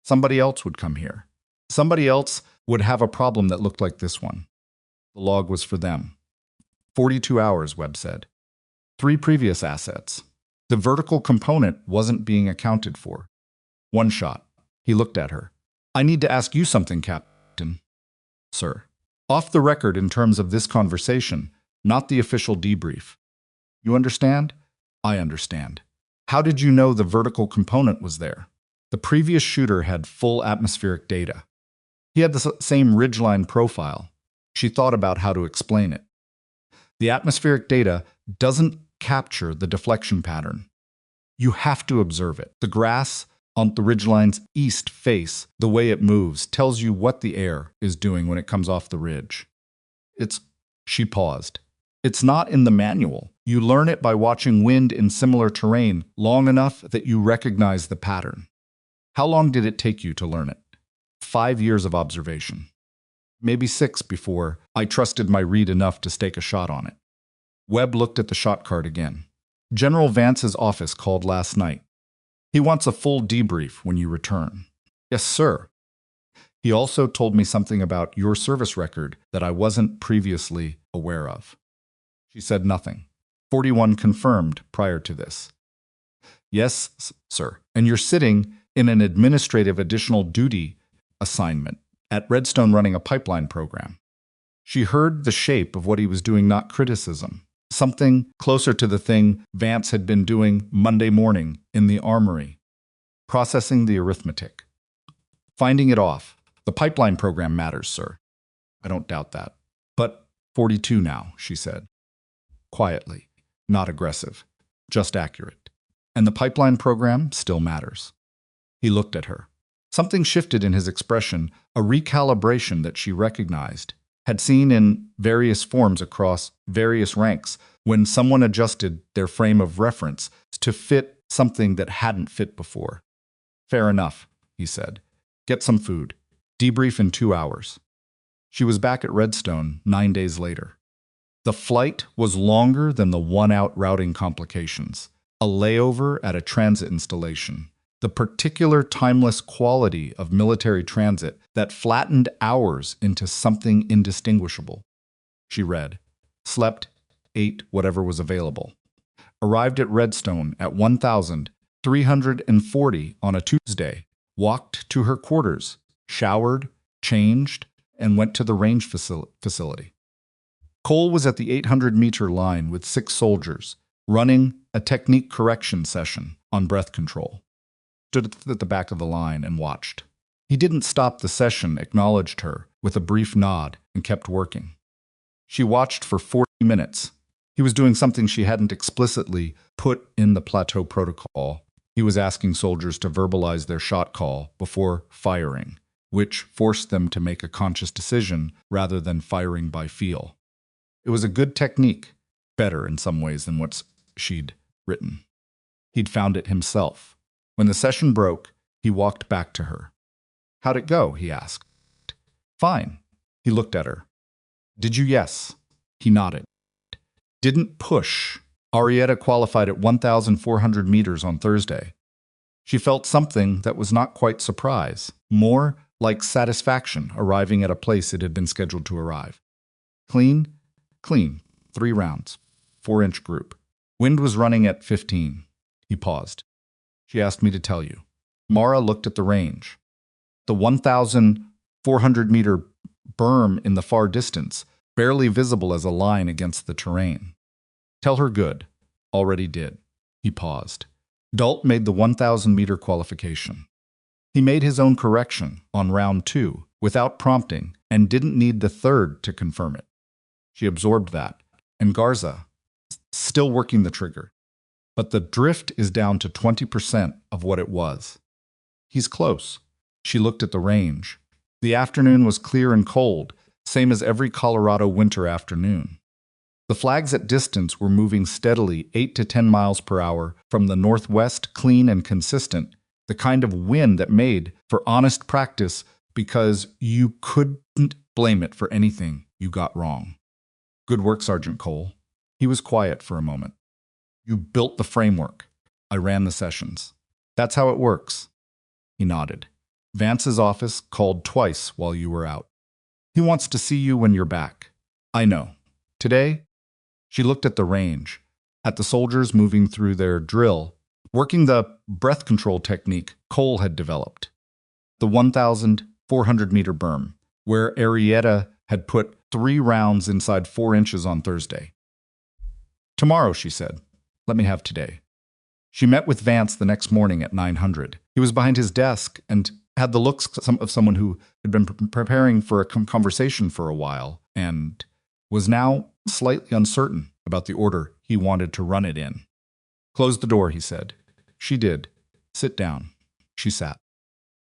Somebody else would come here. Somebody else would have a problem that looked like this one. The log was for them. 42 hours, Webb said. 3 previous assets. The vertical component wasn't being accounted for. 1 shot. He looked at her. I need to ask you something, Captain. Sir. Off the record in terms of this conversation, not the official debrief. You understand? I understand. How did you know the vertical component was there? The previous shooter had full atmospheric data. He had the same ridgeline profile. She thought about how to explain it. The atmospheric data doesn't capture the deflection pattern. You have to observe it. The grass on the ridgeline's east face, the way it moves, tells you what the air is doing when it comes off the ridge. She paused. It's not in the manual. You learn it by watching wind in similar terrain long enough that you recognize the pattern. How long did it take you to learn it? 5 years of observation. Maybe 6 before I trusted my read enough to stake a shot on it. Webb looked at the shot card again. General Vance's office called last night. He wants a full debrief when you return. Yes, sir. He also told me something about your service record that I wasn't previously aware of. She said nothing. 41 confirmed prior to this. Yes, sir. And you're sitting in an administrative additional duty assignment at Redstone running a pipeline program. She heard the shape of what he was doing, not criticism. Something closer to the thing Vance had been doing Monday morning in the armory. Processing the arithmetic. Finding it off. The pipeline program matters, sir. I don't doubt that. But 42 now, she said. Quietly, not aggressive, just accurate. And the pipeline program still matters. He looked at her. Something shifted in his expression, a recalibration that she recognized. had seen in various forms across various ranks when someone adjusted their frame of reference to fit something that hadn't fit before. Fair enough, he said. Get some food. Debrief in 2 hours. She was back at Redstone 9 days later. The flight was longer than the one-out routing complications, a layover at a transit installation, the particular timeless quality of military transit that flattened hours into something indistinguishable. She read, slept, ate whatever was available, arrived at Redstone at 1,340 on a Tuesday, walked to her quarters, showered, changed, and went to the range facility. Cole was at the 800-meter line with 6 soldiers, running a technique correction session on breath control. Stood at the back of the line and watched. He didn't stop the session, acknowledged her with a brief nod, and kept working. She watched for 40 minutes. He was doing something she hadn't explicitly put in the plateau protocol. He was asking soldiers to verbalize their shot call before firing, which forced them to make a conscious decision rather than firing by feel. It was a good technique, better in some ways than what she'd written. He'd found it himself. When the session broke, he walked back to her. How'd it go? He asked. Fine. He looked at her. Did you? Yes. He nodded. Didn't push. Arietta qualified at 1,400 meters on Thursday. She felt something that was not quite surprise, more like satisfaction arriving at a place it had been scheduled to arrive. Clean? Clean. 3 rounds. 4-inch group. Wind was running at 15. He paused. She asked me to tell you. Mara looked at the range. The 1,400-meter berm in the far distance, barely visible as a line against the terrain. Tell her good. Already did. He paused. Dalt made the 1,000-meter qualification. He made his own correction on round 2 without prompting and didn't need the third to confirm it. She absorbed that. And Garza, still working the trigger. But the drift is down to 20% of what it was. He's close. She looked at the range. The afternoon was clear and cold, same as every Colorado winter afternoon. The flags at distance were moving steadily 8 to 10 miles per hour from the northwest, clean and consistent, the kind of wind that made for honest practice because you couldn't blame it for anything you got wrong. Good work, Sergeant Cole. He was quiet for a moment. You built the framework. I ran the sessions. That's how it works. He nodded. Vance's office called twice while you were out. He wants to see you when you're back. I know. Today? She looked at the range, at the soldiers moving through their drill, working the breath control technique Cole had developed. The 1,400-meter berm, where Arietta had put 3 rounds inside 4 inches on Thursday. Tomorrow, she said. Let me have today. She met with Vance the next morning at 900. He was behind his desk and had the looks of someone who had been preparing for a conversation for a while and was now slightly uncertain about the order he wanted to run it in. Close the door, he said. She did. Sit down. She sat.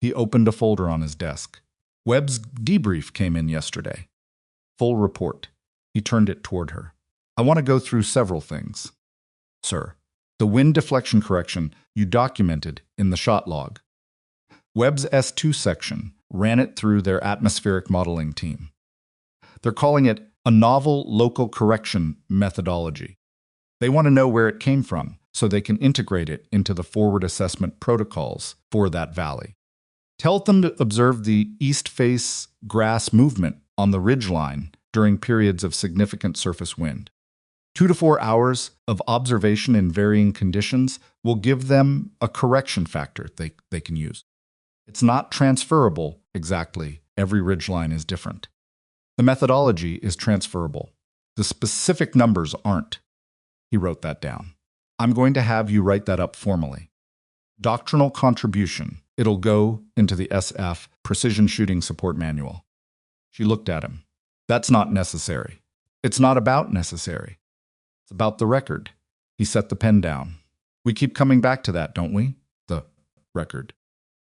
He opened a folder on his desk. Webb's debrief came in yesterday. Full report. He turned it toward her. I want to go through several things. Sir, the wind deflection correction you documented in the shot log. Webb's S2 section ran it through their atmospheric modeling team. They're calling it a novel local correction methodology. They want to know where it came from so they can integrate it into the forward assessment protocols for that valley. Tell them to observe the east face grass movement on the ridgeline during periods of significant surface wind. 2 to 4 hours of observation in varying conditions will give them a correction factor they can use. It's not transferable exactly. Every ridgeline is different. The methodology is transferable. The specific numbers aren't. He wrote that down. I'm going to have you write that up formally. Doctrinal contribution. It'll go into the SF Precision Shooting Support Manual. She looked at him. That's not necessary. It's not about necessary. It's about the record. He set the pen down. We keep coming back to that, don't we? The record.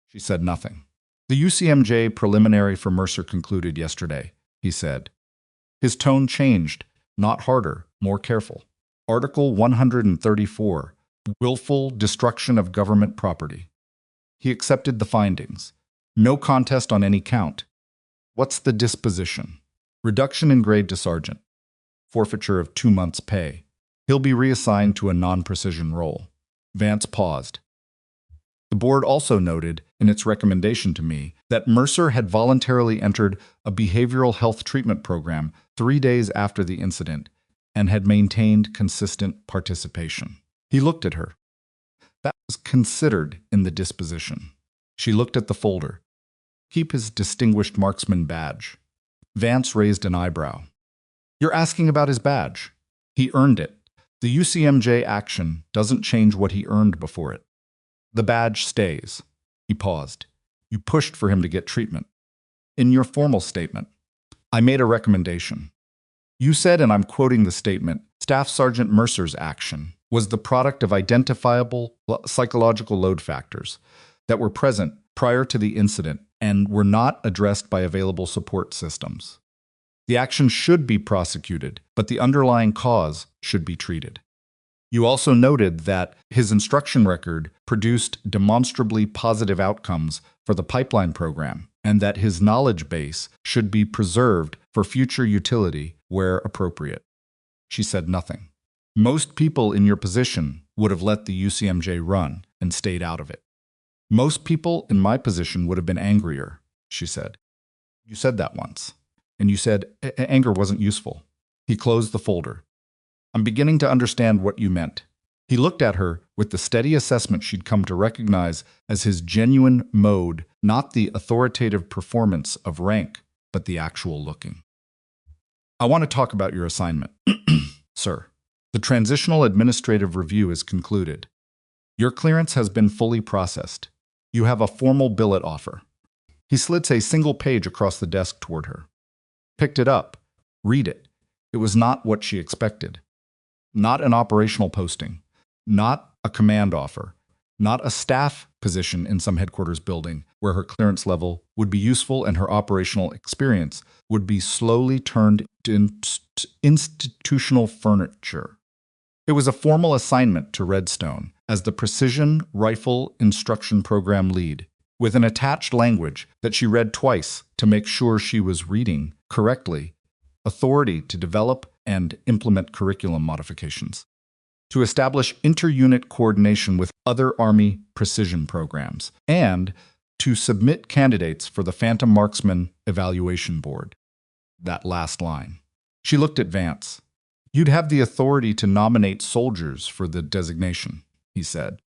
She said nothing. The UCMJ preliminary for Mercer concluded yesterday, he said. His tone changed, not harder, more careful. Article 134, willful destruction of government property. He accepted the findings. No contest on any count. What's the disposition? Reduction in grade to sergeant. Forfeiture of 2 months' pay. He'll be reassigned to a non-precision role. Vance paused. The board also noted, in its recommendation to me, that Mercer had voluntarily entered a behavioral health treatment program 3 days after the incident and had maintained consistent participation. He looked at her. That was considered in the disposition. She looked at the folder. Keep his distinguished marksman badge. Vance raised an eyebrow. You're asking about his badge. He earned it. The UCMJ action doesn't change what he earned before it. The badge stays. He paused. You pushed for him to get treatment. In your formal statement, I made a recommendation. You said, and I'm quoting the statement, Staff Sergeant Mercer's action was the product of identifiable psychological load factors that were present prior to the incident and were not addressed by available support systems. The action should be prosecuted, but the underlying cause should be treated. You also noted that his instruction record produced demonstrably positive outcomes for the pipeline program and that his knowledge base should be preserved for future utility where appropriate. She said nothing. Most people in your position would have let the UCMJ run and stayed out of it. Most people in my position would have been angrier, she said. You said that once. And you said anger wasn't useful. He closed the folder. I'm beginning to understand what you meant. He looked at her with the steady assessment she'd come to recognize as his genuine mode, not the authoritative performance of rank, but the actual looking. I want to talk about your assignment. Sir, the transitional administrative review is concluded. Your clearance has been fully processed. You have a formal billet offer. He slid a single page across the desk toward her. Picked it up. Read it. It was not what she expected. Not an operational posting. Not a command offer. Not a staff position in some headquarters building where her clearance level would be useful and her operational experience would be slowly turned into institutional furniture. It was a formal assignment to Redstone as the Precision Rifle Instruction Program lead, with an attached language that she read twice to make sure she was reading correctly, authority to develop and implement curriculum modifications, to establish inter-unit coordination with other Army precision programs, and to submit candidates for the Phantom Marksman Evaluation Board. That last line. She looked at Vance. You'd have the authority to nominate soldiers for the designation, he said.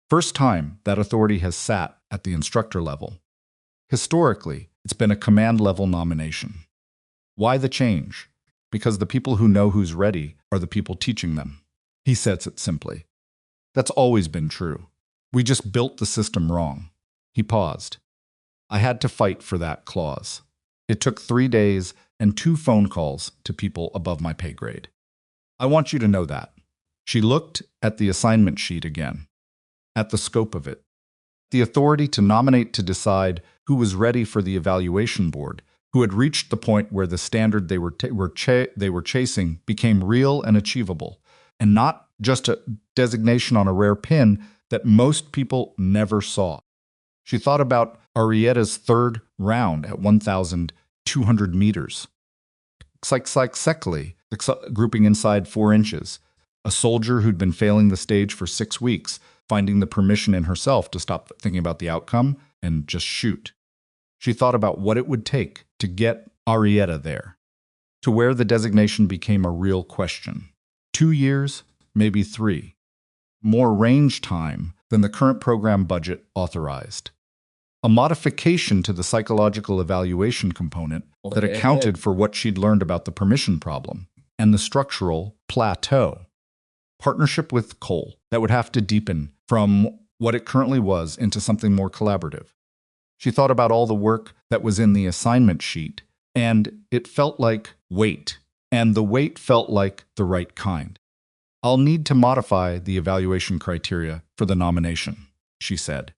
First time that authority has sat at the instructor level. Historically, it's been a command-level nomination. Why the change? Because the people who know who's ready are the people teaching them. He says it simply. That's always been true. We just built the system wrong. He paused. I had to fight for that clause. It took 3 days and 2 phone calls to people above my pay grade. I want you to know that. She looked at the assignment sheet again, at the scope of it. The authority to nominate to decide who was ready for the evaluation board, who had reached the point where the standard they were chasing became real and achievable, and not just a designation on a rare pin that most people never saw. She thought about Arietta's 3rd round at 1,200 meters. Psychically, grouping inside 4 inches. A soldier who'd been failing the stage for 6 weeks, finding the permission in herself to stop thinking about the outcome and just shoot. She thought about what it would take to get Arietta there, to where the designation became a real question. 2 years, maybe 3. More range time than the current program budget authorized. A modification to the psychological evaluation component that accounted for what she'd learned about the permission problem and the structural plateau. Partnership with Cole that would have to deepen from what it currently was into something more collaborative. She thought about all the work that was in the assignment sheet, and it felt like weight, and the weight felt like the right kind. I'll need to modify the evaluation criteria for the nomination, she said.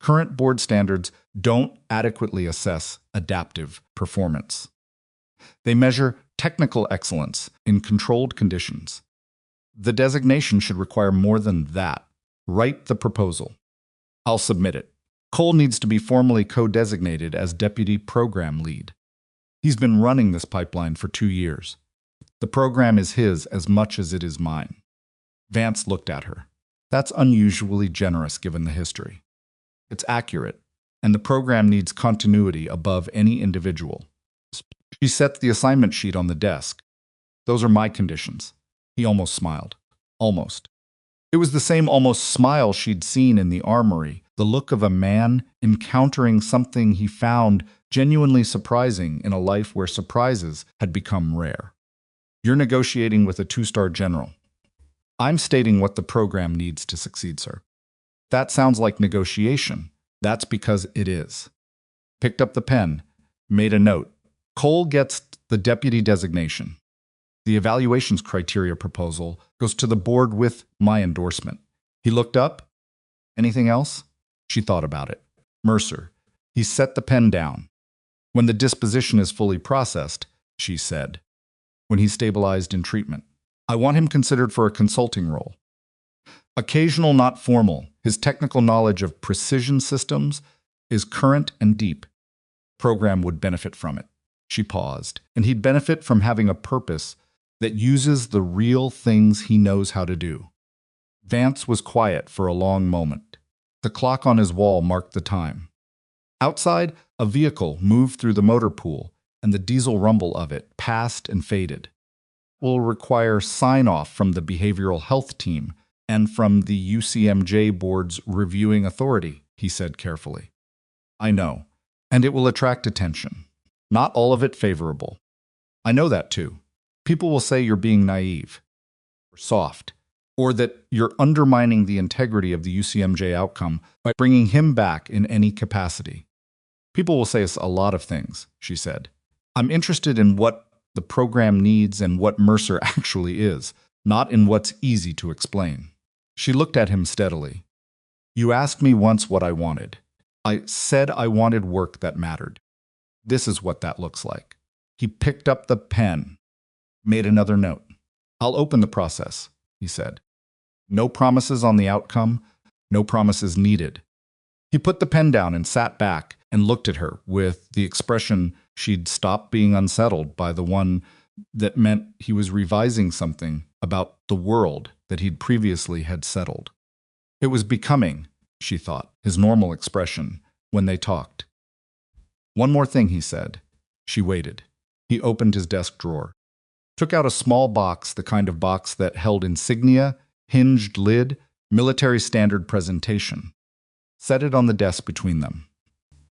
Current board standards don't adequately assess adaptive performance. They measure technical excellence in controlled conditions. The designation should require more than that. Write the proposal. I'll submit it. Cole needs to be formally co-designated as Deputy Program Lead. He's been running this pipeline for 2 years. The program is his as much as it is mine. Vance looked at her. That's unusually generous given the history. It's accurate, and the program needs continuity above any individual. She set the assignment sheet on the desk. Those are my conditions. He almost smiled. Almost. It was the same almost smile she'd seen in the armory, the look of a man encountering something he found genuinely surprising in a life where surprises had become rare. You're negotiating with a 2-star general. I'm stating what the program needs to succeed, sir. That sounds like negotiation. That's because it is. Picked up the pen, made a note. Cole gets the deputy designation. The evaluations criteria proposal goes to the board with my endorsement. He looked up. Anything else? She thought about it. Mercer. He set the pen down. When the disposition is fully processed, she said. When he's stabilized in treatment. I want him considered for a consulting role. Occasional, not formal. His technical knowledge of precision systems is current and deep. Program would benefit from it. She paused, and he'd benefit from having a purpose that uses the real things he knows how to do. Vance was quiet for a long moment. The clock on his wall marked the time. Outside, a vehicle moved through the motor pool, and the diesel rumble of it passed and faded. Will require sign-off from the behavioral health team and from the UCMJ board's reviewing authority, he said carefully. I know, and it will attract attention. Not all of it favorable. I know that too. People will say you're being naive, or soft, or that you're undermining the integrity of the UCMJ outcome by bringing him back in any capacity. People will say a lot of things, she said. I'm interested in what the program needs and what Mercer actually is, not in what's easy to explain. She looked at him steadily. You asked me once what I wanted. I said I wanted work that mattered. This is what that looks like. He picked up the pen, made another note. I'll open the process, he said. No promises on the outcome, no promises needed. He put the pen down and sat back and looked at her with the expression she'd stopped being unsettled by the one that meant he was revising something about the world that he'd previously had settled. It was becoming, she thought, his normal expression when they talked. One more thing, he said. She waited. He opened his desk drawer, took out a small box, the kind of box that held insignia, hinged lid, military standard presentation. Set it on the desk between them.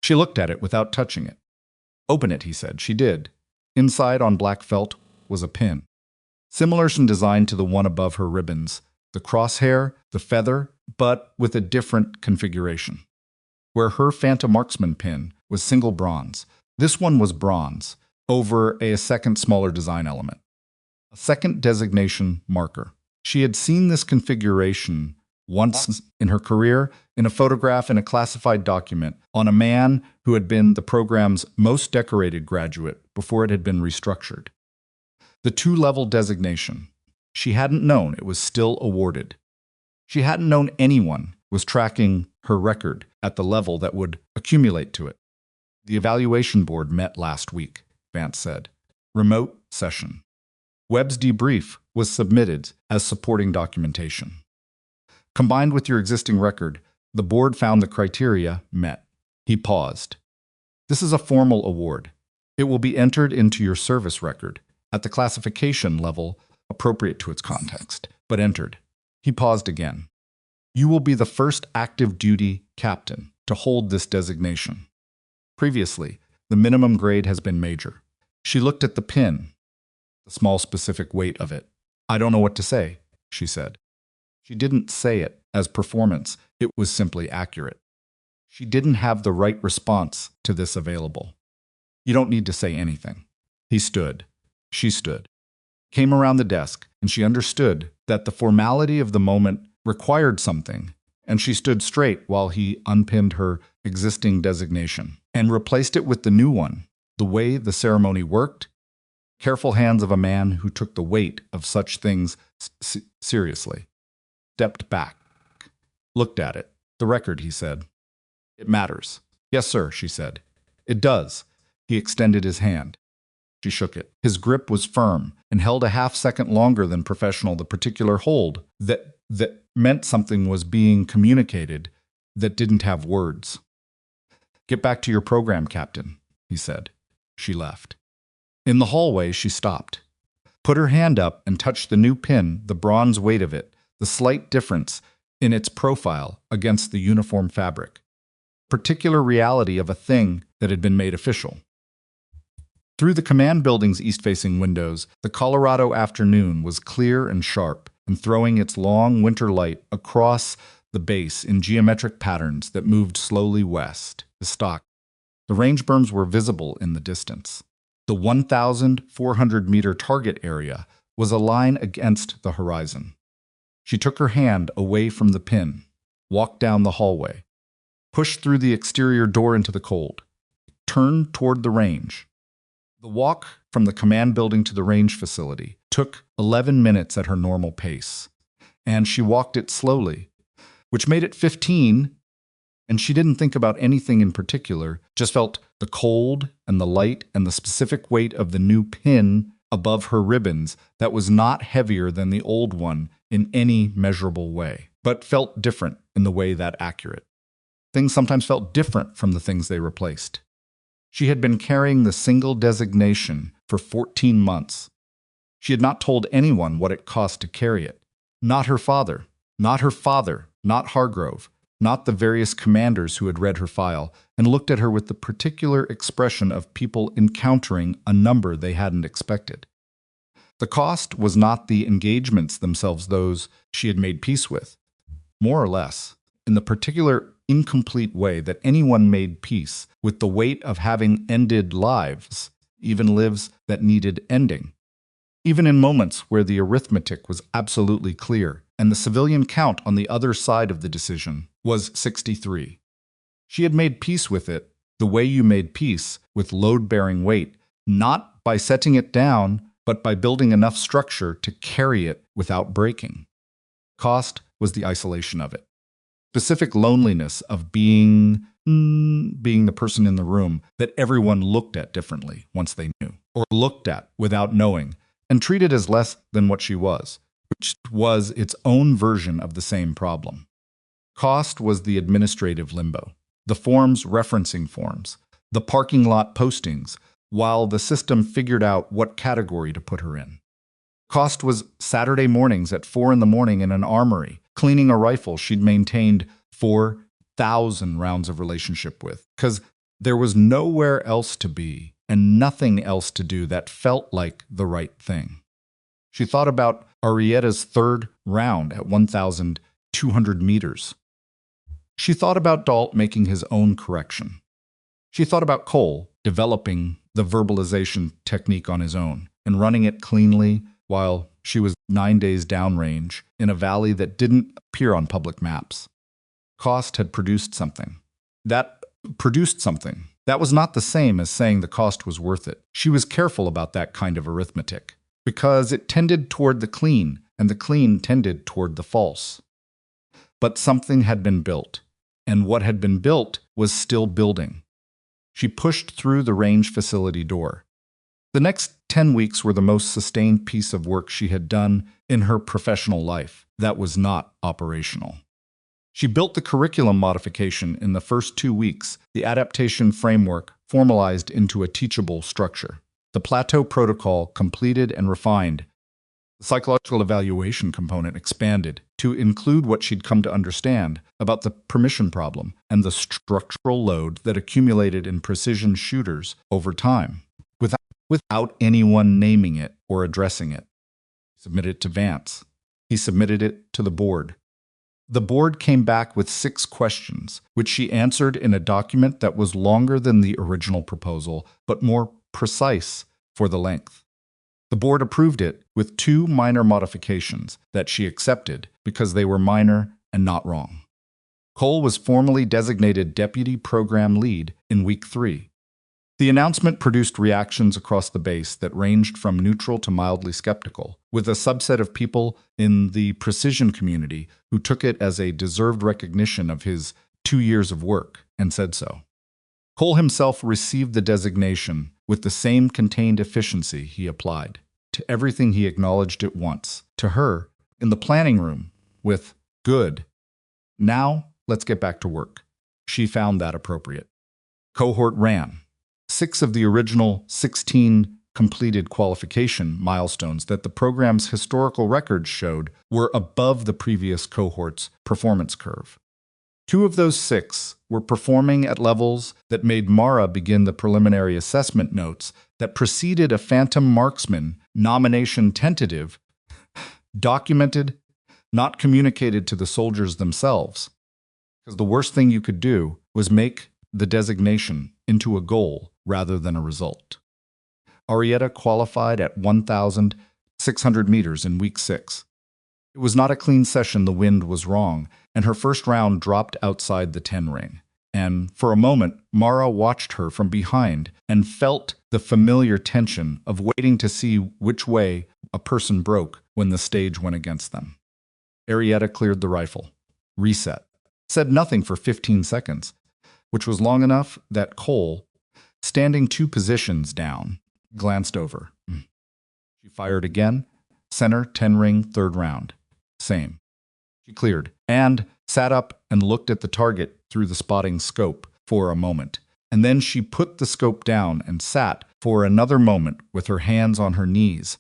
She looked at it without touching it. Open it, he said. She did. Inside on black felt was a pin. Similar in design to the one above her ribbons, the crosshair, the feather, but with a different configuration. Where her Phantom Marksman pin was single bronze, this one was bronze, over a second smaller design element. A second designation marker. She had seen this configuration once in her career in a photograph in a classified document on a man who had been the program's most decorated graduate before it had been restructured. The 2-level designation. She hadn't known it was still awarded. She hadn't known anyone was tracking her record at the level that would accumulate to it. The evaluation board met last week, Vance said. Remote session. Webb's debrief was submitted as supporting documentation. Combined with your existing record, the board found the criteria met. He paused. This is a formal award. It will be entered into your service record at the classification level appropriate to its context, but entered. He paused again. You will be the first active duty captain to hold this designation. Previously, the minimum grade has been major. She looked at the pin, the small specific weight of it. I don't know what to say, she said. She didn't say it as performance, it was simply accurate. She didn't have the right response to this available. You don't need to say anything. He stood. She stood. Came around the desk, and she understood that the formality of the moment required something, and she stood straight while he unpinned her existing designation and replaced it with the new one. The way the ceremony worked, Careful hands of a man who took the weight of such things seriously. Stepped back. Looked at it. The record, he said. It matters. Yes, sir, she said. It does. He extended his hand. She shook it. His grip was firm and held a half-second longer than professional, the particular hold that meant something was being communicated that didn't have words. Get back to your program, Captain, he said. She left. In the hallway, she stopped, put her hand up and touched the new pin, the bronze weight of it, the slight difference in its profile against the uniform fabric. Particular reality of a thing that had been made official. Through the command building's east-facing windows, the Colorado afternoon was clear and sharp and throwing its long winter light across the base in geometric patterns that moved slowly west. The range berms were visible in the distance. The 1,400-meter target area was a line against the horizon. She took her hand away from the pin, walked down the hallway, pushed through the exterior door into the cold, turned toward the range. The walk from the command building to the range facility took 11 minutes at her normal pace, and she walked it slowly, which made it 15, and she didn't think about anything in particular, just felt the cold and the light and the specific weight of the new pin above her ribbons that was not heavier than the old one in any measurable way, but felt different in the way that accurate. Things sometimes felt different from the things they replaced. She had been carrying the single designation for 14 months. She had not told anyone what it cost to carry it. Not her father, not Hargrove, not the various commanders who had read her file and looked at her with the particular expression of people encountering a number they hadn't expected. The cost was not the engagements themselves, those she had made peace with. More or less, in the particular incomplete way that anyone made peace with the weight of having ended lives, even lives that needed ending. Even in moments where the arithmetic was absolutely clear and the civilian count on the other side of the decision was 63. She had made peace with it the way you made peace with load-bearing weight, not by setting it down, but by building enough structure to carry it without breaking. Cost was the isolation of it. Specific loneliness of being the person in the room that everyone looked at differently once they knew, or looked at without knowing, and treated as less than what she was, which was its own version of the same problem. Cost was the administrative limbo, the forms referencing forms, the parking lot postings, while the system figured out what category to put her in. Cost was Saturday mornings at 4 a.m. in an armory, cleaning a rifle she'd maintained 4,000 rounds of relationship with, because there was nowhere else to be and nothing else to do that felt like the right thing. She thought about Arrieta's third round at 1,200 meters. She thought about Dalt making his own correction. She thought about Cole developing the verbalization technique on his own and running it cleanly while she was 9 days downrange in a valley that didn't appear on public maps. Cost had produced something. That was not the same as saying the cost was worth it. She was careful about that kind of arithmetic, because it tended toward the clean, and the clean tended toward the false. But something had been built, and what had been built was still building. She pushed through the range facility door. The next 10 weeks were the most sustained piece of work she had done in her professional life that was not operational. She built the curriculum modification in the first 2 weeks, the adaptation framework formalized into a teachable structure, the plateau protocol completed and refined, the psychological evaluation component expanded to include what she'd come to understand about the permission problem and the structural load that accumulated in precision shooters over time, without anyone naming it or addressing it. He submitted it to Vance. He submitted it to the board. The board came back with 6 questions, which she answered in a document that was longer than the original proposal, but more precise for the length. The board approved it with 2 minor modifications that she accepted because they were minor and not wrong. Cole was formally designated Deputy Program Lead in Week 3. The announcement produced reactions across the base that ranged from neutral to mildly skeptical, with a subset of people in the precision community who took it as a deserved recognition of his 2 years of work and said so. Cole himself received the designation with the same contained efficiency he applied to everything he acknowledged at once. To her, in the planning room, with "good. Now, let's get back to work." She found that appropriate. Cohort ran. 6 of the original 16 completed qualification milestones that the program's historical records showed were above the previous cohort's performance curve. 2 of those 6 were performing at levels that made Mara begin the preliminary assessment notes that preceded a Phantom Marksman nomination tentative, documented, not communicated to the soldiers themselves. Because the worst thing you could do was make the designation into a goal rather than a result. Arietta qualified at 1,600 meters in week 6. It was not a clean session. The wind was wrong, and her first round dropped outside the 10 ring. And for a moment, Mara watched her from behind and felt the familiar tension of waiting to see which way a person broke when the stage went against them. Arietta cleared the rifle, reset, said nothing for 15 seconds, which was long enough that Cole, standing 2 positions down, glanced over. She fired again, center, 10 ring, 3rd round. Same. She cleared, and sat up and looked at the target through the spotting scope for a moment. And then she put the scope down and sat for another moment with her hands on her knees.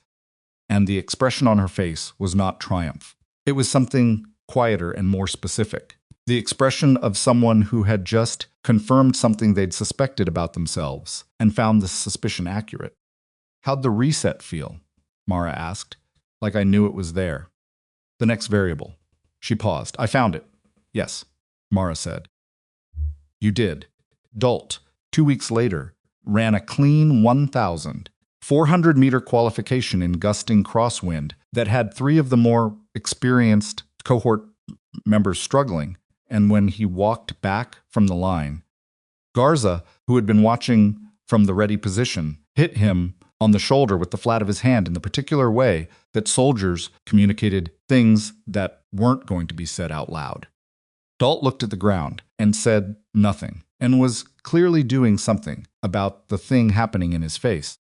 And the expression on her face was not triumph. It was something quieter and more specific. The expression of someone who had just confirmed something they'd suspected about themselves and found the suspicion accurate. "How'd the reset feel?" Mara asked, like I knew it was there. "The next variable." She paused. "I found it." "Yes," Mara said. "You did." Dalt, 2 weeks later, ran a clean 1,400-meter qualification in gusting crosswind that had 3 of the more experienced cohort members struggling, and when he walked back from the line, Garza, who had been watching from the ready position, hit him on the shoulder with the flat of his hand in the particular way that soldiers communicated things that weren't going to be said out loud. Dalt looked at the ground and said nothing, and was clearly doing something about the thing happening in his face.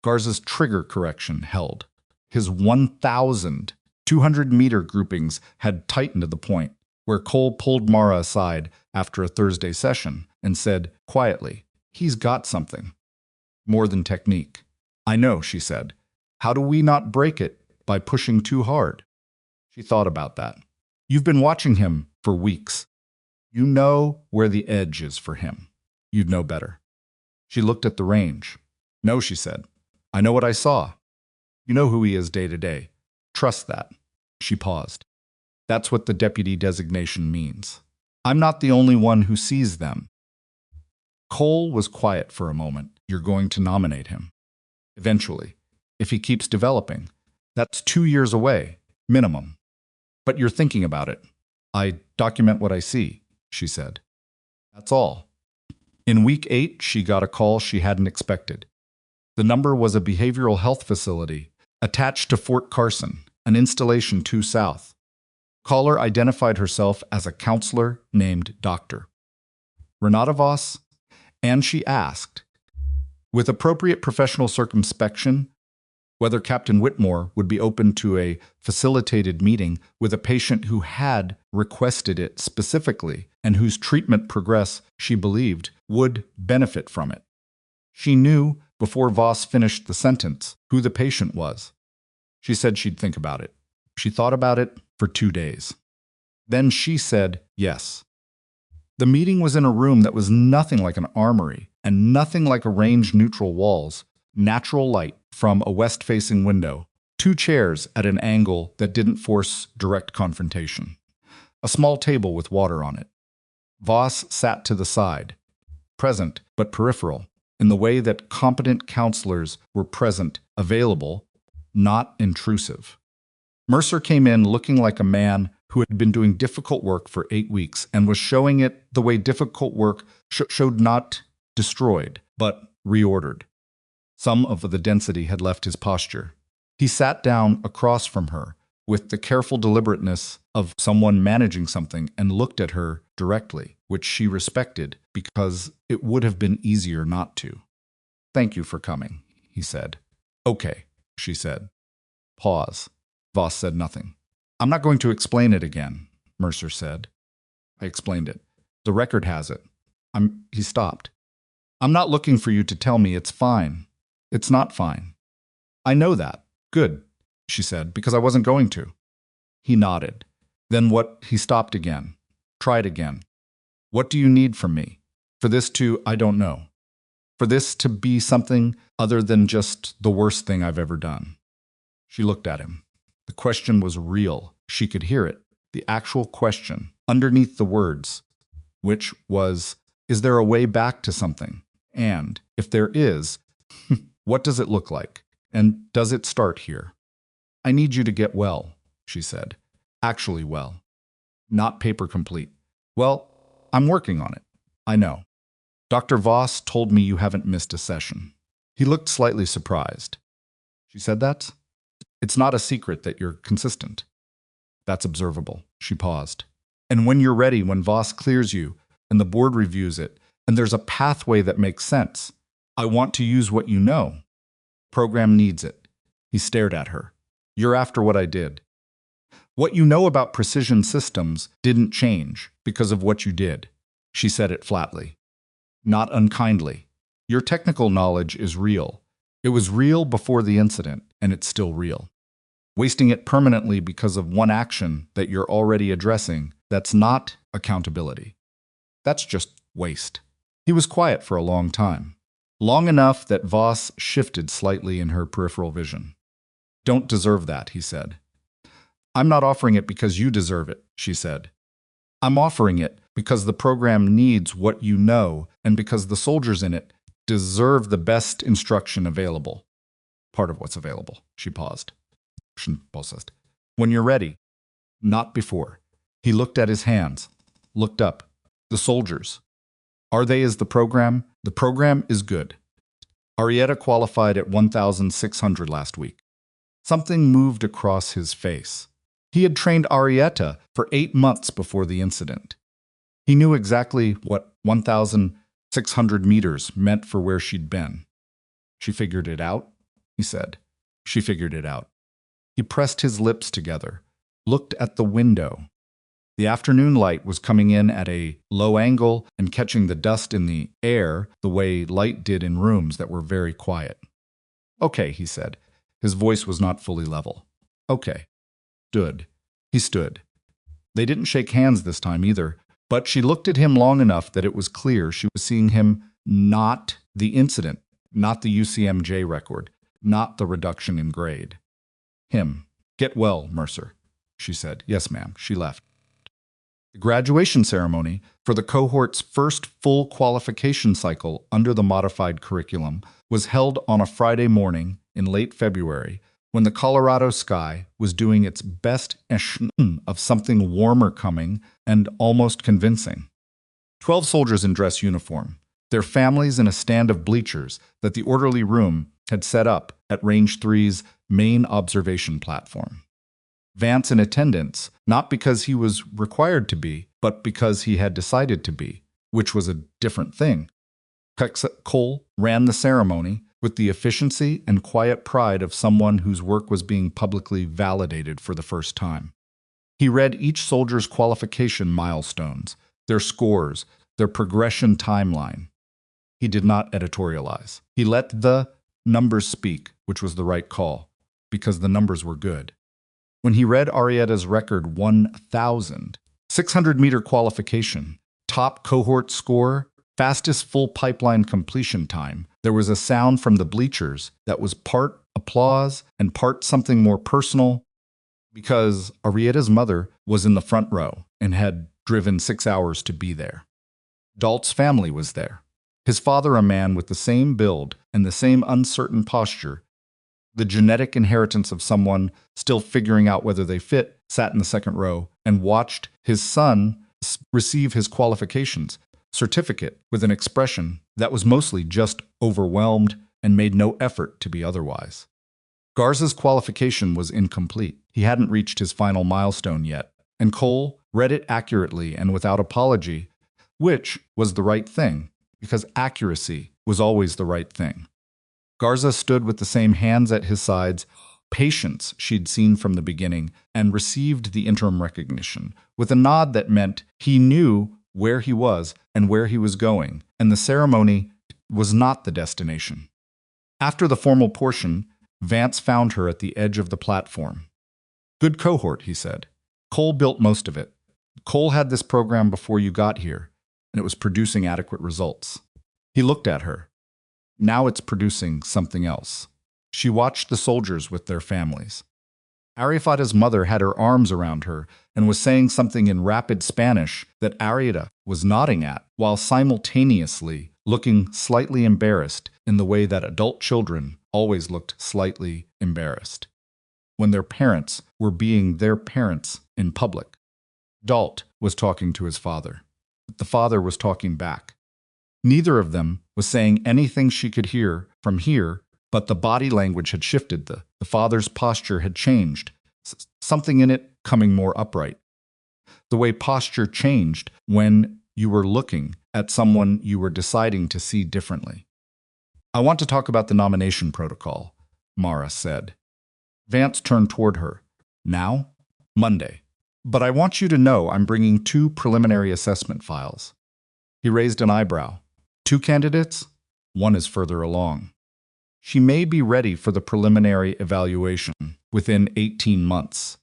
Garza's trigger correction held. His 1,200-meter groupings had tightened to the point where Cole pulled Mara aside after a Thursday session and said quietly, "He's got something. More than technique." "I know," she said. "How do we not break it by pushing too hard?" She thought about that. "You've been watching him for weeks. You know where the edge is for him. You'd know better." She looked at the range. "No," she said. "I know what I saw. You know who he is day to day. Trust that." She paused. "That's what the deputy designation means. I'm not the only one who sees them." Cole was quiet for a moment. "You're going to nominate him. Eventually. If he keeps developing. That's 2 years away, minimum. But you're thinking about it." "I document what I see," she said. "That's all." In week 8, she got a call she hadn't expected. The number was a behavioral health facility attached to Fort Carson, an installation 2 south. Caller identified herself as a counselor named Dr. Renata Voss, and she asked, with appropriate professional circumspection, whether Captain Whitmore would be open to a facilitated meeting with a patient who had requested it specifically and whose treatment progress, she believed, would benefit from it. She knew, before Voss finished the sentence, who the patient was. She said she'd think about it. She thought about it for 2 days. Then she said yes. The meeting was in a room that was nothing like an armory and nothing like arranged neutral walls, natural light from a west-facing window, 2 chairs at an angle that didn't force direct confrontation, a small table with water on it. Voss sat to the side, present but peripheral, in the way that competent counselors were present, available, not intrusive. Mercer came in looking like a man who had been doing difficult work for 8 weeks and was showing it the way difficult work showed, not destroyed, but reordered. Some of the density had left his posture. He sat down across from her with the careful deliberateness of someone managing something and looked at her directly, which she respected because it would have been easier not to. "Thank you for coming," he said. "Okay," she said. Pause. Voss said nothing. "I'm not going to explain it again," Mercer said. I explained it. "The record has it." He stopped. "I'm not looking for you to tell me it's fine. It's not fine." "I know that. Good," she said, "because I wasn't going to." He nodded. "Then what?" He stopped again. Tried again. "What do you need from me? For this to, I don't know. For this to be something other than just the worst thing I've ever done." She looked at him. The question was real. She could hear it. The actual question, underneath the words, which was, is there a way back to something? And, if there is, what does it look like? And does it start here? "I need you to get well," she said. "Actually well. Not paper complete." "Well, I'm working on it. I know. Dr. Voss told me you haven't missed a session." He looked slightly surprised. "She said that? It's not a secret that you're consistent." "That's observable." She paused. "And when you're ready, when Voss clears you, and the board reviews it, and there's a pathway that makes sense, I want to use what you know. Program needs it." He stared at her. "You're after what I did. What you know about precision systems didn't change because of what you did." She said it flatly. Not unkindly. "Your technical knowledge is real. It was real before the incident, and it's still real. Wasting it permanently because of one action that you're already addressing, that's not accountability. That's just waste." He was quiet for a long time. Long enough that Voss shifted slightly in her peripheral vision. "Don't deserve that," he said. "I'm not offering it because you deserve it," she said. "I'm offering it because the program needs what you know and because the soldiers in it deserve the best instruction available." "Part of what's available," she paused. "When you're ready." "Not before." He looked at his hands, looked up. "The soldiers. Are they as the program? The program is good. Arietta qualified at 1,600 last week." Something moved across his face. He had trained Arietta for 8 months before the incident. He knew exactly what 1,600 meters meant for where she'd been. "She figured it out," he said. "She figured it out." He pressed his lips together, looked at the window. The afternoon light was coming in at a low angle and catching the dust in the air the way light did in rooms that were very quiet. "Okay," he said. His voice was not fully level. "Okay." Stood. He stood. They didn't shake hands this time either, but she looked at him long enough that it was clear she was seeing him, not the incident, not the UCMJ record, not the reduction in grade. Him. "Get well, Mercer," she said. "Yes, ma'am." She left. The graduation ceremony for the cohort's first full qualification cycle under the modified curriculum was held on a Friday morning in late February when the Colorado sky was doing its best of something warmer coming and almost convincing. 12 soldiers in dress uniform, their families in a stand of bleachers that the orderly room had set up at Range 3's main observation platform. Vance in attendance, not because he was required to be, but because he had decided to be, which was a different thing. Cole ran the ceremony with the efficiency and quiet pride of someone whose work was being publicly validated for the first time. He read each soldier's qualification milestones, their scores, their progression timeline. He did not editorialize. He let the numbers speak, which was the right call, because the numbers were good. When he read Arietta's record 1,000, 600-meter qualification, top cohort score, fastest full pipeline completion time, there was a sound from the bleachers that was part applause and part something more personal, because Arietta's mother was in the front row and had driven 6 hours to be there. Dalt's family was there. His father, a man with the same build and the same uncertain posture, the genetic inheritance of someone still figuring out whether they fit, sat in the second row and watched his son receive his qualifications certificate with an expression that was mostly just overwhelmed and made no effort to be otherwise. Garza's qualification was incomplete. He hadn't reached his final milestone yet, and Cole read it accurately and without apology, which was the right thing, because accuracy was always the right thing. Garza stood with the same hands at his sides, patience she'd seen from the beginning, and received the interim recognition with a nod that meant he knew where he was and where he was going, and the ceremony was not the destination. After the formal portion, Vance found her at the edge of the platform. "Good cohort," he said. "Cole built most of it. Cole had this program before you got here, and it was producing adequate results." He looked at her. "Now it's producing something else." She watched the soldiers with their families. Arieta's mother had her arms around her and was saying something in rapid Spanish that Arieta was nodding at, while simultaneously looking slightly embarrassed in the way that adult children always looked slightly embarrassed when their parents were being their parents in public. Dalt was talking to his father. The father was talking back. Neither of them was saying anything she could hear from here, but the body language had shifted. The father's posture had changed, something in it coming more upright. The way posture changed when you were looking at someone you were deciding to see differently. "I want to talk about the nomination protocol," Mara said. Vance turned toward her. "Now?" "Monday. But I want you to know I'm bringing 2 preliminary assessment files." He raised an eyebrow. "2 candidates? One is further along. She may be ready for the preliminary evaluation within 18 months.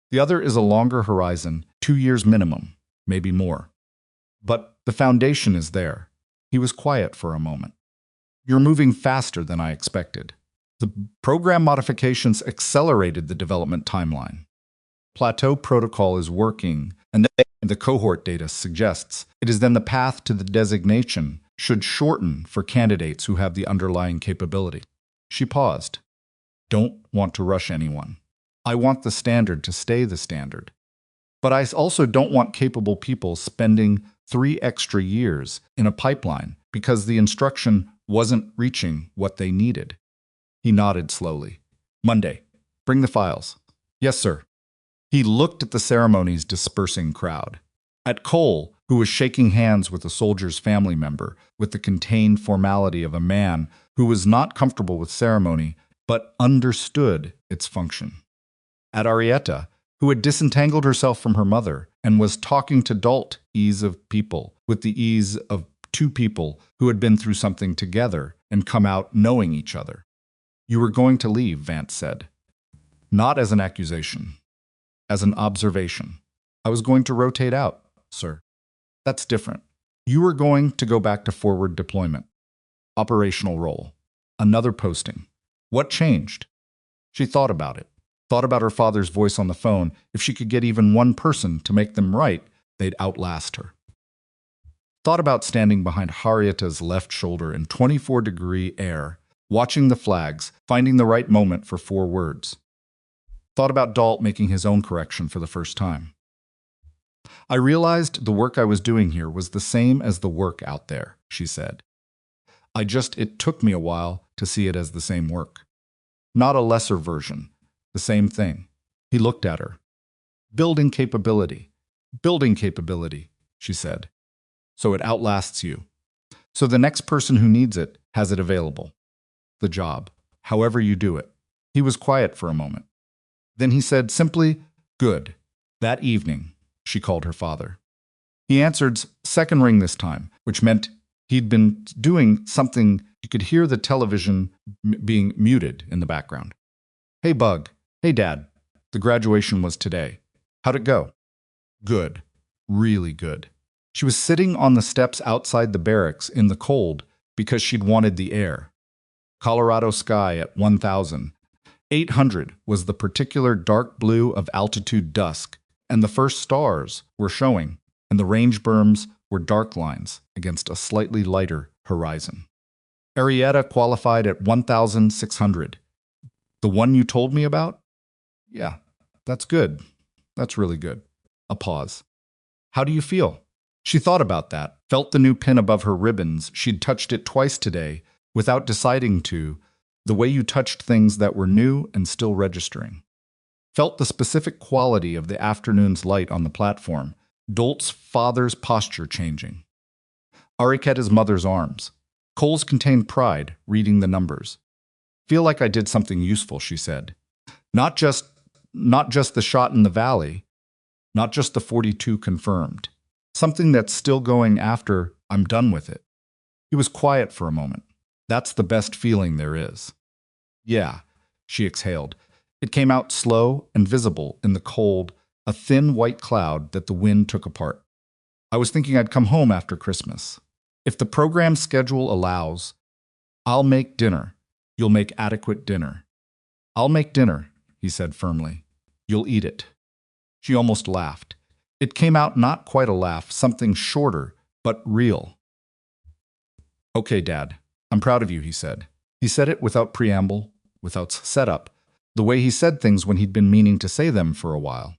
The other is a longer horizon, 2 years minimum, maybe more. But the foundation is there." He was quiet for a moment. "You're moving faster than I expected. The program modifications accelerated the development timeline. Plateau protocol is working, and the cohort data suggests it is then the path to the designation should shorten for candidates who have the underlying capability." She paused. "Don't want to rush anyone. I want the standard to stay the standard. But I also don't want capable people spending 3 extra years in a pipeline because the instruction wasn't reaching what they needed." He nodded slowly. "Monday. Bring the files." "Yes, sir." He looked at the ceremony's dispersing crowd. At Cole, who was shaking hands with a soldier's family member with the contained formality of a man who was not comfortable with ceremony but understood its function. At Arieta, who had disentangled herself from her mother and was talking to Dalt ease of people with the ease of 2 people who had been through something together and come out knowing each other. "You were going to leave," Vance said. "Not as an accusation. As an observation. I was going to rotate out, sir." "That's different. You were going to go back to forward deployment. Operational role. Another posting. What changed?" She thought about it. Thought about her father's voice on the phone. If she could get even one person to make them right, they'd outlast her. Thought about standing behind Arieta's left shoulder in 24-degree air, watching the flags, finding the right moment for 4 words. Thought about Dalt making his own correction for the first time. "I realized the work I was doing here was the same as the work out there," she said. It took me a while to see it as the same work. Not a lesser version, the same thing." He looked at her. Building capability, she said. "So it outlasts you. So the next person who needs it has it available. The job, however you do it." He was quiet for a moment. Then he said simply, "Good." That evening, she called her father. He answered second ring this time, which meant he'd been doing something. You could hear the television being muted in the background. "Hey, Bug. Hey, Dad. The graduation was today. How'd it go?" "Good. Really good." She was sitting on the steps outside the barracks in the cold because she'd wanted the air. Colorado sky at 1,800 was the particular dark blue of altitude dusk, and the first stars were showing, and the range berms were dark lines against a slightly lighter horizon. Arieta qualified at 1,600. "The one you told me about?" "Yeah, that's good. That's really good." A pause. "How do you feel?" She thought about that, felt the new pin above her ribbons. She'd touched it twice today, without deciding to, the way you touched things that were new and still registering. Felt the specific quality of the afternoon's light on the platform, Dolt's father's posture changing. Ariketta's mother's arms. Cole's contained pride, reading the numbers. Feel like I did something useful, she said. Not just the shot in the valley, not just the 42 confirmed. Something that's still going after I'm done with it. He was quiet for a moment. That's the best feeling there is. Yeah, she exhaled. It came out slow and visible in the cold, a thin white cloud that the wind took apart. I was thinking I'd come home after Christmas. If the program schedule allows, I'll make dinner. You'll make adequate dinner. I'll make dinner, he said firmly. You'll eat it. She almost laughed. It came out not quite a laugh, something shorter, but real. Okay, Dad, I'm proud of you, he said. He said it without preamble, without setup, the way he said things when he'd been meaning to say them for a while.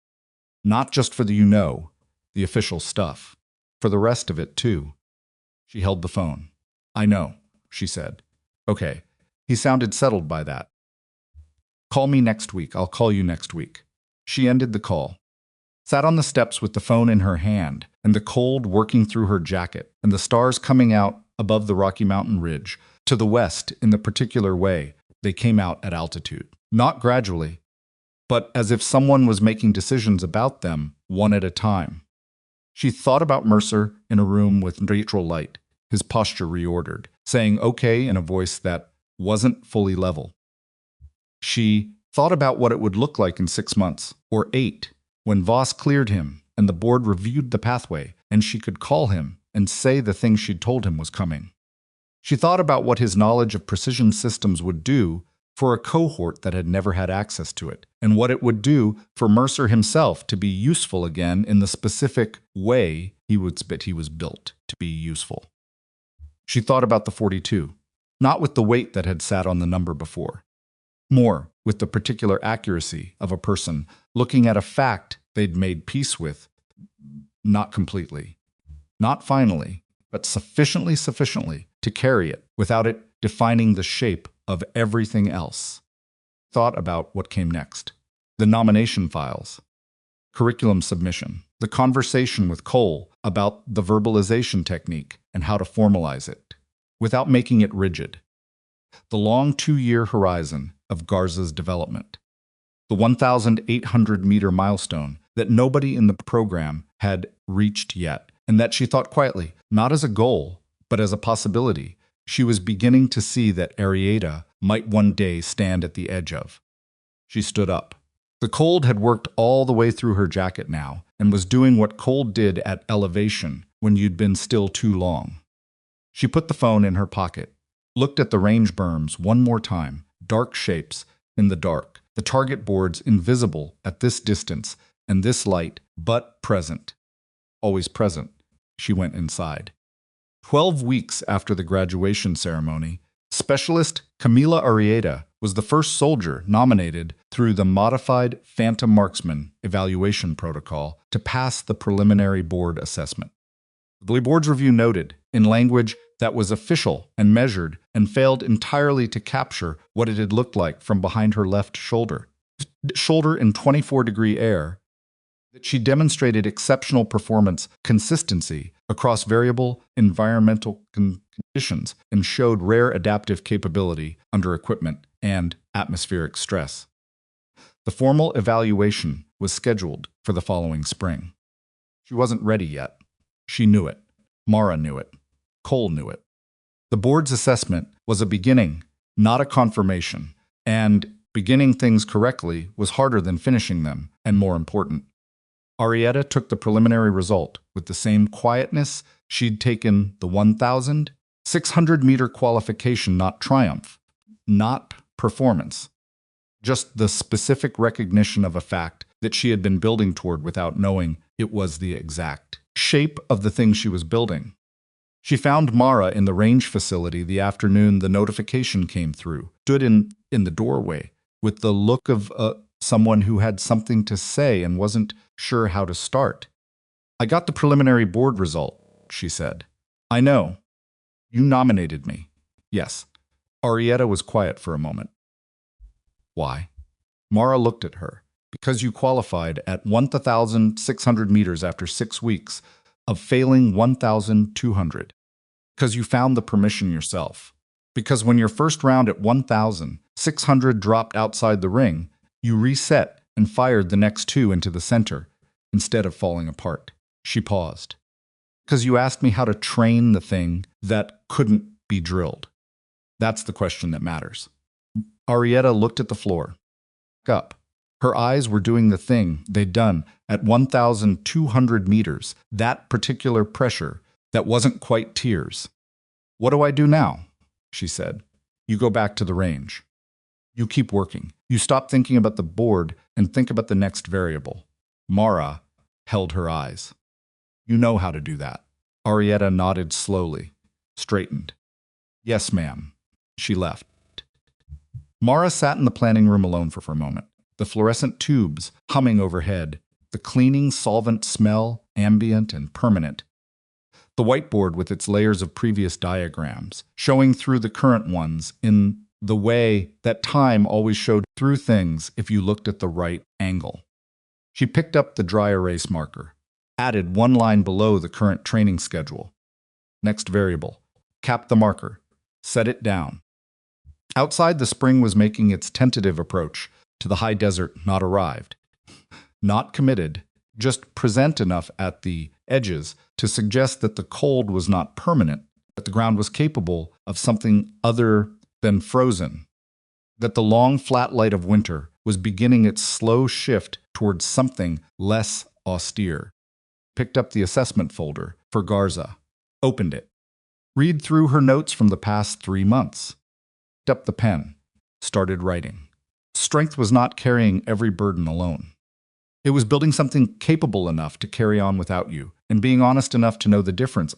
Not just for the the official stuff. For the rest of it, too. She held the phone. I know, she said. Okay. He sounded settled by that. Call me next week. I'll call you next week. She ended the call. Sat on the steps with the phone in her hand, and the cold working through her jacket, and the stars coming out above the Rocky Mountain Ridge. To the west, in the particular way, they came out at altitude. Not gradually, but as if someone was making decisions about them, one at a time. She thought about Mercer in a room with neutral light, his posture reordered, saying okay in a voice that wasn't fully level. She thought about what it would look like in 6 months, or 8, when Voss cleared him and the board reviewed the pathway, and she could call him and say the thing she'd told him was coming. She thought about what his knowledge of precision systems would do for a cohort that had never had access to it, and what it would do for Mercer himself to be useful again in the specific way he was built to be useful. She thought about the 42, not with the weight that had sat on the number before. More with the particular accuracy of a person looking at a fact they'd made peace with, not completely, not finally, but sufficiently to carry it without it defining the shape of everything else. Thought about what came next. The nomination files, curriculum submission, the conversation with Cole about the verbalization technique and how to formalize it, without making it rigid. The long 2-year horizon of Garza's development. The 1,800-meter milestone that nobody in the program had reached yet, and that she thought quietly, not as a goal, but as a possibility, she was beginning to see that Arietta might one day stand at the edge of. She stood up. The cold had worked all the way through her jacket now, and was doing what cold did at elevation when you'd been still too long. She put the phone in her pocket, looked at the range berms one more time, dark shapes in the dark, the target boards invisible at this distance and this light, but present. Always present. She went inside. 12 weeks after the graduation ceremony, Specialist Camila Arrieta was the first soldier nominated through the modified Phantom Marksman evaluation protocol to pass the preliminary board assessment. The board's review noted, in language that was official and measured and failed entirely to capture what it had looked like from behind her left shoulder in 24-degree air, that she demonstrated exceptional performance consistency across variable environmental conditions and showed rare adaptive capability under equipment and atmospheric stress. The formal evaluation was scheduled for the following spring. She wasn't ready yet. She knew it. Mara knew it. Cole knew it. The board's assessment was a beginning, not a confirmation, and beginning things correctly was harder than finishing them, and more important. Arrieta took the preliminary result with the same quietness she'd taken the 1,600-meter qualification, not triumph, not performance, just the specific recognition of a fact that she had been building toward without knowing it was the exact shape of the thing she was building. She found Mara in the range facility the afternoon the notification came through, stood in the doorway with the look of someone who had something to say and wasn't sure how to start. I got the preliminary board result, she said. I know. You nominated me. Yes. Arietta was quiet for a moment. Why? Mara looked at her. Because you qualified at 1,600 meters after 6 weeks of failing 1,200. Because you found the permission yourself. Because when your first round at 1,600 dropped outside the ring, you reset and fired the next 2 into the center instead of falling apart. She paused. Because you asked me how to train the thing that couldn't be drilled. That's the question that matters. Arietta looked at the floor. Up. Her eyes were doing the thing they'd done at 1,200 meters, that particular pressure that wasn't quite tears. What do I do now? She said. You go back to the range. You keep working. You stop thinking about the board and think about the next variable. Mara held her eyes. You know how to do that. Arietta nodded slowly, straightened. Yes, ma'am. She left. Mara sat in the planning room alone for a moment. The fluorescent tubes humming overhead, the cleaning solvent smell, ambient and permanent. The whiteboard with its layers of previous diagrams, showing through the current ones in the way that time always showed through things if you looked at the right angle. She picked up the dry erase marker, added 1 line below the current training schedule. Next variable, cap the marker, set it down. Outside, the spring was making its tentative approach to the high desert not arrived. Not committed, just present enough at the edges to suggest that the cold was not permanent, that the ground was capable of something other than frozen, that the long flat light of winter was beginning its slow shift towards something less austere. Picked up the assessment folder for Garza, opened it. Read through her notes from the past 3 months. Picked up the pen, started writing. Strength was not carrying every burden alone. It was building something capable enough to carry on without you, and being honest enough to know the difference.